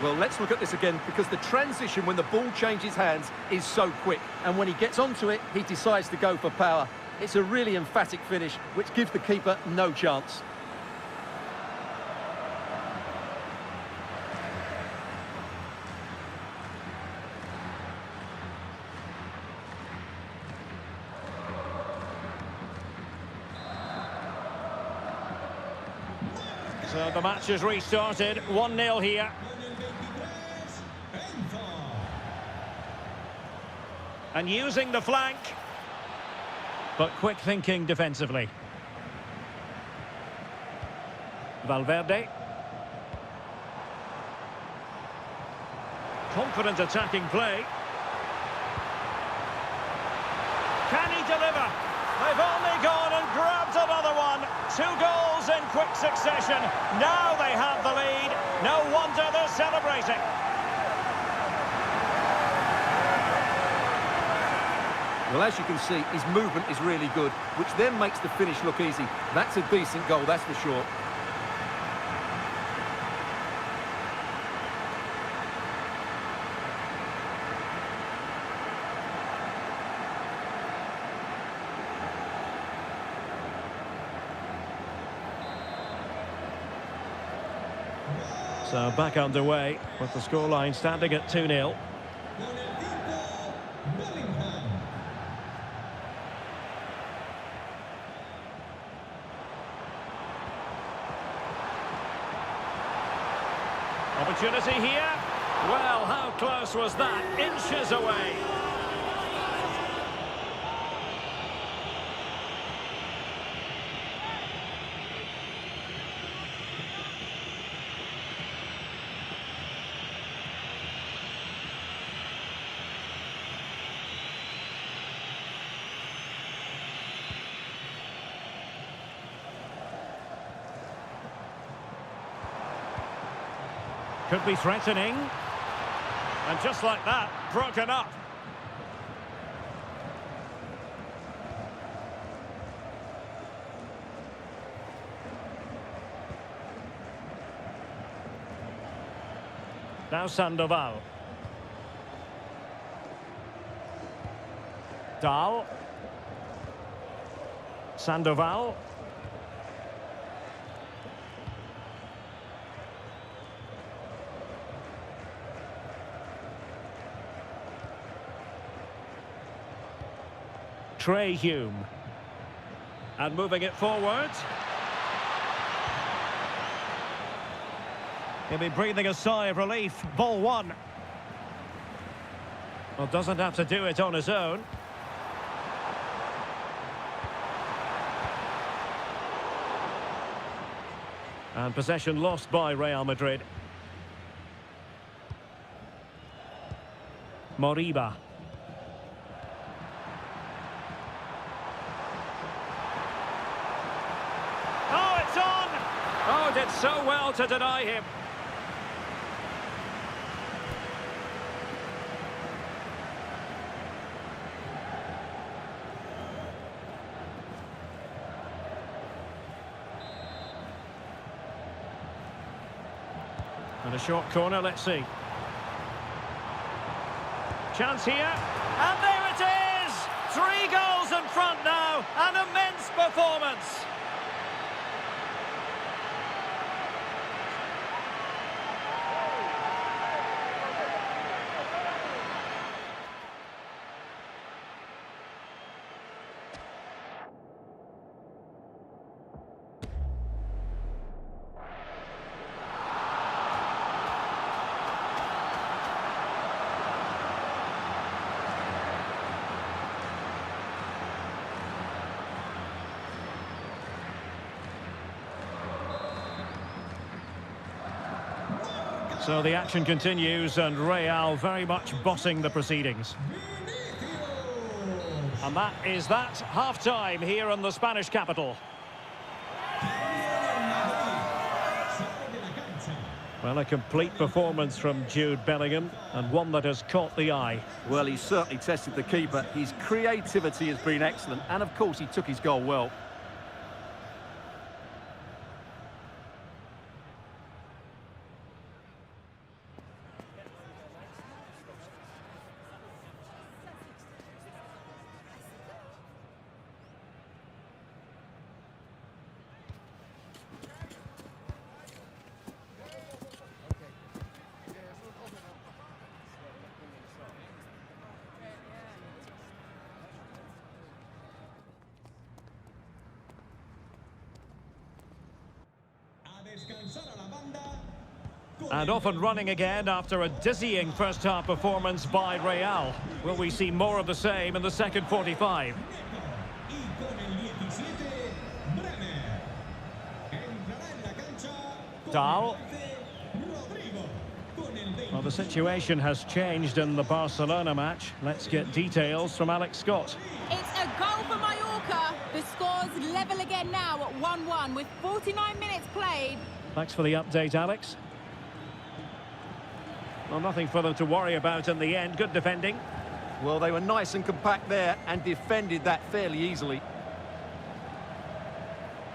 Well, let's look at this again, because the transition when the ball changes hands is so quick. And when he gets onto it, he decides to go for power. It's a really emphatic finish, which gives the keeper no chance. So the match has restarted, 1-0 here. And using the flank. But quick thinking defensively. Valverde. Confident attacking play. Can he deliver? They've only gone and grabbed another one. 2 goals in quick succession. Now they have the lead. No wonder they're celebrating. Well, as you can see, his movement is really good, which then makes the finish look easy. That's a decent goal, that's for sure. So back underway with the scoreline standing at 2-0. Opportunity here. Well, how close was that? Inches away. Could be threatening. And just like that, broken up. Now Sandoval. Dahl. Sandoval. Trey Hume. And moving it forward. He'll be breathing a sigh of relief. Ball one. Well, doesn't have to do it on his own. And possession lost by Real Madrid. Moriba. Oh, did so well to deny him. And a short corner, let's see. Chance here. And there it is! 3 goals in front now. An immense performance. So the action continues and Real very much bossing the proceedings. And that is that, half-time here in the Spanish capital. Well, a complete performance from Jude Bellingham, and one that has caught the eye. Well, he's certainly tested the keeper. His creativity has been excellent, and of course he took his goal well. And off and running again after a dizzying first-half performance by Real. Will we see more of the same in the second 45? Dahl. Well, the situation has changed in the Barcelona match. Let's get details from Alex Scott. It's a goal for Mallorca. The score's level again now at 1-1 with 49 minutes played. Thanks for the update, Alex. Well, nothing for them to worry about in the end. Good defending. Well, they were nice and compact there and defended that fairly easily.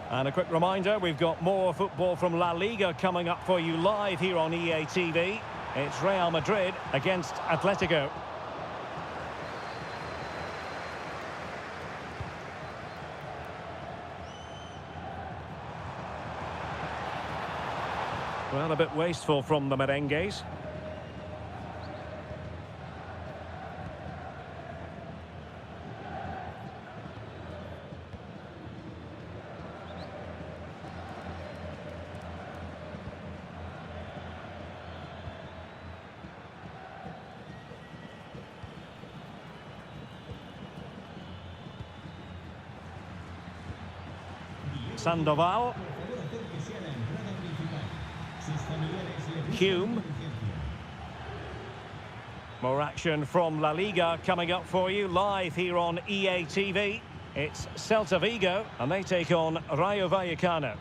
And a quick reminder, we've got more football from La Liga coming up for you live here on EA TV. It's Real Madrid against Atletico. Well, a bit wasteful from the merengues. Sandoval. Hume. More action from La Liga coming up for you live here on EA TV. It's Celta Vigo and they take on Rayo Vallecano.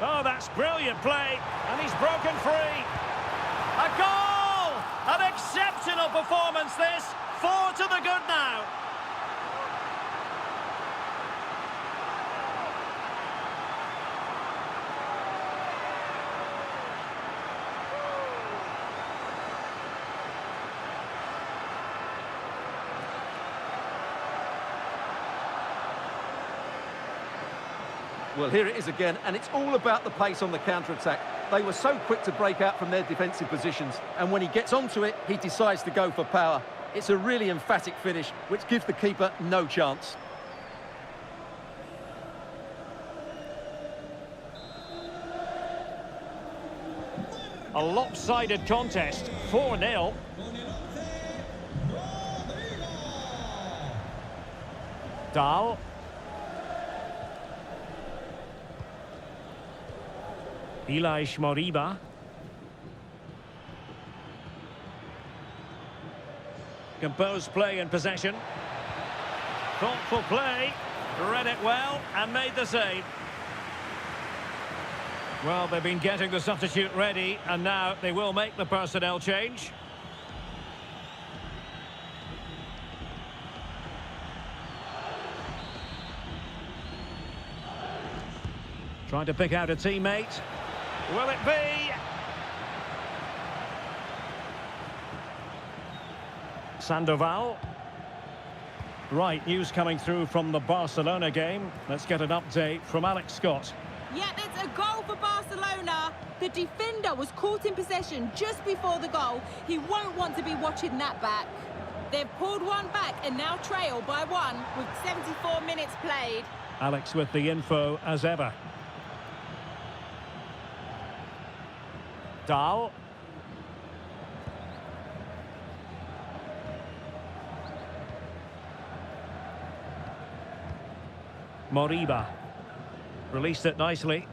Oh, that's brilliant play, and he's broken free. A goal! An exceptional performance this. 4 to the good now. Well, here it is again, and it's all about the pace on the counter-attack. They were so quick to break out from their defensive positions, and when he gets onto it, he decides to go for power. It's a really emphatic finish, which gives the keeper no chance. A lopsided contest, 4-0. Dahl. Ilaix Moriba. Composed play in possession. Thoughtful play. Read it well and made the save. Well, they've been getting the substitute ready and now they will make the personnel change. Trying to pick out a teammate. Will it be? Sandoval. Right, news coming through from the Barcelona game. Let's get an update from Alex Scott. Yep, it's a goal for Barcelona. The defender was caught in possession just before the goal. He won't want to be watching that back. They've pulled one back and now trail by 1 with 74 minutes played. Alex with the info as ever. Dahl. Moriba. Released it nicely.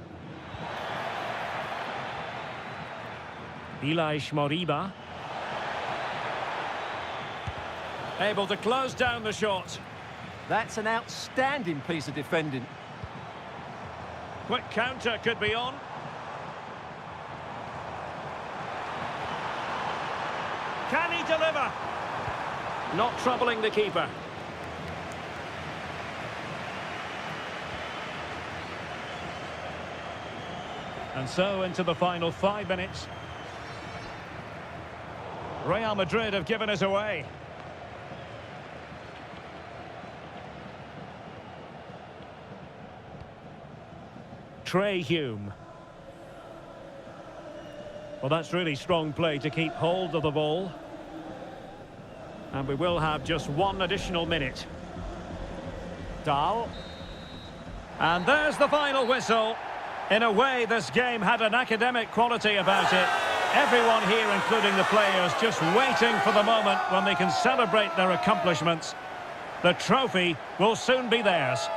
Ilaix Moriba. Able to close down the shot. That's an outstanding piece of defending. Quick counter could be on. Can he deliver? Not troubling the keeper. And so into the final 5 minutes. Real Madrid have given us away. Trey Hume. Well, that's really strong play to keep hold of the ball. And we will have just 1 additional minute. Dahl. And there's the final whistle. In a way, this game had an academic quality about it. Everyone here, including the players, just waiting for the moment when they can celebrate their accomplishments. The trophy will soon be theirs.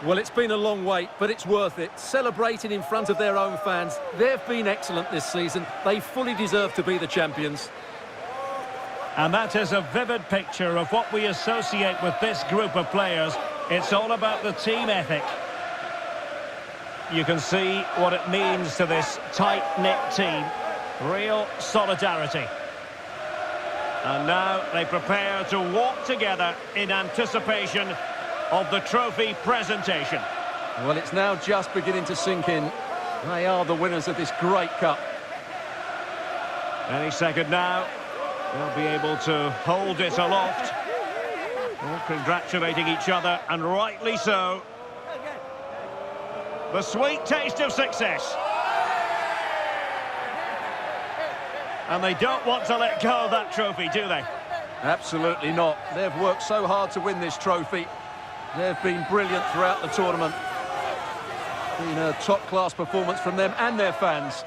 Well, it's been a long wait, but it's worth it. Celebrating in front of their own fans. They've been excellent this season. They fully deserve to be the champions. And that is a vivid picture of what we associate with this group of players. It's all about the team ethic. You can see what it means to this tight-knit team. Real solidarity. And now they prepare to walk together in anticipation of the trophy presentation. Well, it's now just beginning to sink in. They are the winners of this great cup. Any second now, they'll be able to hold it aloft. All congratulating each other, and rightly so. The sweet taste of success. And they don't want to let go of that trophy, do they? Absolutely not. They've worked so hard to win this trophy. They've been brilliant throughout the tournament. Been a top-class performance from them and their fans.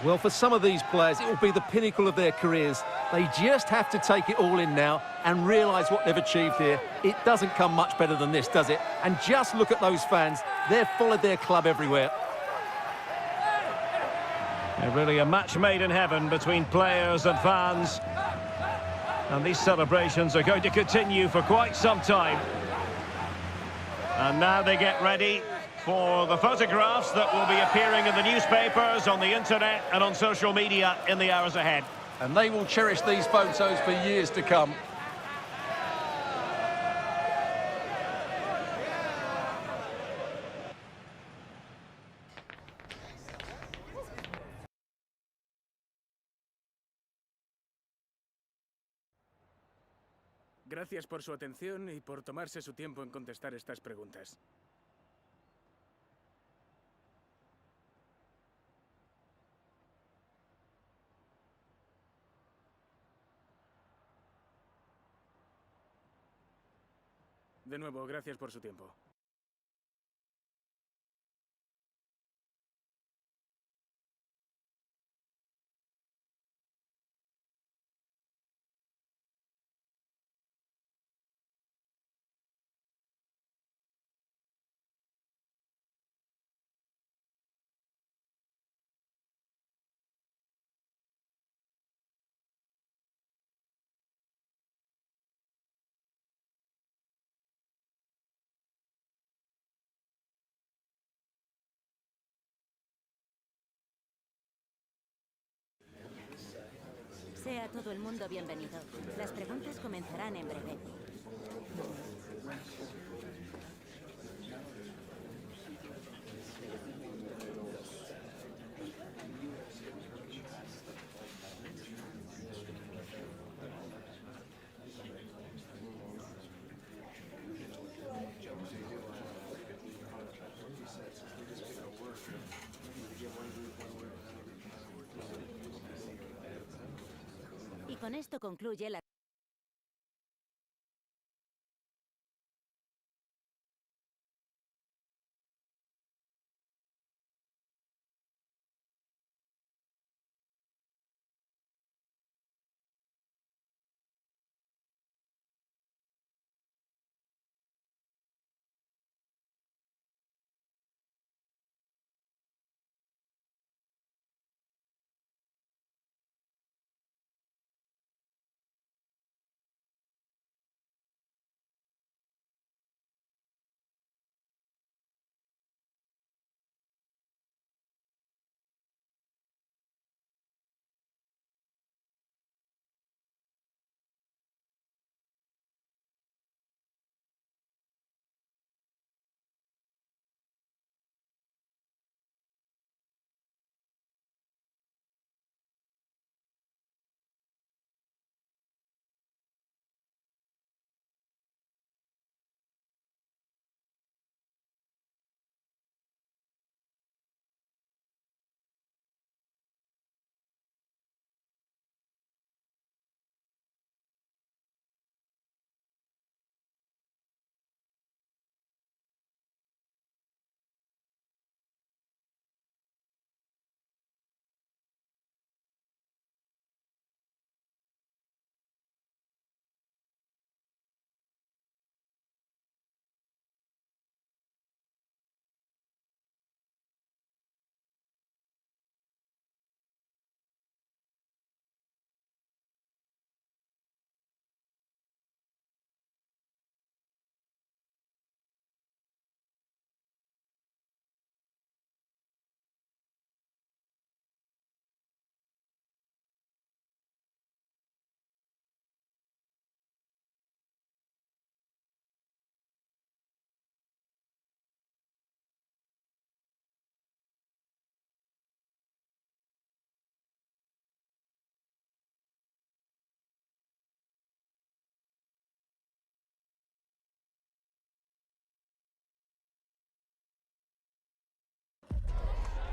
Well, for some of these players, it will be the pinnacle of their careers. They just have to take it all in now and realise what they've achieved here. It doesn't come much better than this, does it? And just look at those fans. They've followed their club everywhere. Really a match made in heaven between players and fans. And these celebrations are going to continue for quite some time. And now they get ready for the photographs that will be appearing in the newspapers, on the internet and on social media in the hours ahead. And they will cherish these photos for years to come. Gracias por su atención y por tomarse su tiempo en contestar estas preguntas. De nuevo, gracias por su tiempo. Sea todo el mundo bienvenido. Las preguntas comenzarán en breve. Y con esto concluye la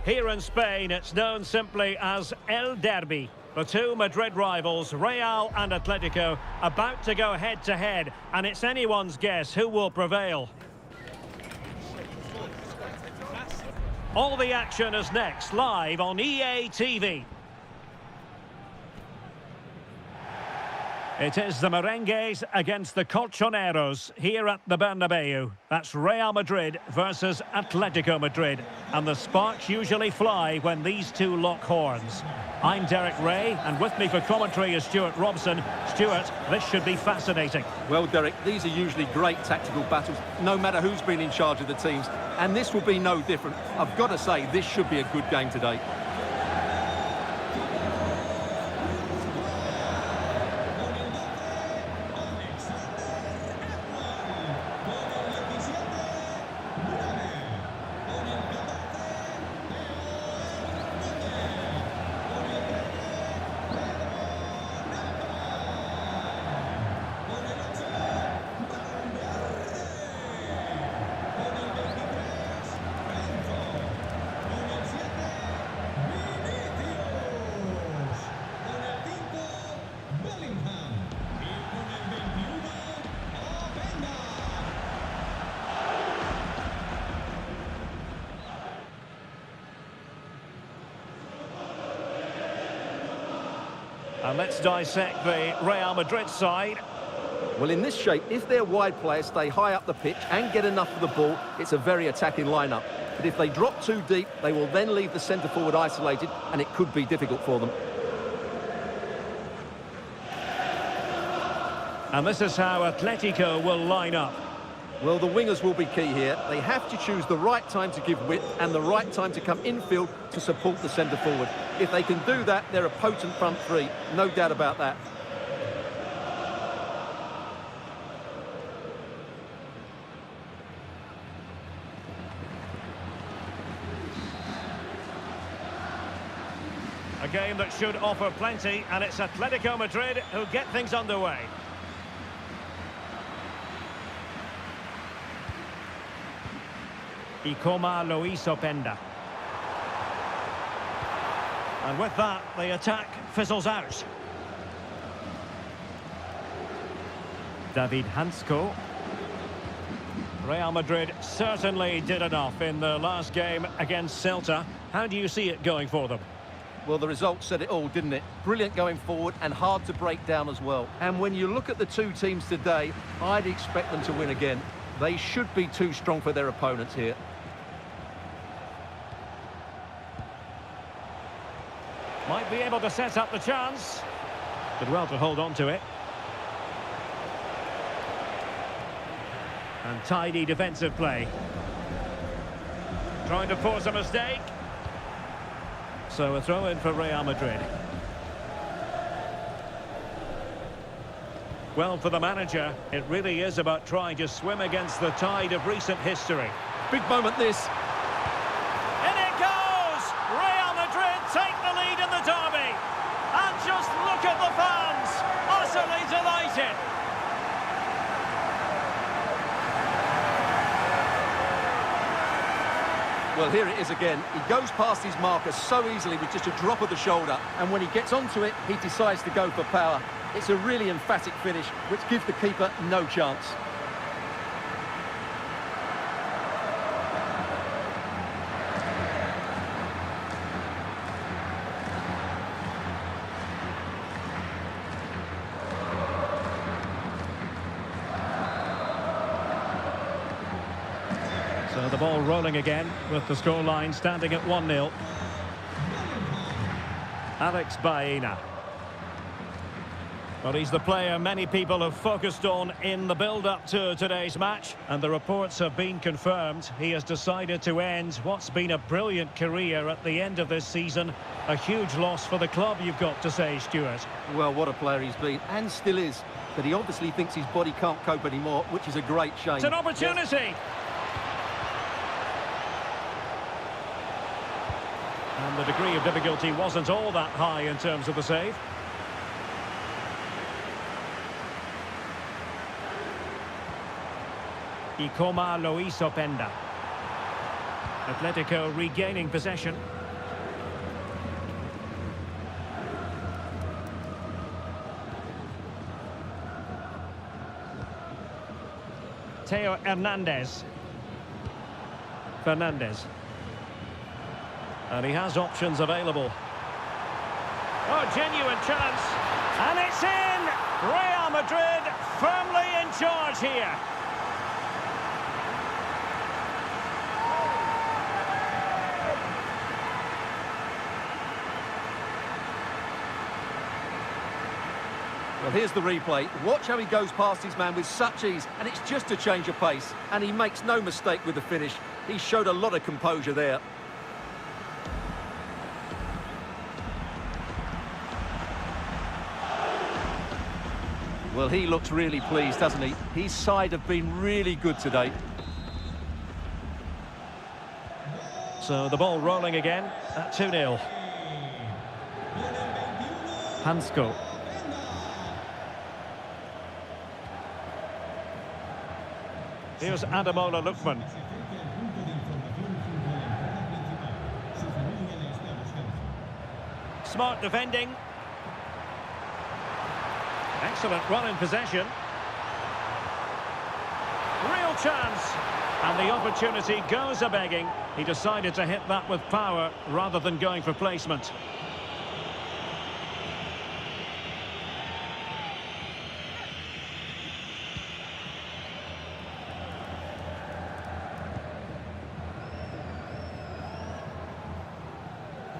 Here in Spain, it's known simply as El Derby. The two Madrid rivals, Real and Atletico, about to go head-to-head, and it's anyone's guess who will prevail. All the action is next, live on EA TV. It is the Merengues against the Colchoneros here at the Bernabeu. That's Real Madrid versus Atletico Madrid. And the sparks usually fly when these two lock horns. I'm Derek Ray, and with me for commentary is Stuart Robson. Stuart, this should be fascinating. Well, Derek, these are usually great tactical battles, no matter who's been in charge of the teams. And this will be no different. I've got to say, this should be a good game today. And let's dissect the Real Madrid side. Well, in this shape, if their wide players stay high up the pitch and get enough of the ball, it's a very attacking lineup. But if they drop too deep, they will then leave the centre-forward isolated, and it could be difficult for them. And this is how Atletico will line up. Well, the wingers will be key here. They have to choose the right time to give width and the right time to come infield to support the centre-forward. If they can do that, they're a potent front three. No doubt about that. A game that should offer plenty, and it's Atletico Madrid who get things underway. Ikoma Luis Openda. And with that, the attack fizzles out. David Hansko. Real Madrid certainly did enough in the last game against Celta. How do you see it going for them? Well, the result said it all, didn't it? Brilliant going forward and hard to break down as well. And when you look at the two teams today, I'd expect them to win again. They should be too strong for their opponents here. Might be able to set up the chance. Did well to hold on to it. And tidy defensive play. Trying to force a mistake. So a throw in for Real Madrid. Well, for the manager, it really is about trying to swim against the tide of recent history. Big moment this. In it goes! Real Madrid take the lead in the derby. And just look at the fans, utterly delighted. Well, here it is again. He goes past his marker so easily with just a drop of the shoulder. And when he gets onto it, he decides to go for power. It's a really emphatic finish, which gives the keeper no chance. So the ball rolling again with the scoreline standing at 1-0. Alex Baena. Well, he's the player many people have focused on in the build-up to today's match, and the reports have been confirmed. He has decided to end what's been a brilliant career at the end of this season. A huge loss for the club, you've got to say, Stuart. Well, what a player he's been, and still is. But he obviously thinks his body can't cope anymore, which is a great shame. It's an opportunity! Yes. And the degree of difficulty wasn't all that high in terms of the save. Ikoma Luis Openda. Atletico regaining possession. Theo Hernandez. Fernandez. And he has options available. Oh, genuine chance. And it's in! Real Madrid firmly in charge here. Well, here's the replay. Watch how he goes past his man with such ease, and it's just a change of pace. And he makes no mistake with the finish. He showed a lot of composure there. Well, he looks really pleased, doesn't he? His side have been really good today. So the ball rolling again at 2-0. Hansko. Here's Ademola Lookman. Smart defending. Excellent run in possession. Real chance. And the opportunity goes a-begging. He decided to hit that with power rather than going for placement.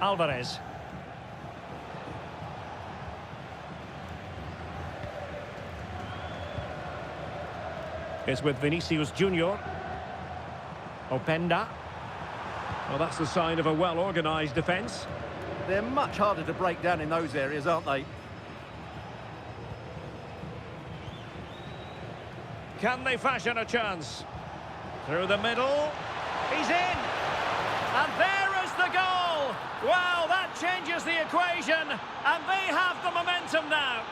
Alvarez. It's with Vinicius Junior. Openda. Well, that's the sign of a well-organised defence. They're much harder to break down in those areas, aren't they? Can they fashion a chance? Through the middle. He's in. And there is the goal. Wow, that changes the equation. And they have the momentum now.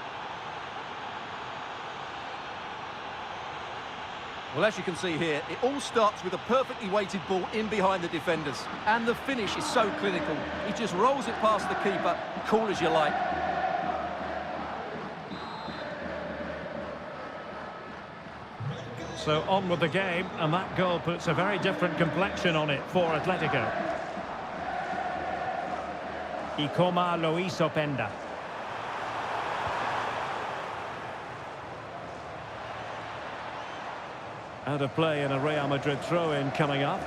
Well, as you can see here, it all starts with a perfectly weighted ball in behind the defenders. And the finish is so clinical. He just rolls it past the keeper, cool as you like. So on with the game, and that goal puts a very different complexion on it for Atletico. Ikoma Luis Openda. Out of play and a Real Madrid throw-in coming up.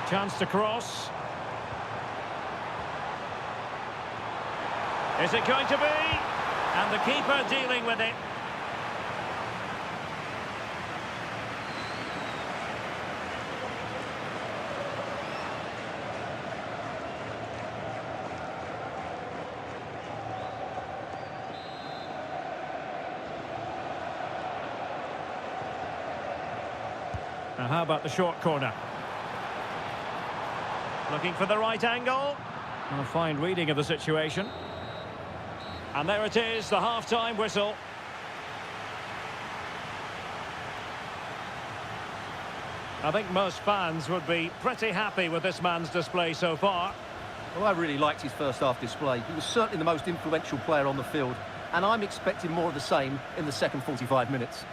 Chance to cross. Is it going to be? And the keeper dealing with it. Now how about the short corner? Looking for the right angle. A fine reading of the situation. And there it is, the half-time whistle. I think most fans would be pretty happy with this man's display so far. Well, I really liked his first half display. He was certainly the most influential player on the field. And I'm expecting more of the same in the second 45 minutes.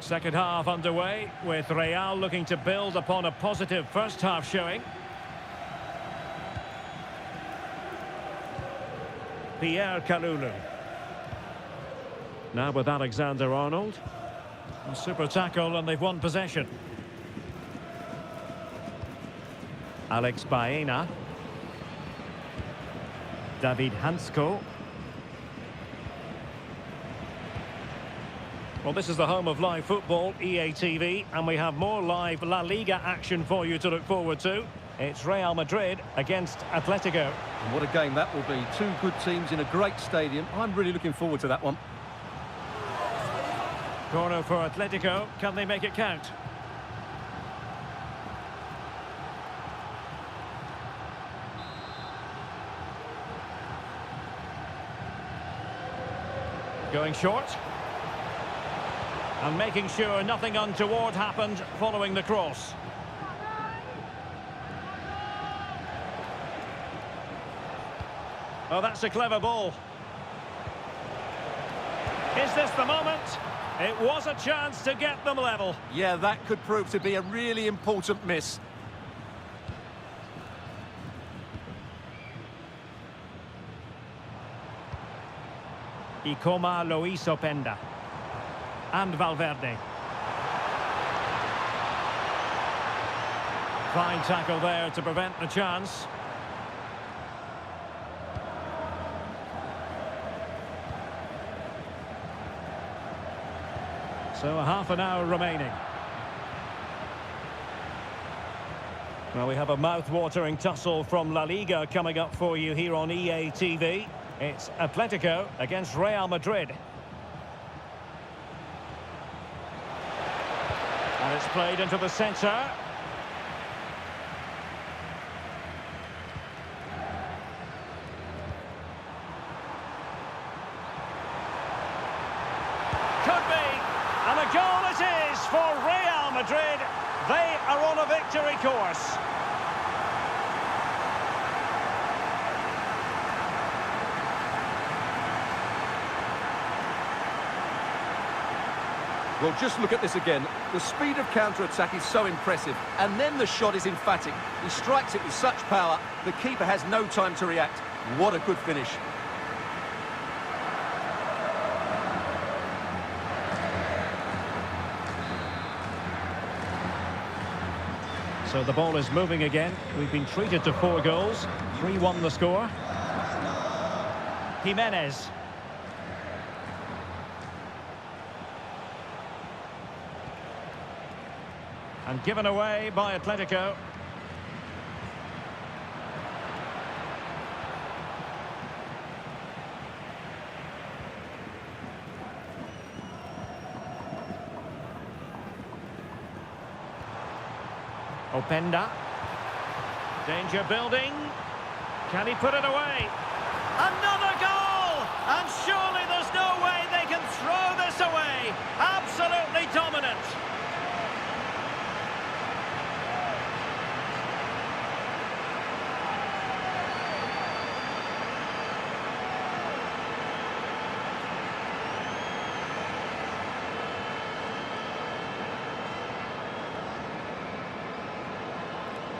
Second half underway, with Real looking to build upon a positive first half showing. Pierre Kalulu. Now with Alexander-Arnold. A super tackle and they've won possession. Alex Baena. David Hansko. Well, this is the home of live football, EA TV, and we have more live La Liga action for you to look forward to. It's Real Madrid against Atletico. And what a game that will be. Two good teams in a great stadium. I'm really looking forward to that one. Corner for Atletico. Can they make it count? Going short. And making sure nothing untoward happened following the cross. Oh, that's a clever ball. Is this the moment? It was a chance to get them level. Yeah, that could prove to be a really important miss. Ikoma lo hizo Penda. And Valverde. Fine tackle there to prevent the chance. So half an hour remaining. Well, we have a mouth-watering tussle from La Liga coming up for you here on EA TV. It's Atletico against Real Madrid. And it's played into the centre. Could be. And a goal it is for Real Madrid. They are on a victory course. Well, just look at this again. The speed of counter-attack is so impressive. And then the shot is emphatic. He strikes it with such power, the keeper has no time to react. What a good finish. So the ball is moving again. We've been treated to 4 goals. 3-1 the score. Jimenez. And given away by Atletico. Openda. Danger building. Can he put it away? Another goal! And surely there's no way they can throw this away. Absolutely dominant.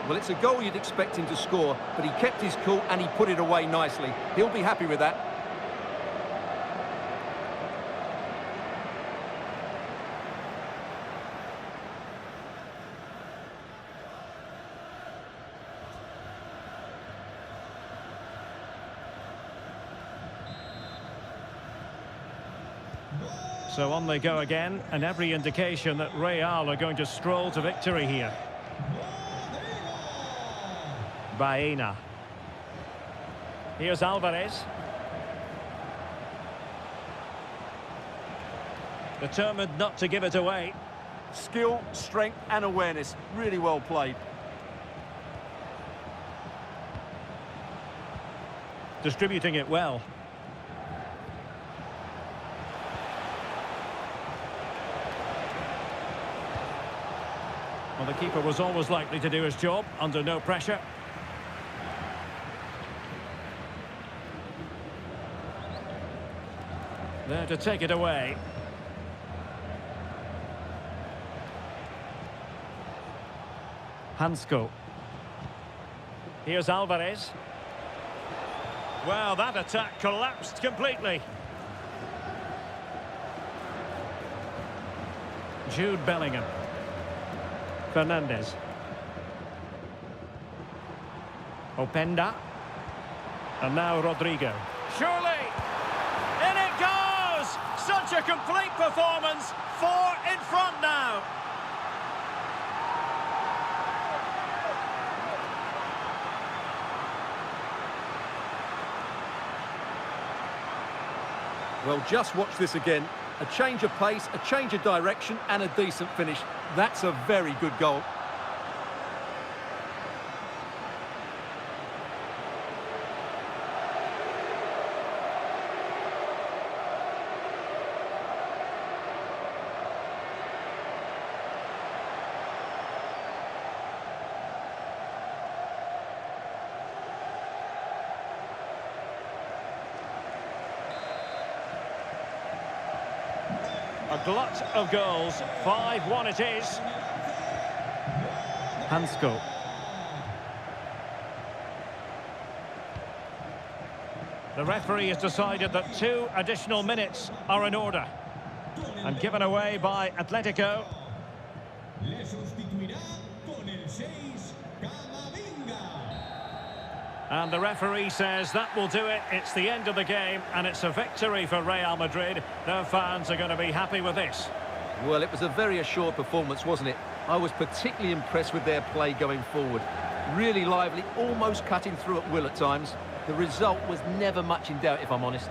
Well, it's a goal you'd expect him to score, but he kept his cool and he put it away nicely. He'll be happy with that. So on they go again, and every indication that Real are going to stroll to victory here. Baena. Here's Alvarez. Determined not to give it away. Skill, strength and awareness. Really well played. Distributing it well. Well, the keeper was always likely to do his job under no pressure. There to take it away. Hansko. Here's Alvarez. Well, that attack collapsed completely. Jude Bellingham. Fernandez. Openda. And now Rodrigo. Surely! In it goes! Such a complete performance. 4 in front now. Well, just watch this again. A change of pace, a change of direction, and a decent finish. That's a very good goal. A glut of goals. 5-1 it is. Hansko. The referee has decided that 2 additional minutes are in order. And given away by Atletico. And the referee says that will do it. It's the end of the game, and it's a victory for Real Madrid. Their fans are going to be happy with this. Well, it was a very assured performance, wasn't it? I was particularly impressed with their play going forward. Really lively, almost cutting through at will at times. The result was never much in doubt, if I'm honest.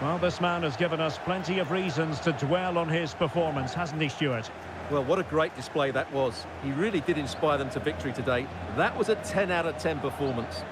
Well, this man has given us plenty of reasons to dwell on his performance, hasn't he, Stuart? Well, what a great display that was. He really did inspire them to victory today. That was a 10 out of 10 performance.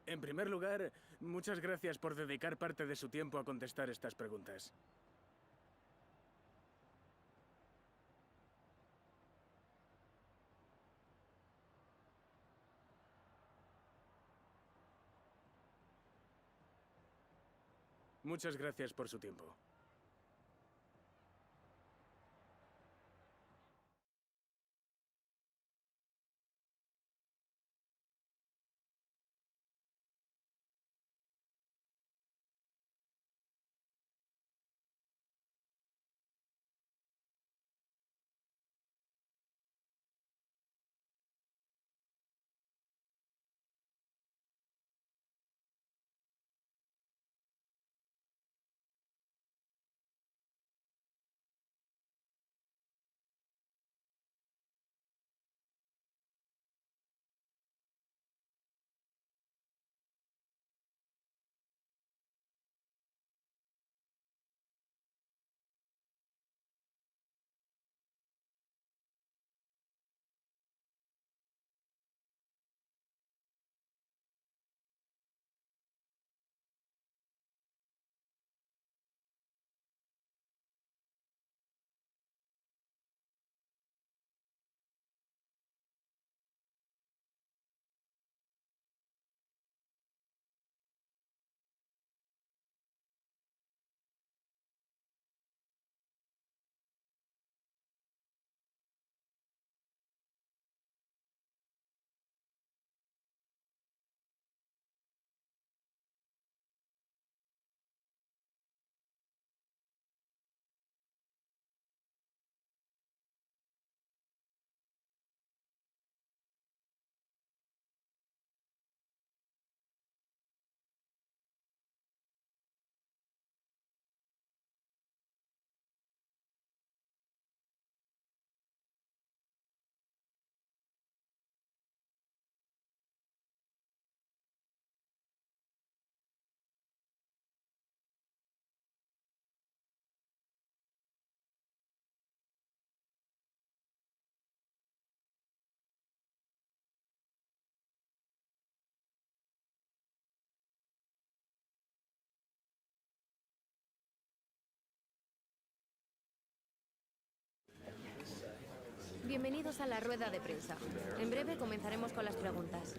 En primer lugar, muchas gracias por dedicar parte de su tiempo a contestar estas preguntas. Muchas gracias por su tiempo. bienvenidos a la rueda de prensa. En breve comenzaremos con las preguntas.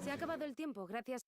Se ha acabado el tiempo, gracias.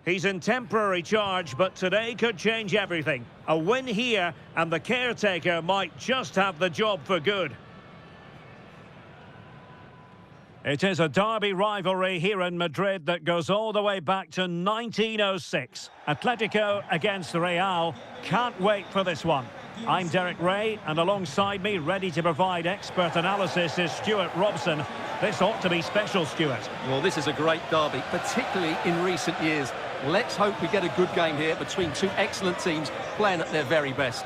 He's in temporary charge, but today could change everything. A win here, and the caretaker might just have the job for good. It is a derby rivalry here in Madrid that goes all the way back to 1906. Atletico against Real. Can't wait for this one. I'm Derek Ray, and alongside me, ready to provide expert analysis, is Stuart Robson. This ought to be special, Stuart. Well, this is a great derby, particularly in recent years. Let's hope we get a good game here between two excellent teams playing at their very best.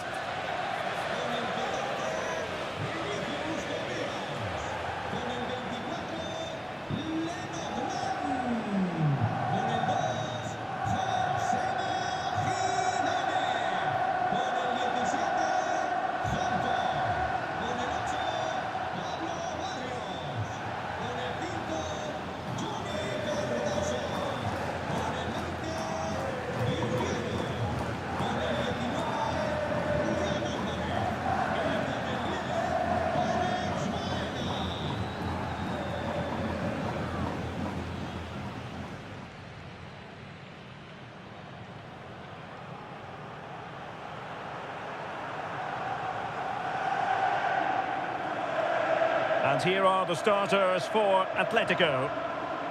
And here are the starters for Atletico.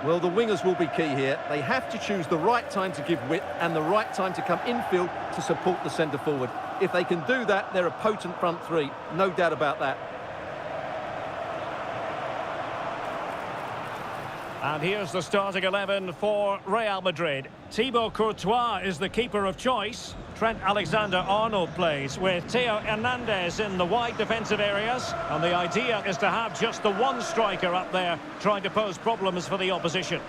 Well, the wingers will be key here. They have to choose the right time to give width and the right time to come infield to support the centre forward. If they can do that, they're a potent front three. No doubt about that. And here's the starting 11 for Real Madrid. Thibaut Courtois is the keeper of choice. Trent Alexander-Arnold plays with Theo Hernandez in the wide defensive areas. And the idea is to have just the one striker up there trying to pose problems for the opposition.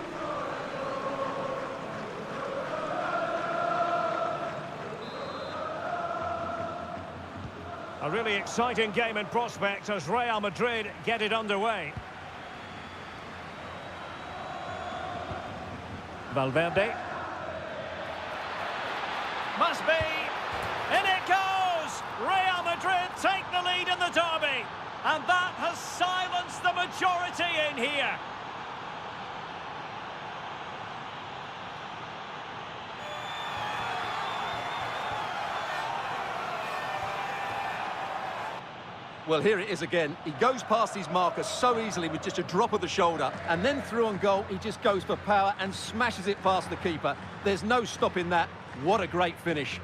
A really exciting game in prospect as Real Madrid get it underway. Valverde. Must be. In it goes! Real Madrid take the lead in the derby. And that has silenced the majority in here. Well, here it is again. He goes past his marker so easily with just a drop of the shoulder. And then through on goal, he just goes for power and smashes it past the keeper. There's no stopping that. What a great finish.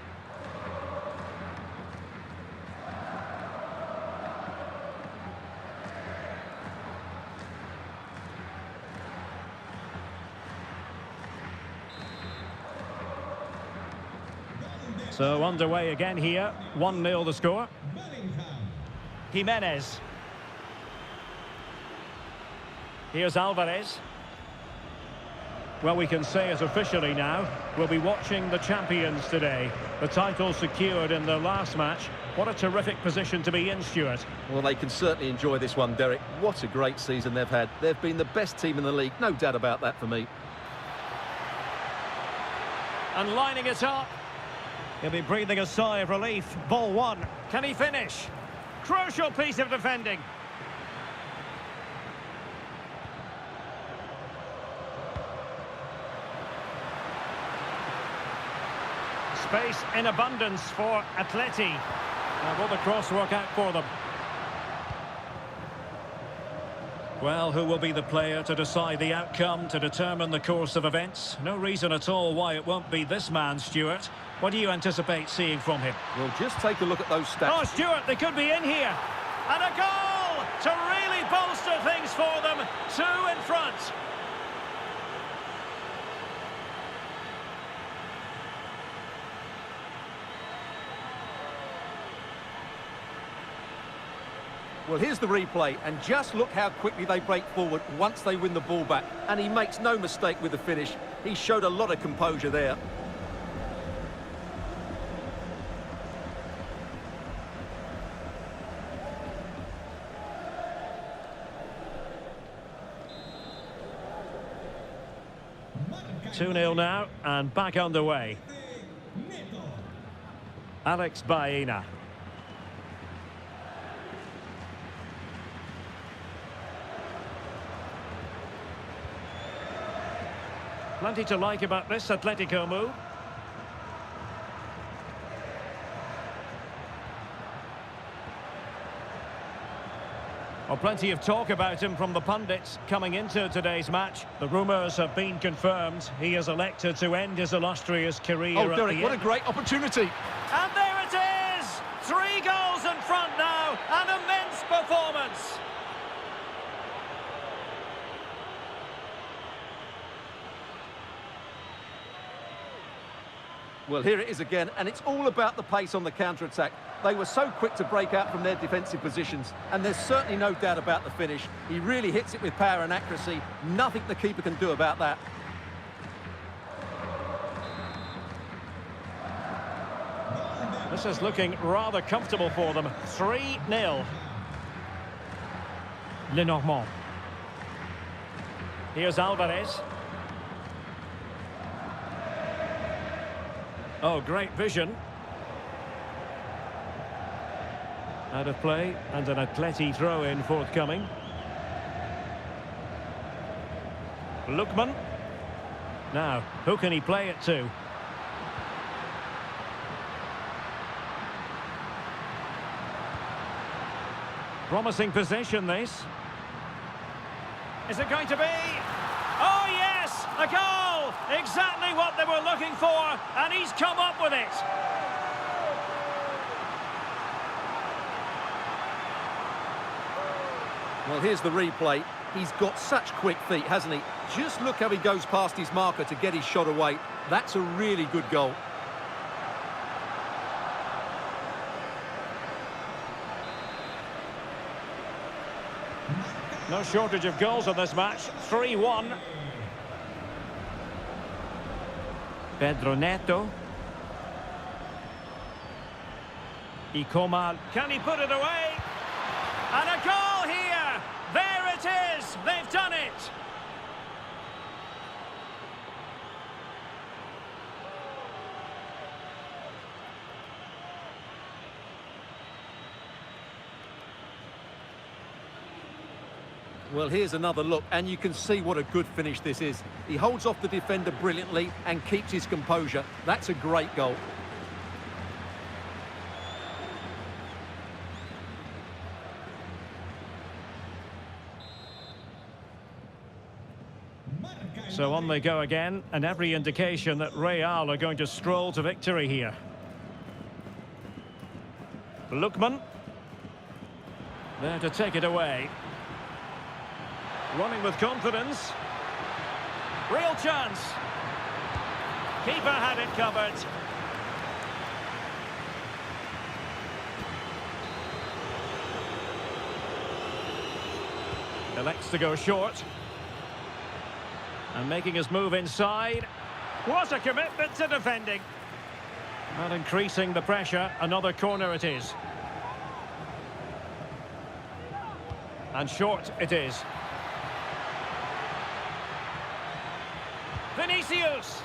So underway again here. 1-0 the score. Jimenez. Here's Alvarez. Well, we can say it officially now. We'll be watching the champions today. The title secured in their last match. What a terrific position to be in, Stuart. Well, they can certainly enjoy this one, Derek. What a great season they've had. They've been the best team in the league. No doubt about that for me. And lining it up. He'll be breathing a sigh of relief. Ball one. Can he finish? Crucial piece of defending. Space in abundance for Atleti. And will the cross work out for them? Well, who will be the player to decide the outcome, to determine the course of events? No reason at all why it won't be this man, Stuart. What do you anticipate seeing from him? Well, just take a look at those stats. Oh, Stuart, they could be in here. And a goal to really bolster things for them. 2 in front. Well, here's the replay, and just look how quickly they break forward once they win the ball back. And he makes no mistake with the finish. He showed a lot of composure there. Two 2-0 now, and back underway. Alex Baena. Plenty to like about this Atletico move. Well, plenty of talk about him from the pundits coming into today's match. The rumours have been confirmed. He has elected to end his illustrious career. Oh, Derek, what a great opportunity. And there it is! 3 goals in front now. An immense performance. Well, here it is again, and it's all about the pace on the counter-attack. They were so quick to break out from their defensive positions, and there's certainly no doubt about the finish. He really hits it with power and accuracy. Nothing the keeper can do about that. This is looking rather comfortable for them. 3-0. Lenormand. Here's Alvarez. Oh, great vision. Out of play, and an Atleti throw-in forthcoming. Lookman. Now, who can he play it to? Promising possession, this. Is it going to be? Oh, yes! A goal! Exactly what they were looking for, and he's come up with it. Well, here's the replay. He's got such quick feet, hasn't he? Just look how he goes past his marker to get his shot away. That's a really good goal. No shortage of goals in this match. 3-1. Pedro Neto. Ikomal. Can he put it away? And a goal here! There it is! They've done it! Well, here's another look, and you can see what a good finish this is. He holds off the defender brilliantly and keeps his composure. That's a great goal. So on they go again, and every indication that Real are going to stroll to victory here. Lookman. There to take it away. Running with confidence. Real chance. Keeper had it covered. Elects to go short. And making his move inside. What a commitment to defending. And increasing the pressure. Another corner it is. And short it is. Vinicius.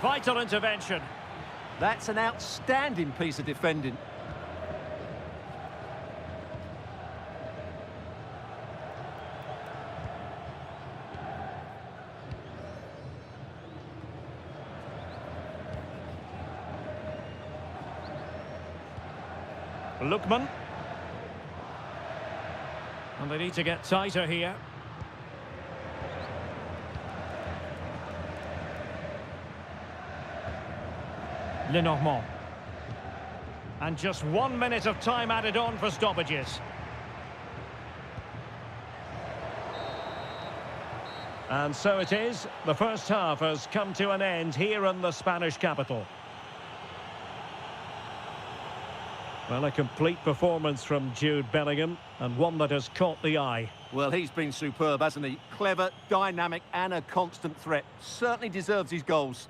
Vital intervention. That's an outstanding piece of defending. Lookman. And they need to get tighter here. Lenormand. And just 1 minute of time added on for stoppages. And so it is. The first half has come to an end here in the Spanish capital. Well, a complete performance from Jude Bellingham, and one that has caught the eye. Well, he's been superb, hasn't he? Clever, dynamic and a constant threat. Certainly deserves his goals.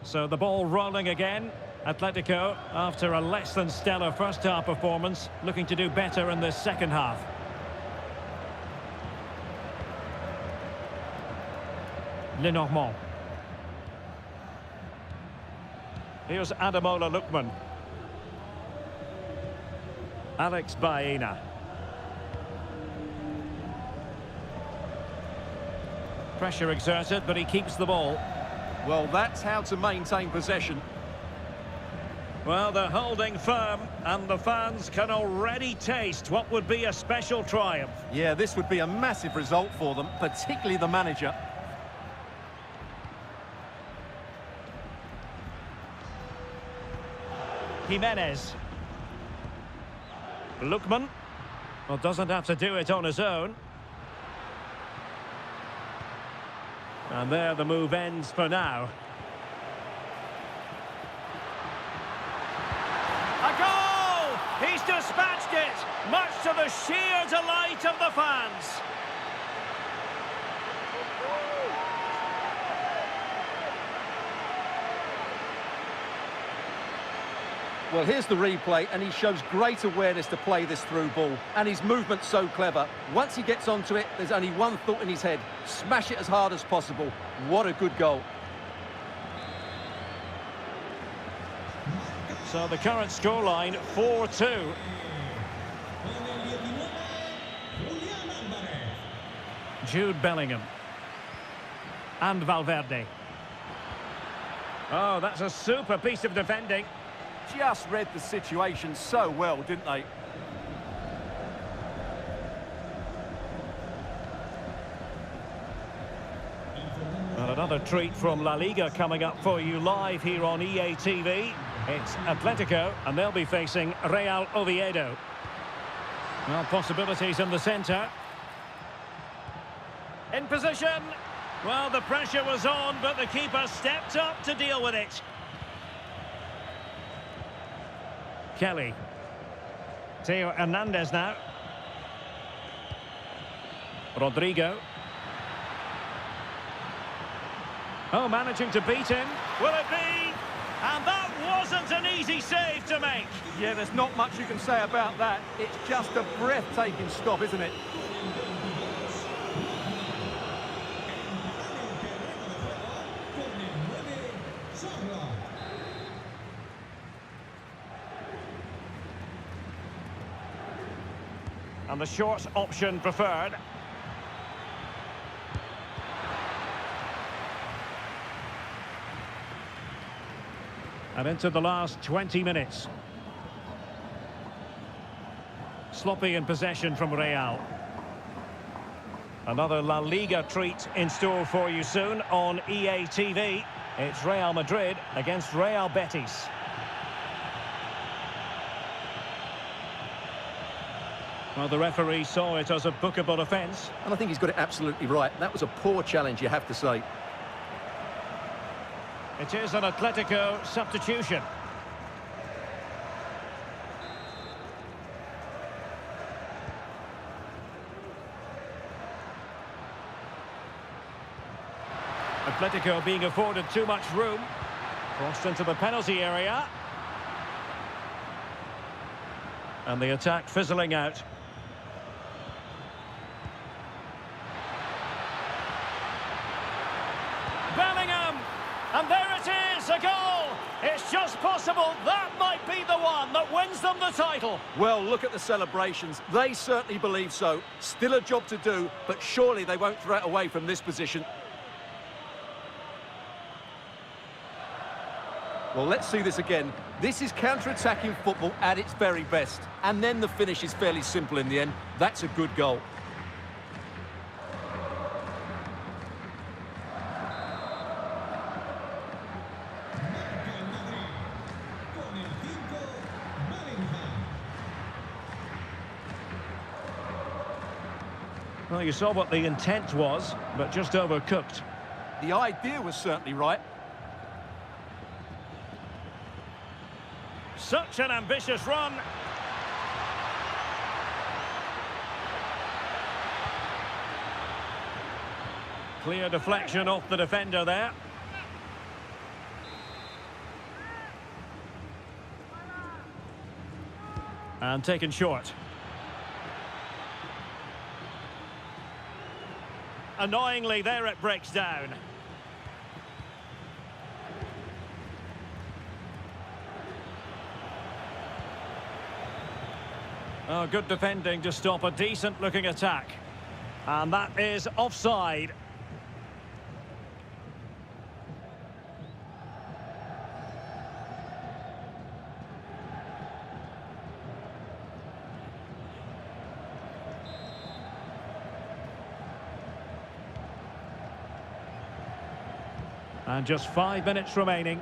So the ball rolling again. Atletico, after a less than stellar first half performance, looking to do better in this second half. Lenormand. Here's Ademola Lookman. Alex Baena. Pressure exerted, but he keeps the ball. Well, that's how to maintain possession. Well, they're holding firm, and the fans can already taste what would be a special triumph. Yeah, this would be a massive result for them, particularly the manager. Jimenez. Lookman. Well, doesn't have to do it on his own. And there the move ends for now. A goal! He's dispatched it, much to the sheer delight of the fans. Well, here's the replay, and he shows great awareness to play this through ball. And his movement's so clever. Once he gets onto it, there's only one thought in his head. Smash it as hard as possible. What a good goal. So the current scoreline, 4-2. Jude Bellingham. And Valverde. Oh, that's a super piece of defending. Just read the situation so well, didn't they? And another treat from La Liga coming up for you live here on EA TV. It's Atletico, and they'll be facing Real Oviedo. Well, possibilities in the centre. In position. Well, the pressure was on, but the keeper stepped up to deal with it. Kelly. Theo Hernandez now. Rodrigo. Oh, managing to beat him. Will it be? And that wasn't an easy save to make. Yeah, there's not much you can say about that. It's just a breathtaking stop, isn't it? And the short option preferred. And into the last 20 minutes. Sloppy in possession from Real. Another La Liga treat in store for you soon on EA TV. It's Real Madrid against Real Betis. Well, the referee saw it as a bookable offence. And I think he's got it absolutely right. That was a poor challenge, you have to say. It is an Atletico substitution. Atletico being afforded too much room. Crossed into the penalty area. And the attack fizzling out. Bellingham! And there it is, a goal! It's just possible that might be the one that wins them the title. Well, look at the celebrations. They certainly believe so. Still a job to do, but surely they won't throw it away from this position. Well, let's see this again. This is counter-attacking football at its very best. And then the finish is fairly simple in the end. That's a good goal. Well, you saw what the intent was, but just overcooked. The idea was certainly right. Such an ambitious run. Clear deflection off the defender there. And taken short. Annoyingly, there it breaks down. Oh, good defending to stop a decent-looking attack. And that is offside. And just 5 minutes remaining.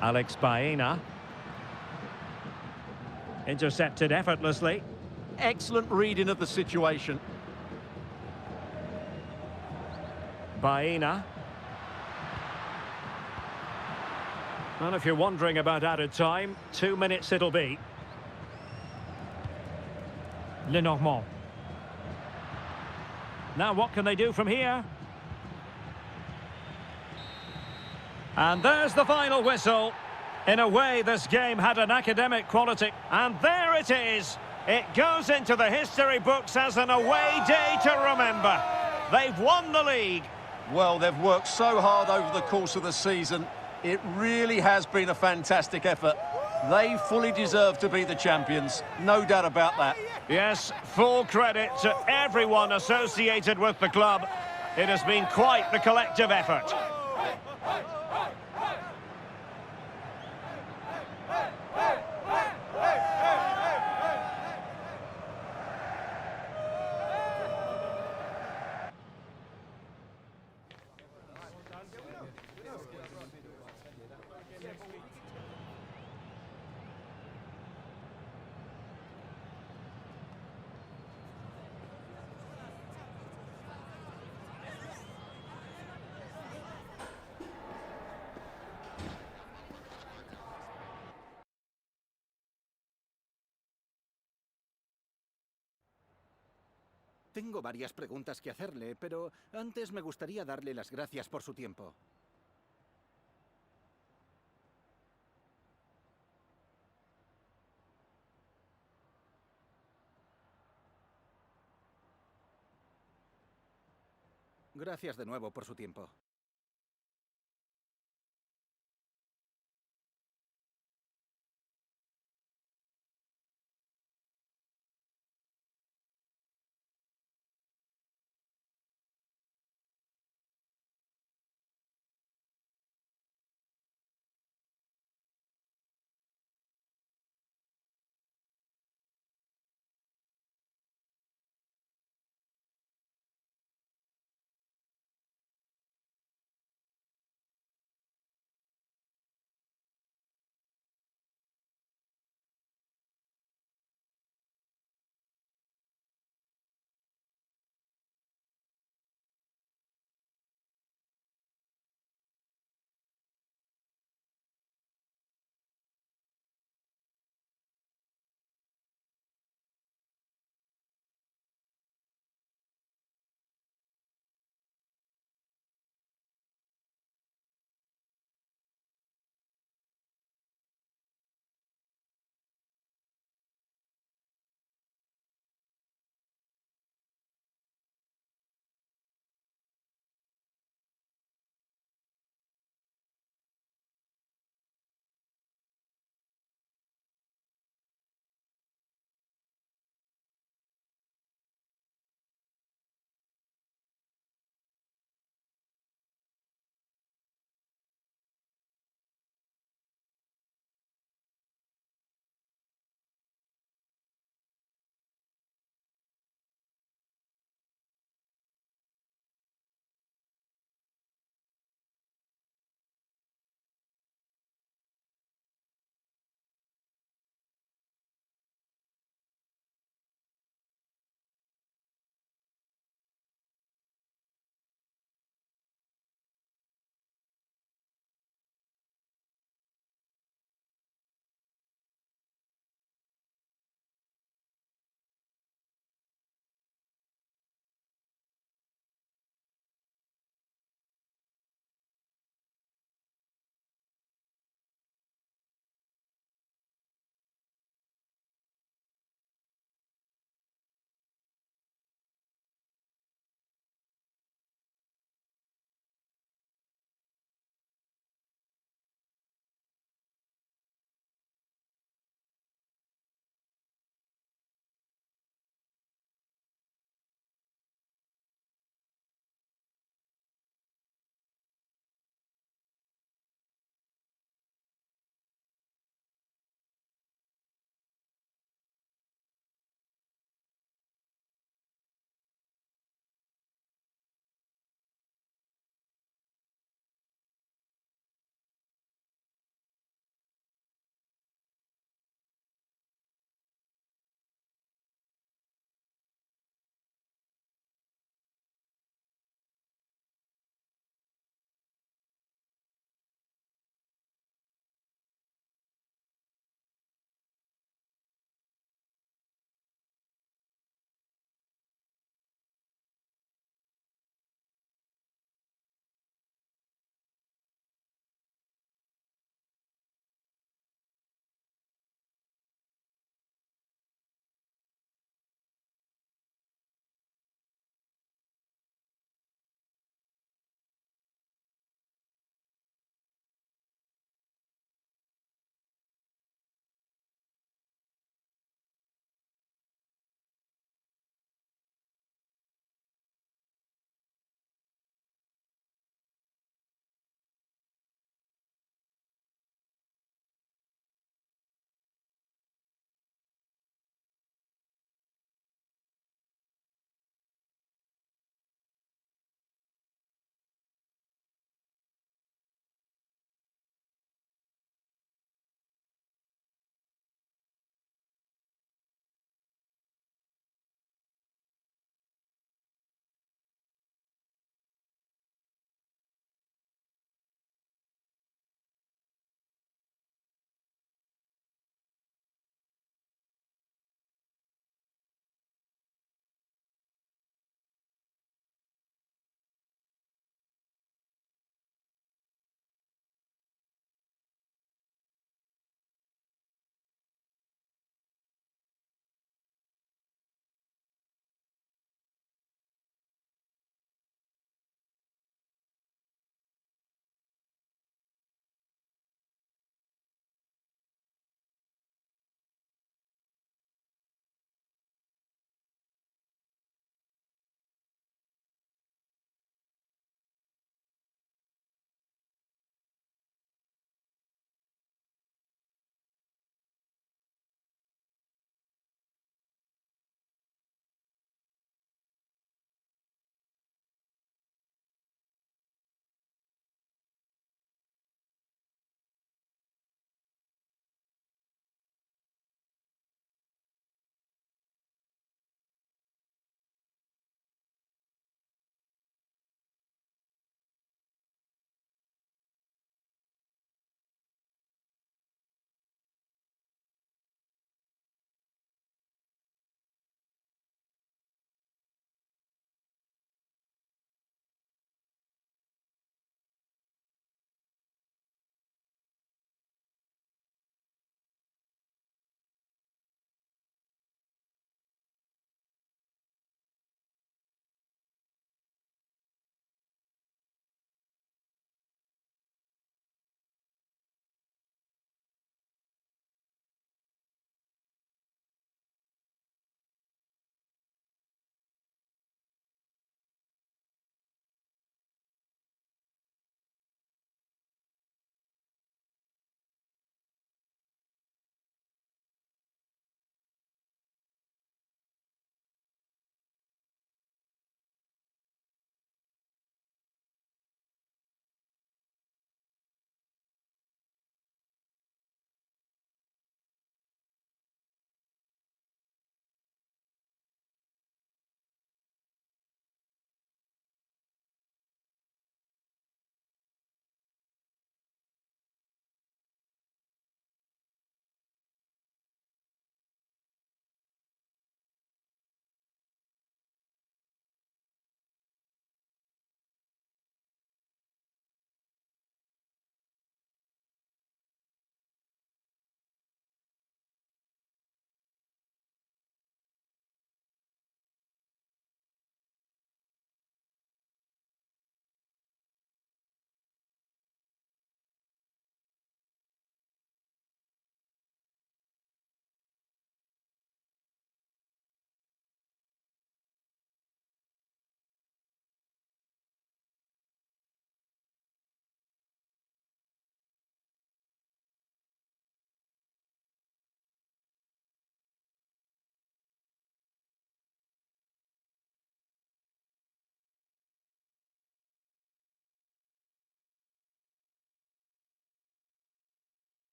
Alex Baena. Intercepted effortlessly. Excellent reading of the situation. Baena. Well, if you're wondering about added time, 2 minutes it'll be. Lenormand. Now what can they do from here? And there's the final whistle. In a way, this game had an academic quality. And there it is. It goes into the history books as an away day to remember. They've won the league. Well, they've worked so hard over the course of the season. It really has been a fantastic effort. They fully deserve to be the champions. No doubt about that. Yes, full credit to everyone associated with the club. It has been quite the collective effort. Tengo varias preguntas que hacerle, pero antes me gustaría darle las gracias por su tiempo. Gracias de nuevo por su tiempo.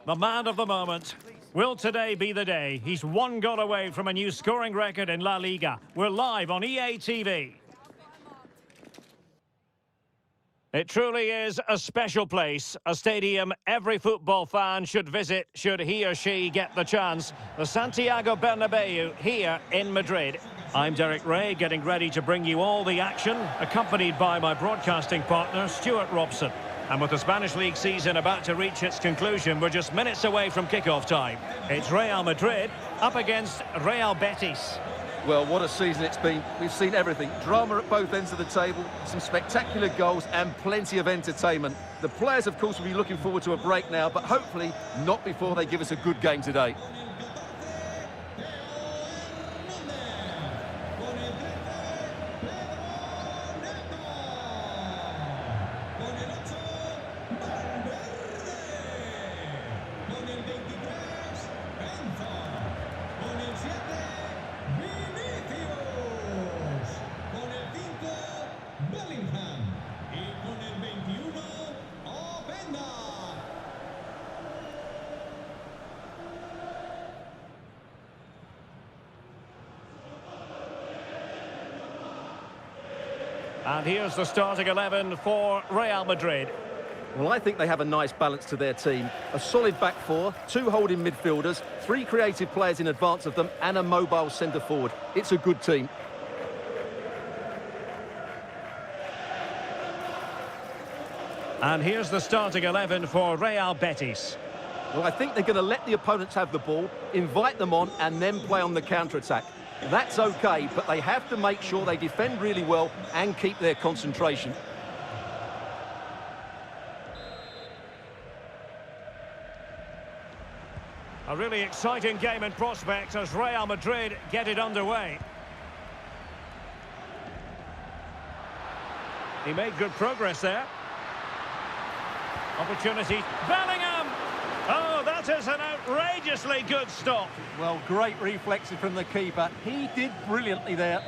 the man of the moment. Will today be the day? He's one goal away from a new scoring record in La Liga. We're live on EA TV. It truly is a special place, a stadium every football fan should visit should he or she get the chance. The Santiago Bernabeu here in Madrid. I'm Derek Ray, getting ready to bring you all the action, accompanied by my broadcasting partner, Stuart Robson. And with the Spanish League season about to reach its conclusion, we're just minutes away from kickoff time. It's Real Madrid up against Real Betis. Well, what a season it's been. We've seen everything. Drama at both ends of the table, some spectacular goals and plenty of entertainment. The players, of course, will be looking forward to a break now, but hopefully not before they give us a good game today. And here's the starting 11 for Real Madrid. Well, I think they have a nice balance to their team. A solid back four, 2 holding midfielders, 3 creative players in advance of them, and a mobile centre-forward. It's a good team. And here's the starting 11 for Real Betis. Well, I think they're going to let the opponents have the ball, invite them on, and then play on the counter-attack. That's okay, but they have to make sure they defend really well and keep their concentration. A really exciting game in prospect as Real Madrid get it underway. He made good progress there. Opportunity. Bellingham! Oh, that is an outrageously good stop. Well, great reflexes from the keeper. He did brilliantly there.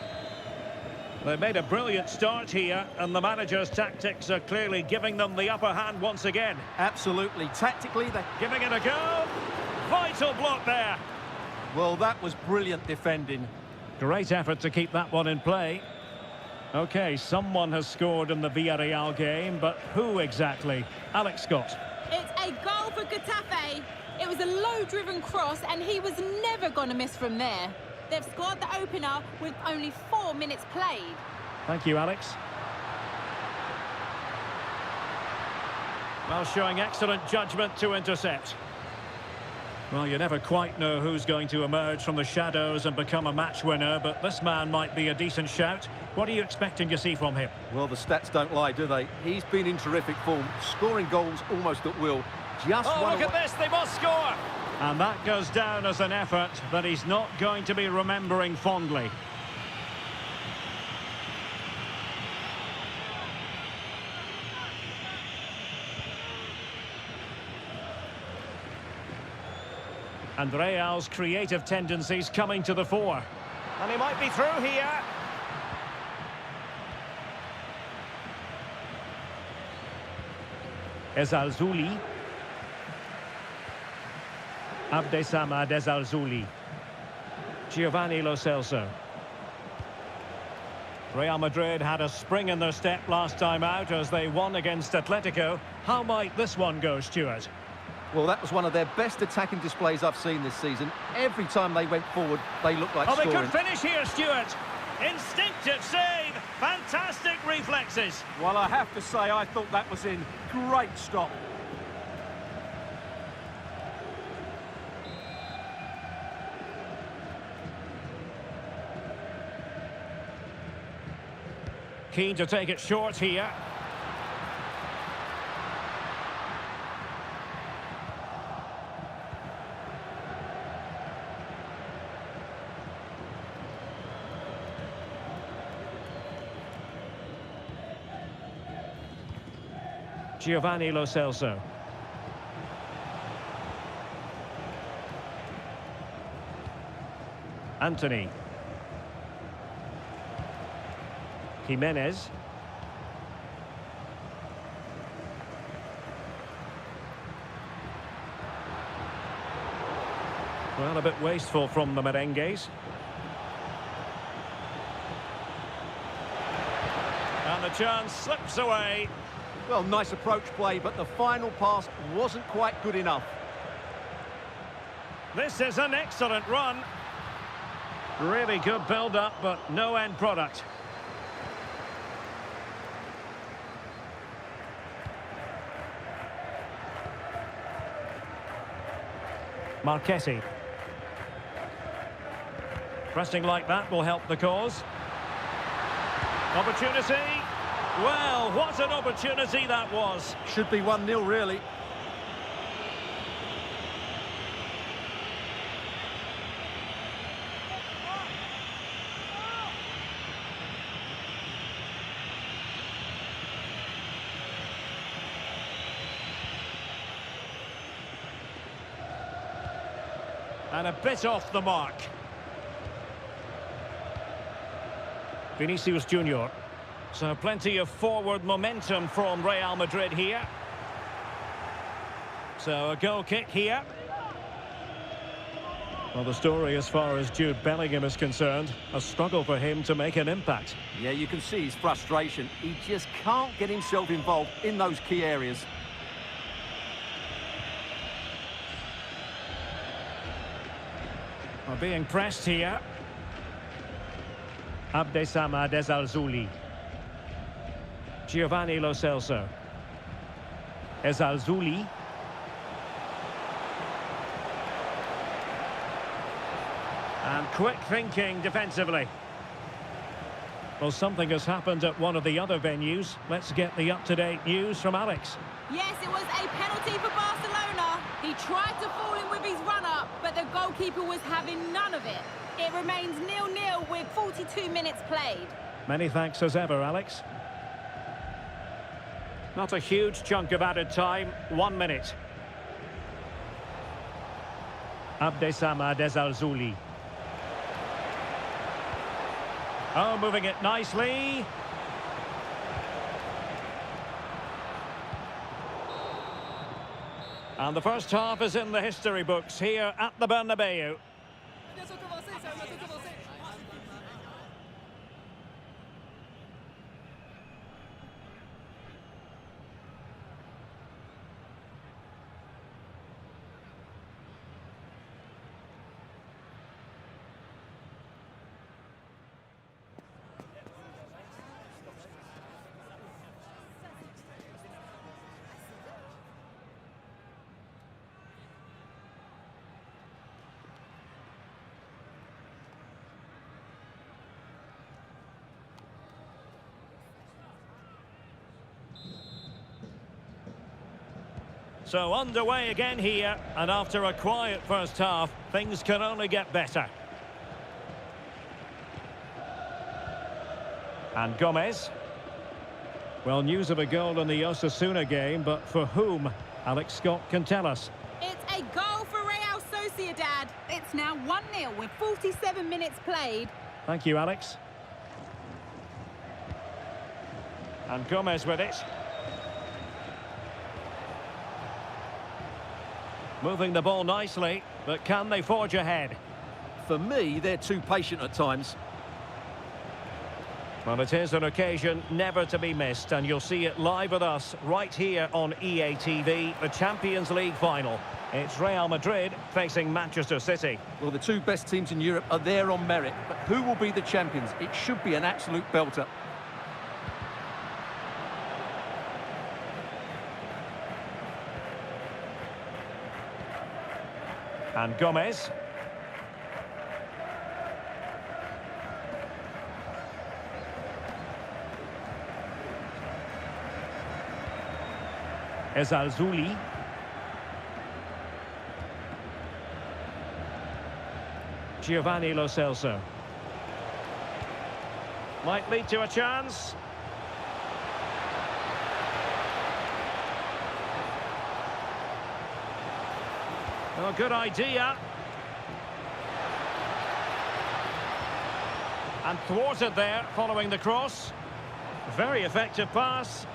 They made a brilliant start here, and the manager's tactics are clearly giving them the upper hand once again. Absolutely. Tactically, they're Giving it a go. Vital block there. Well, that was brilliant defending. Great effort to keep that one in play. OK, someone has scored in the Villarreal game, but who exactly? Alex Scott. It's a goal for Getafe. It was a low-driven cross, and he was never going to miss from there. They've scored the opener with only 4 minutes played. Thank you, Alex. Well, showing excellent judgment to intercept. Well, you never quite know who's going to emerge from the shadows and become a match winner, but this man might be a decent shout. What are you expecting to see from him? Well, the stats don't lie, do they? He's been in terrific form, scoring goals almost at will. Just oh, look at this, they must score! And that goes down as an effort that he's not going to be remembering fondly. And Real's creative tendencies coming to the fore. And he might be through here. Ezalzouli. Abdesamad Ezalzouli. Giovanni Lo Celso. Real Madrid had a spring in their step last time out as they won against Atletico. How might this one go, Stuart? Well, that was one of their best attacking displays I've seen this season. Every time they went forward, they looked like scoring. Oh, they could finish here, Stuart. Instinctive save. Fantastic reflexes. Well, I have to say, I thought that was in. Great stop. Keen to take it short here. Giovanni Lo Celso. Anthony. Jimenez. Well, a bit wasteful from the merengues. And the chance slips away. Well, nice approach play, but the final pass wasn't quite good enough. This is an excellent run. Really good build-up, but no end product. Marchetti. Pressing like that will help the cause. Opportunity. Well, what an opportunity that was. Should be 1-0, really. And a bit off the mark. Vinicius Junior. So plenty of forward momentum from Real Madrid here. So a goal kick here. Well, the story as far as Jude Bellingham is concerned, a struggle for him to make an impact. Yeah, you can see his frustration. He just can't get himself involved in those key areas. Well, being pressed here. Abdessamad Ezalzouli. Giovanni Lo Celso. Ezalzouli. And quick thinking defensively. Well, something has happened at one of the other venues. Let's get the up-to-date news from Alex. Yes, it was a penalty for Barcelona. He tried to fall in with his run-up, but the goalkeeper was having none of it. It remains 0-0 with 42 minutes played. Many thanks as ever, Alex. Not a huge chunk of added time, 1 minute. Abdessamad Ezalzouli. Oh, moving it nicely. And the first half is in the history books here at the Bernabeu. So underway again here, and after a quiet first half, things can only get better. And Gomez. Well, news of a goal in the Osasuna game, but for whom? Alex Scott can tell us. It's a goal for Real Sociedad. It's now 1-0 with 47 minutes played. Thank you, Alex. And Gomez with it. Moving the ball nicely, but can they forge ahead? For me, they're too patient at times. Well, it is an occasion never to be missed, and you'll see it live with us right here on EA TV, the Champions League final. It's Real Madrid facing Manchester City. Well, the two best teams in Europe are there on merit, but who will be the champions? It should be an absolute belter. And Gomez. Ezalzouli. Giovanni Lo Celso. Might lead to a chance. Oh, good idea. And thwarted there following the cross. Very effective pass.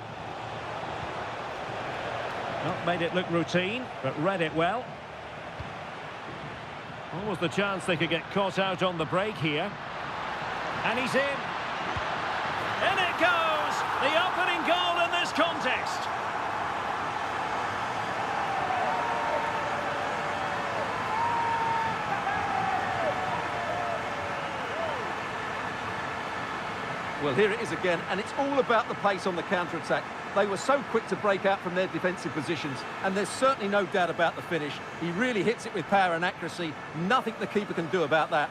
Not made it look routine, but read it well. Almost the chance they could get caught out on the break here. And he's in. In it goes! The opening goal in this contest. Well, here it is again, and it's all about the pace on the counter-attack. They were so quick to break out from their defensive positions, and there's certainly no doubt about the finish. He really hits it with power and accuracy. Nothing the keeper can do about that.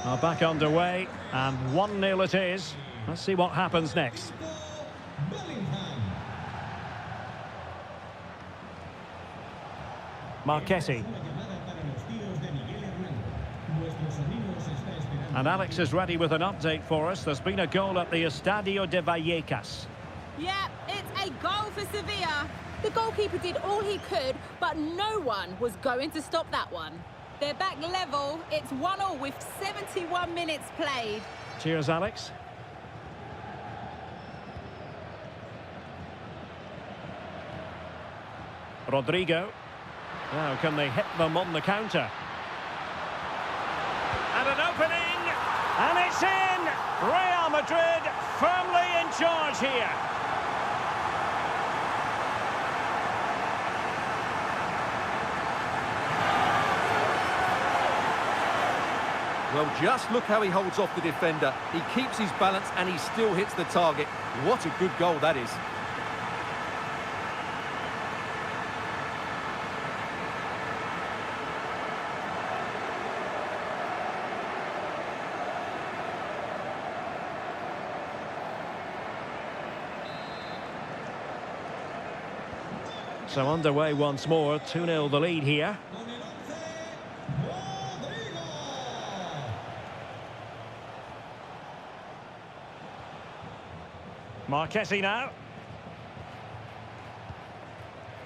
Well, back underway, and 1-0 it is. Let's see what happens next. Marchetti. And Alex is ready with an update for us. There's been a goal at the Estadio de Vallecas. Yeah, it's a goal for Sevilla. The goalkeeper did all he could, but no one was going to stop that one. They're back level. It's 1-1 with 71 minutes played. Cheers, Alex. Rodrigo. Now, can they hit them on the counter? And an opening! And it's in! Real Madrid firmly in charge here. Well, just look how he holds off the defender. He keeps his balance and he still hits the target. What a good goal that is. So underway once more, 2-0 the lead here. Marchetti now.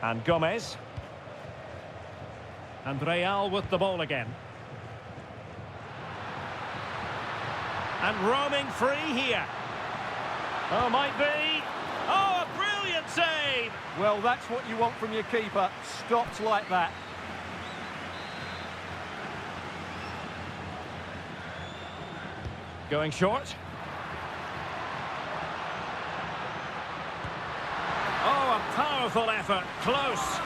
And Gomez. And Real with the ball again. And roaming free here. Oh, might be. Oh, a brilliant save! Well, that's what you want from your keeper. Stopped like that. Going short. Oh, a powerful effort. Close.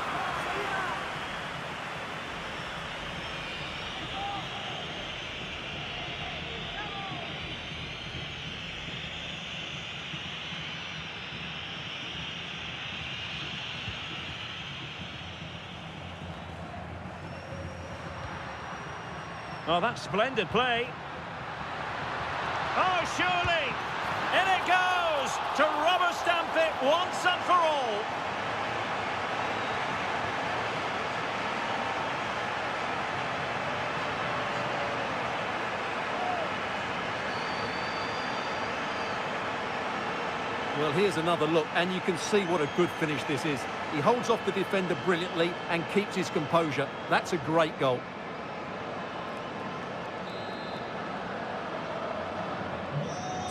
Oh, that's splendid play. Oh, surely! In it goes! To rubber stamp it once and for all. Well, here's another look, and you can see what a good finish this is. He holds off the defender brilliantly and keeps his composure. That's a great goal.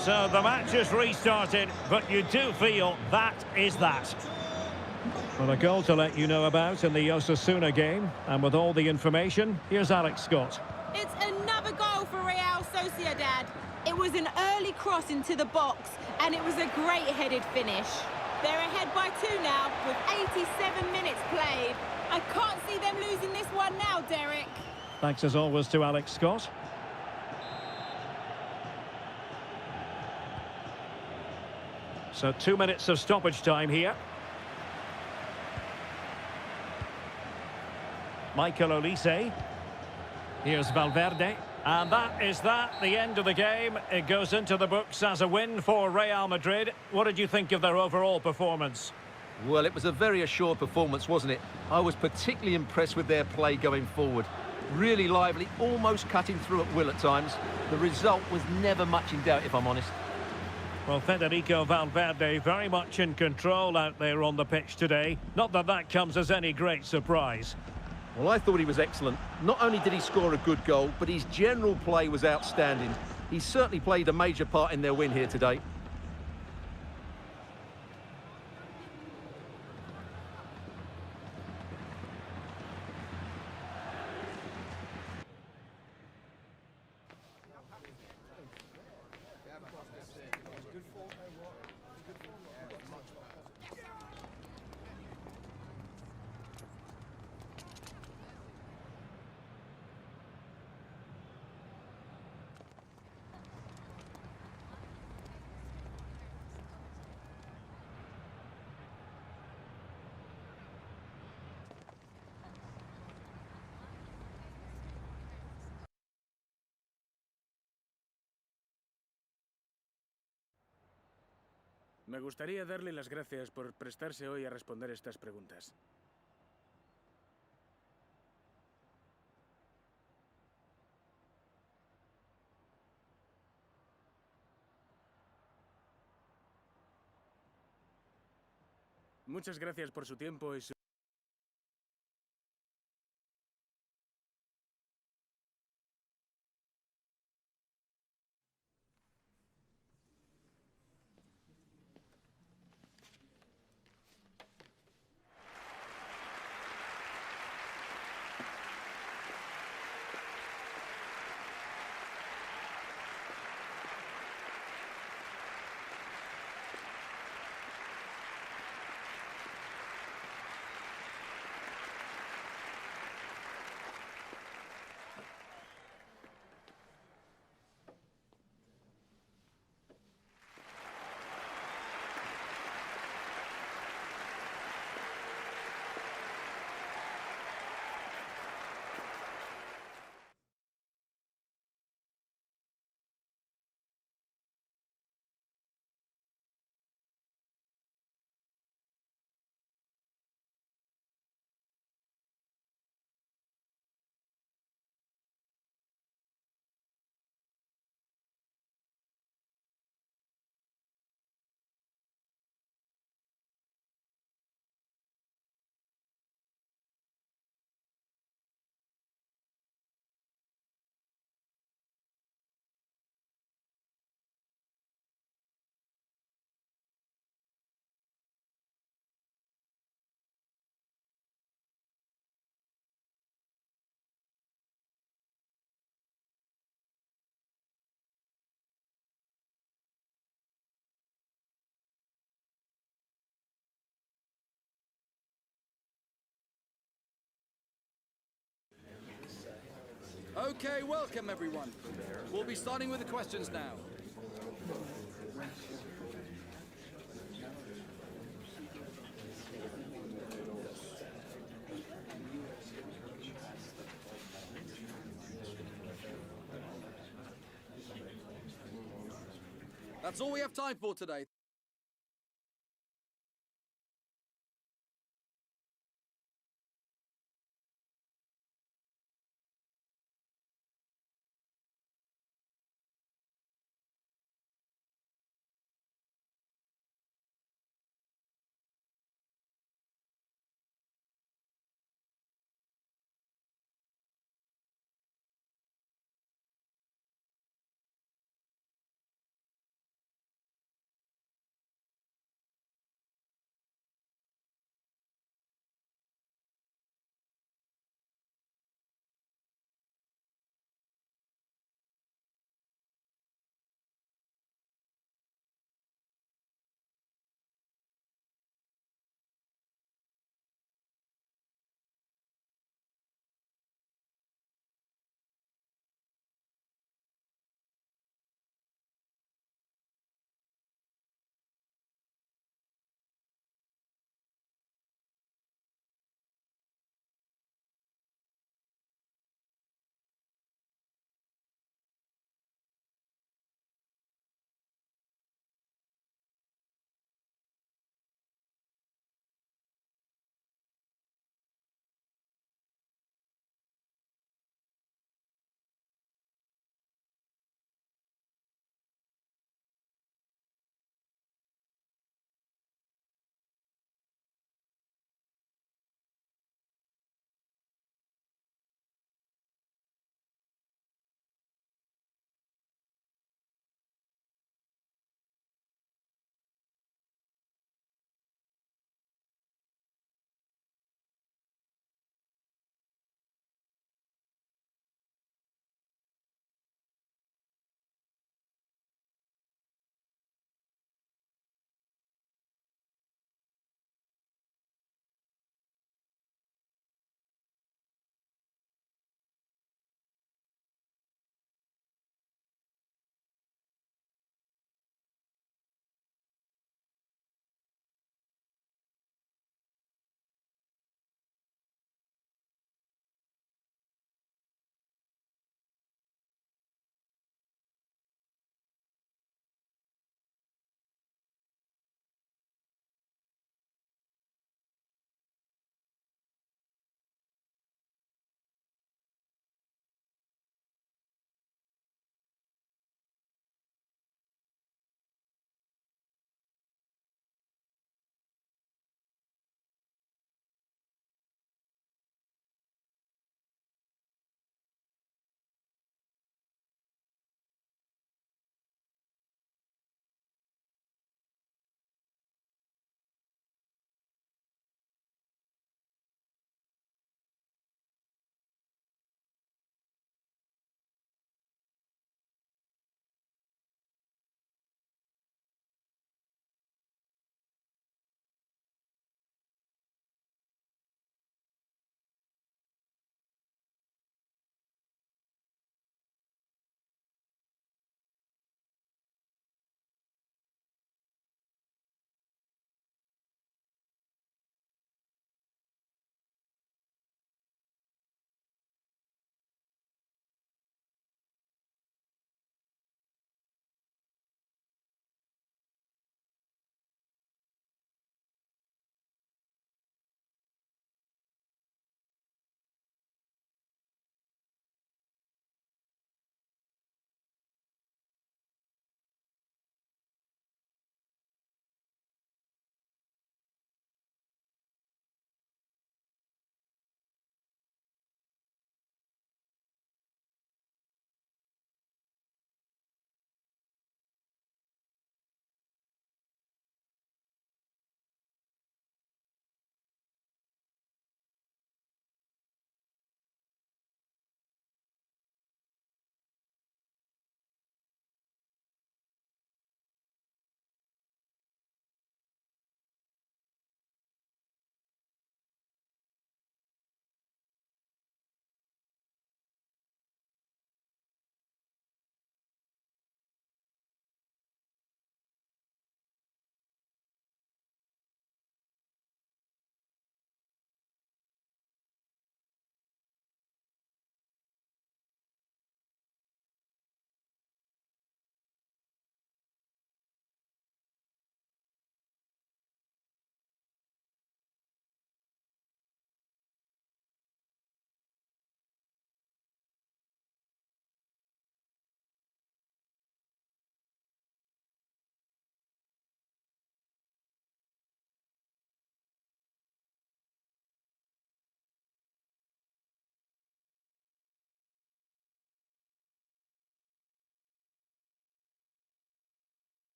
So the match is restarted, but you do feel that is that. Well, a goal to let you know about in the Osasuna game. And with all the information, here's Alex Scott. It's another goal for Real Sociedad. It was an early cross into the box, and it was a great headed finish. They're ahead by 2 now, with 87 minutes played. I can't see them losing this one now, Derek. Thanks as always to Alex Scott. So 2 minutes of stoppage time here. Michael Olise. Here's Valverde. And that is that, the end of the game. It goes into the books as a win for Real Madrid. What did you think of their overall performance? Well, it was a very assured performance, wasn't it? I was particularly impressed with their play going forward. Really lively, almost cutting through at will at times. The result was never much in doubt, if I'm honest. Well, Federico Valverde very much in control out there on the pitch today. Not that that comes as any great surprise. Well, I thought he was excellent. Not only did he score a good goal, but his general play was outstanding. He certainly played a major part in their win here today. Me gustaría darle las gracias por prestarse hoy a responder estas preguntas. Muchas gracias por su tiempo y su... Okay, welcome everyone. We'll be starting with the questions now. That's all we have time for today.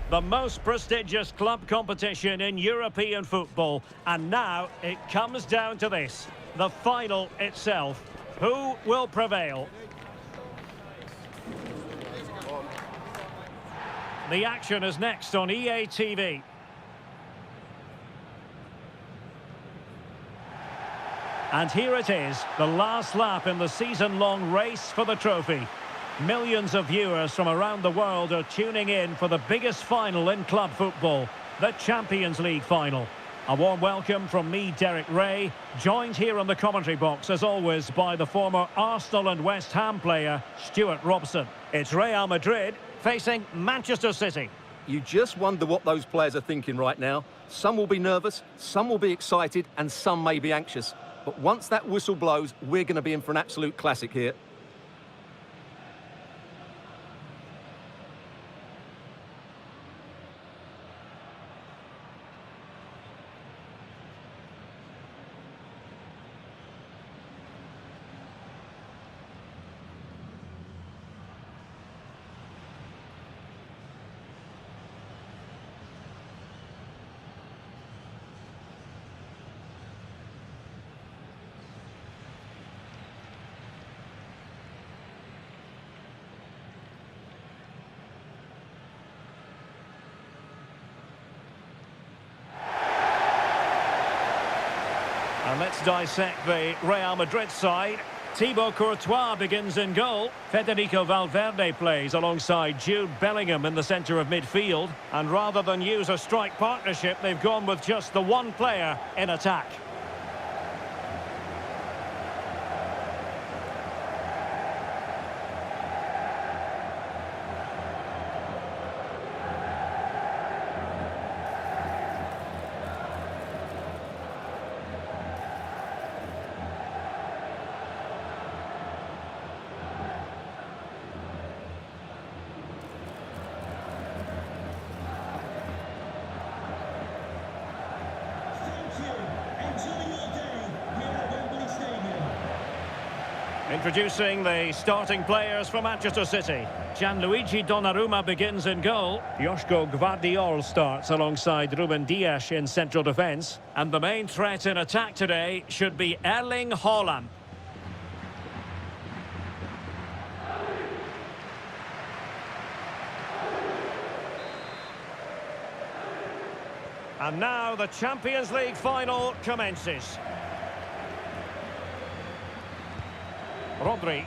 The most prestigious club competition in European football. And now it comes down to this. The final itself. Who will prevail? The action is next on EA TV. And here it is, the last lap in the season-long race for the trophy. Millions of viewers from around the world are tuning in for the biggest final in club football, the Champions League final. A warm welcome from me, Derek Ray, joined here on the commentary box, as always, by the former Arsenal and West Ham player, Stuart Robson. It's Real Madrid facing Manchester City. You just wonder what those players are thinking right now. Some will be nervous, some will be excited, and some may be anxious. But once that whistle blows, we're going to be in for an absolute classic here. And let's dissect the Real Madrid side. Thibaut Courtois begins in goal. Federico Valverde plays alongside Jude Bellingham in the centre of midfield. And rather than use a strike partnership, they've gone with just the one player in attack. Introducing the starting players for Manchester City. Gianluigi Donnarumma begins in goal. Joško Gvardiol starts alongside Ruben Dias in central defence. And the main threat in attack today should be Erling Haaland. And now the Champions League final commences. Rodri.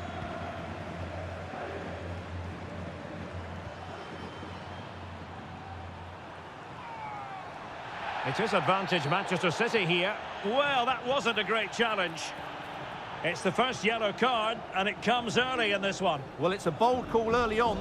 It is advantage Manchester City here. Well, that wasn't a great challenge. It's the first yellow card, and it comes early in this one. Well, it's a bold call early on.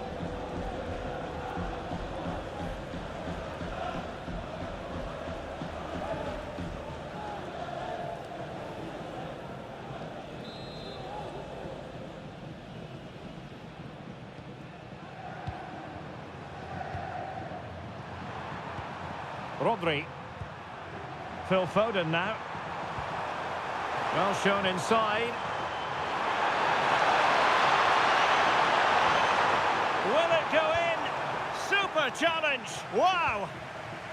Rodri. Phil Foden now. Well shown inside. Will it go in? Super challenge. Wow.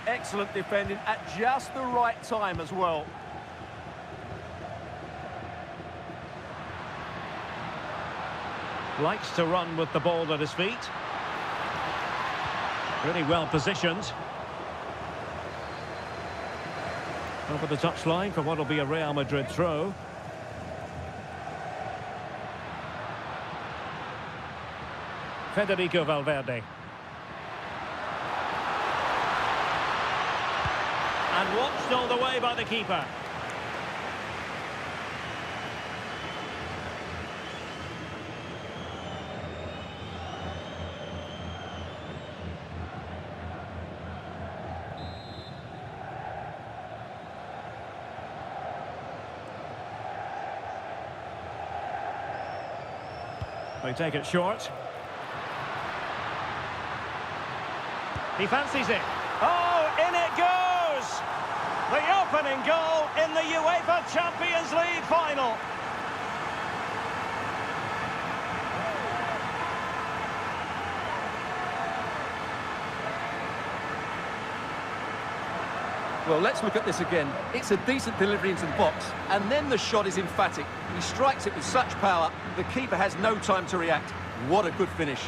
Excellent defending at just the right time as well. Likes to run with the ball at his feet. Really well positioned. Over the touchline for what will be a Real Madrid throw. Federico Valverde. And watched all the way by the keeper. They take it short. He fancies it. Oh, in it goes! The opening goal in the UEFA Champions League final. Well, let's look at this again. It's a decent delivery into the box, and then the shot is emphatic. He strikes it with such power, the keeper has no time to react. What a good finish.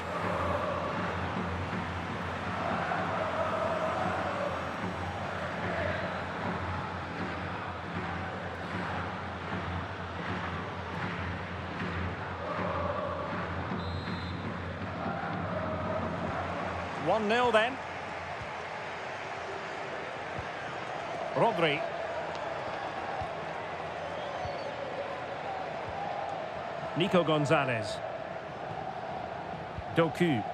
One 0 then. Rodri. Nico Gonzalez. Doku.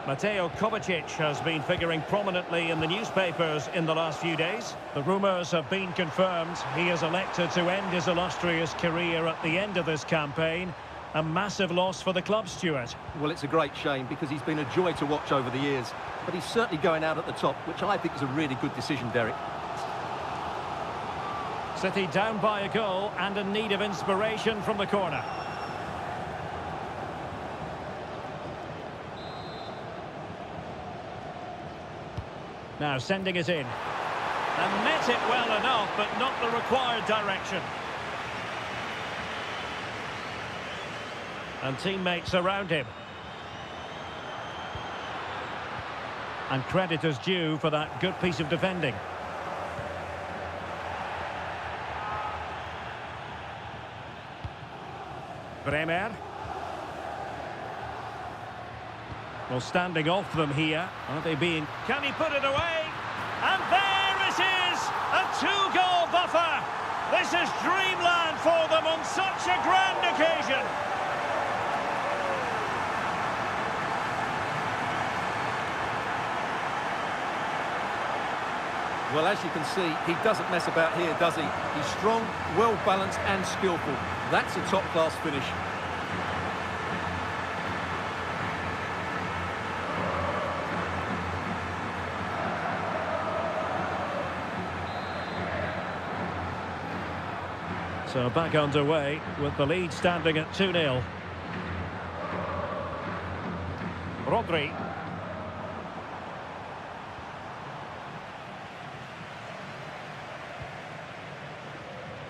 Mateo Kovacic has been figuring prominently in the newspapers in the last few days. The rumours have been confirmed. He has elected to end his illustrious career at the end of this campaign. A massive loss for the club, Stuart. Well, it's a great shame because he's been a joy to watch over the years. But he's certainly going out at the top, which I think is a really good decision, Derek. City down by a goal and in need of inspiration from the corner. Now sending it in. And met it well enough, but not the required direction. And teammates around him. And credit is due for that good piece of defending. Bremer. Well, standing off them here. Are they being... Can he put it away? And there it is! A two-goal buffer! This is dreamland for them on such a grand occasion! Well, as you can see, he doesn't mess about here, does he? He's strong, well-balanced and skillful. That's a top-class finish. So back underway with the lead standing at 2-0. Rodri.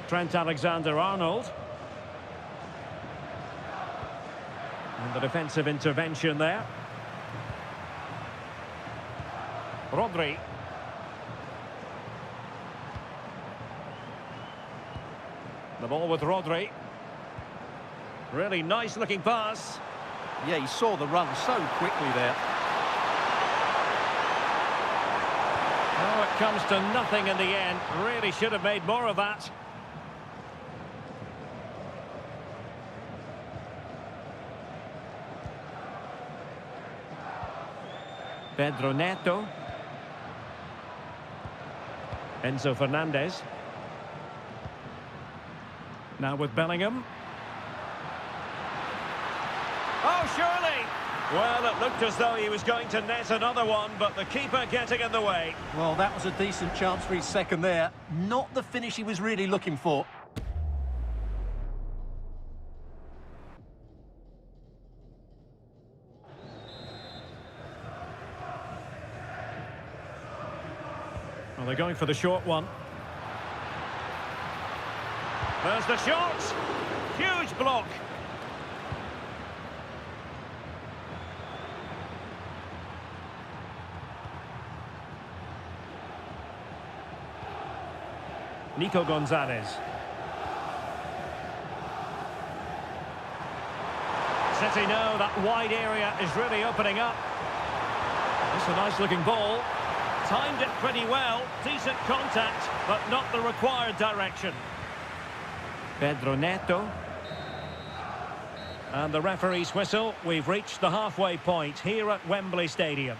Trent Alexander-Arnold. And the defensive intervention there. Rodri. The ball with Rodri. Really nice looking pass. Yeah, he saw the run so quickly there. Oh, it comes to nothing in the end. Really should have made more of that. Pedro Neto. Enzo Fernandez. Now with Bellingham. Oh, surely! Well, it looked as though he was going to net another one, but the keeper getting in the way. Well, that was a decent chance for his second there. Not the finish he was really looking for. Well, they're going for the short one. There's the shot! Huge block! Nico Gonzalez. City know that wide area is really opening up. It's a nice looking ball. Timed it pretty well. Decent contact, but not the required direction. Pedro Neto. And the referee's whistle. We've reached the halfway point here at Wembley Stadium.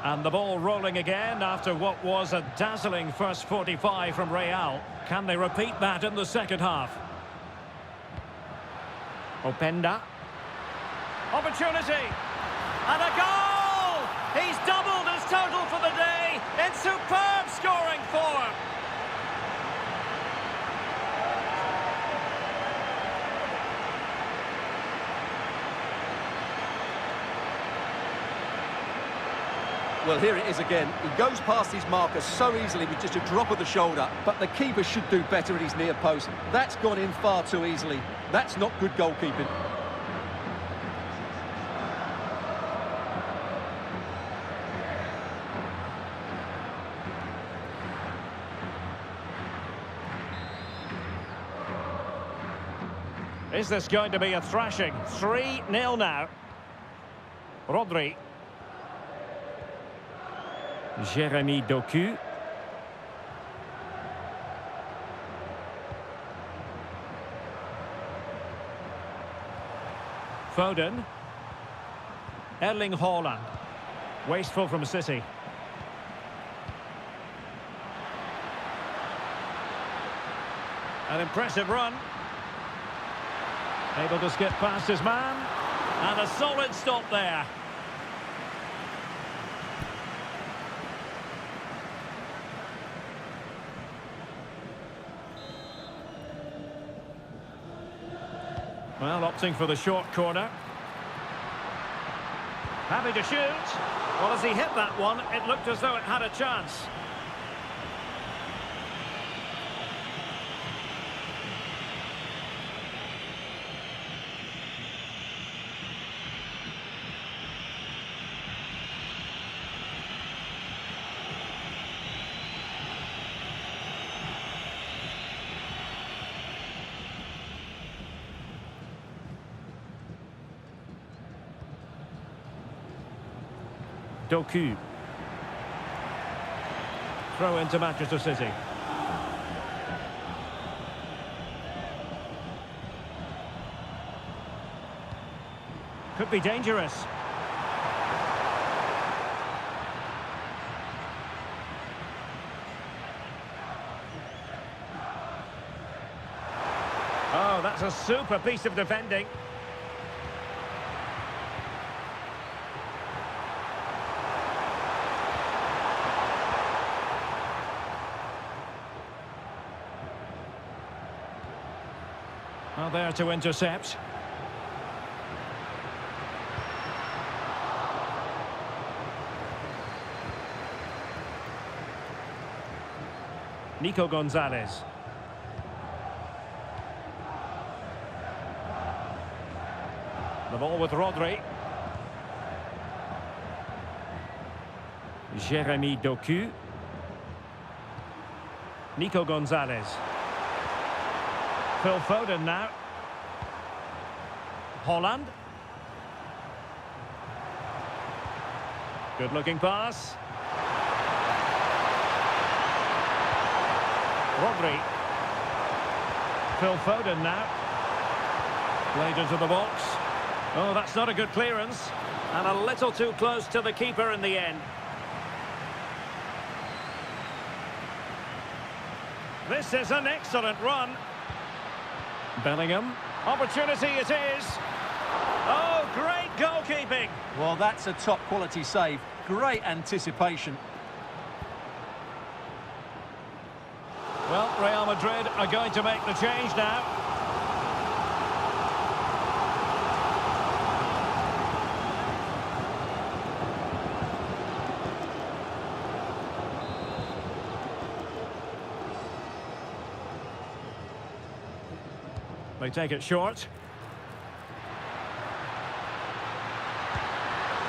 And the ball rolling again after what was a dazzling first 45 from Real. Can they repeat that in the second half? Openda. Opportunity. And a goal! He's doubled his total for the day in superb scoring form. Well, here it is again. He goes past his marker so easily with just a drop of the shoulder, but the keeper should do better at his near post. That's gone in far too easily. That's not good goalkeeping. Is this going to be a thrashing? 3-0 now. Rodri. Jeremy Doku. Foden. Erling Haaland. Wasteful from City. An impressive run. Able to skip past his man. And a solid stop there. Well, opting for the short corner. Happy to shoot. Well, as he hit that one, it looked as though it had a chance. Doku. Throw into Manchester City. Could be dangerous. Oh, that's a super piece of defending. Well, there to intercept. Nico Gonzalez. The ball with Rodri. Jeremy Doku. Nico Gonzalez. Phil Foden now. Haaland. Good looking pass. Rodri. Phil Foden now. Played into the box. Oh, that's not a good clearance. And a little too close to the keeper in the end. This is an excellent run. Bellingham. Opportunity it is. Oh, great goalkeeping. Well, that's a top quality save. Great anticipation. Well, Real Madrid are going to make the change now. They take it short.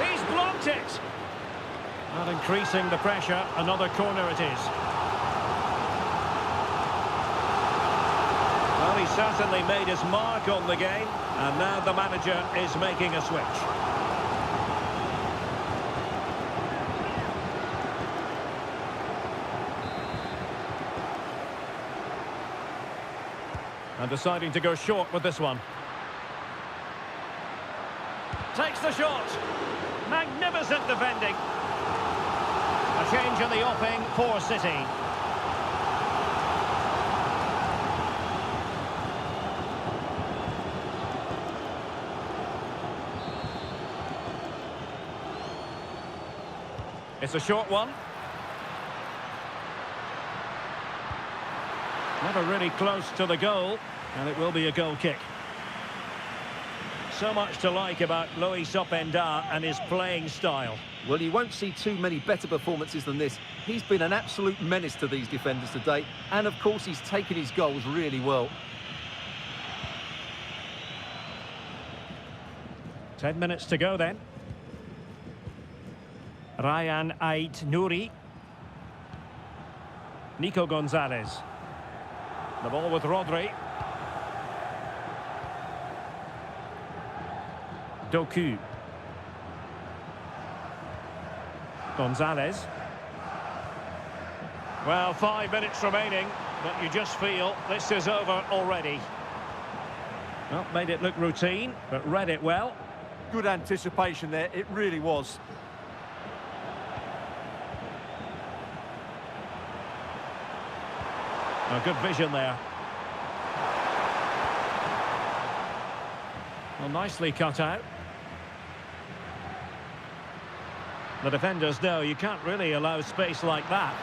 He's blocked it. Not increasing the pressure. Another corner it is. Well, he certainly made his mark on the game. And now the manager is making a switch. And deciding to go short with this one. Takes the shot. Magnificent defending. change in the offing for City. It's a short one. Never really close to the goal, and it will be a goal kick. So much to like about Luis Openda and his playing style. Well, you won't see too many better performances than this. He's been an absolute menace to these defenders today, and of course he's taken his goals really well. 10 minutes to go then. Ryan Ait Nouri. Nico Gonzalez. The ball with Rodri. Doku. Gonzalez. Well, 5 minutes remaining, but you just feel this is over already. Well, made it look routine, but read it well. Good anticipation there, it really was. Oh, good vision there. Well, nicely cut out. The defenders know you can't really allow space like that.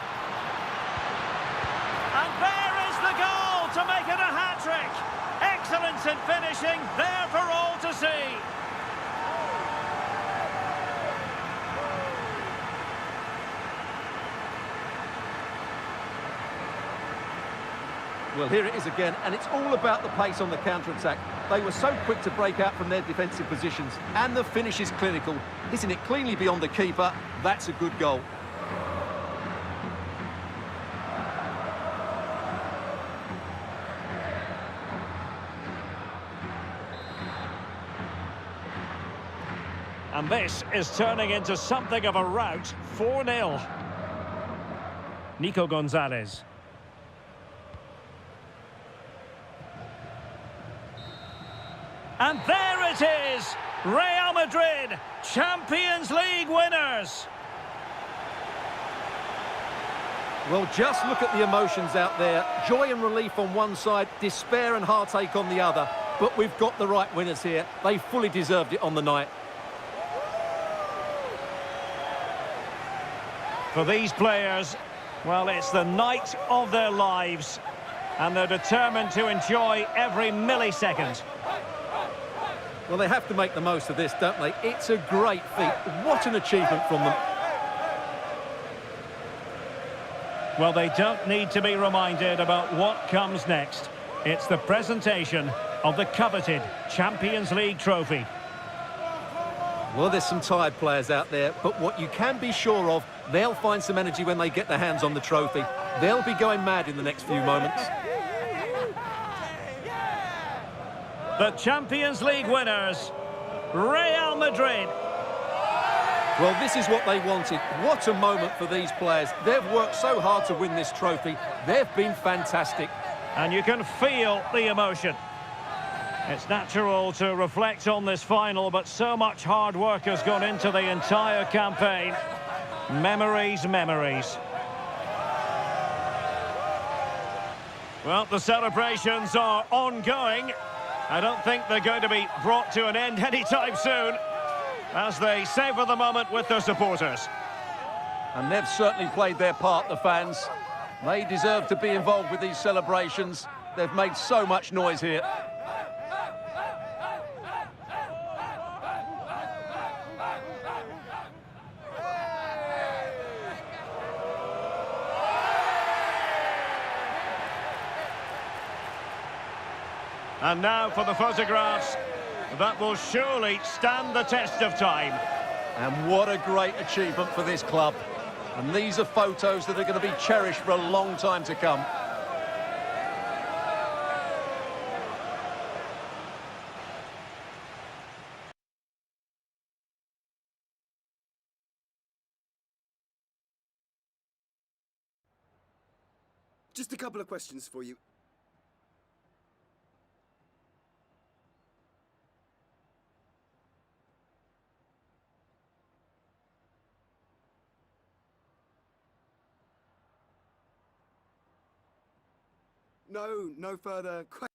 And there is the goal to make it a hat-trick. Excellence in finishing, there for all to see. Well, here it is again, and it's all about the pace on the counter-attack. They were so quick to break out from their defensive positions, and the finish is clinical. Hitting it cleanly beyond the keeper, that's a good goal. And this is turning into something of a rout. 4-0. Nico Gonzalez. And there it is! Real Madrid, Champions League winners! Well, just look at the emotions out there. Joy and relief on one side, despair and heartache on the other. But we've got the right winners here. They fully deserved it on the night. For these players, well, it's the night of their lives. And they're determined to enjoy every millisecond. Well, they have to make the most of this, don't they? It's a great feat. What an achievement from them. Well, they don't need to be reminded about what comes next. It's the presentation of the coveted Champions League trophy. Well, there's some tired players out there, but what you can be sure of, they'll find some energy when they get their hands on the trophy. They'll be going mad in the next few moments. The Champions League winners, Real Madrid. Well, this is what they wanted. What a moment for these players. They've worked so hard to win this trophy. They've been fantastic. And you can feel the emotion. It's natural to reflect on this final, but so much hard work has gone into the entire campaign. Memories, memories. Well, the celebrations are ongoing. I don't think they're going to be brought to an end anytime soon, as they savour the moment with their supporters. And they've certainly played their part, the fans. They deserve to be involved with these celebrations. They've made so much noise here. And now for the photographs that will surely stand the test of time. And what a great achievement for this club. And these are photos that are going to be cherished for a long time to come. Just a couple of questions for you. No further questions.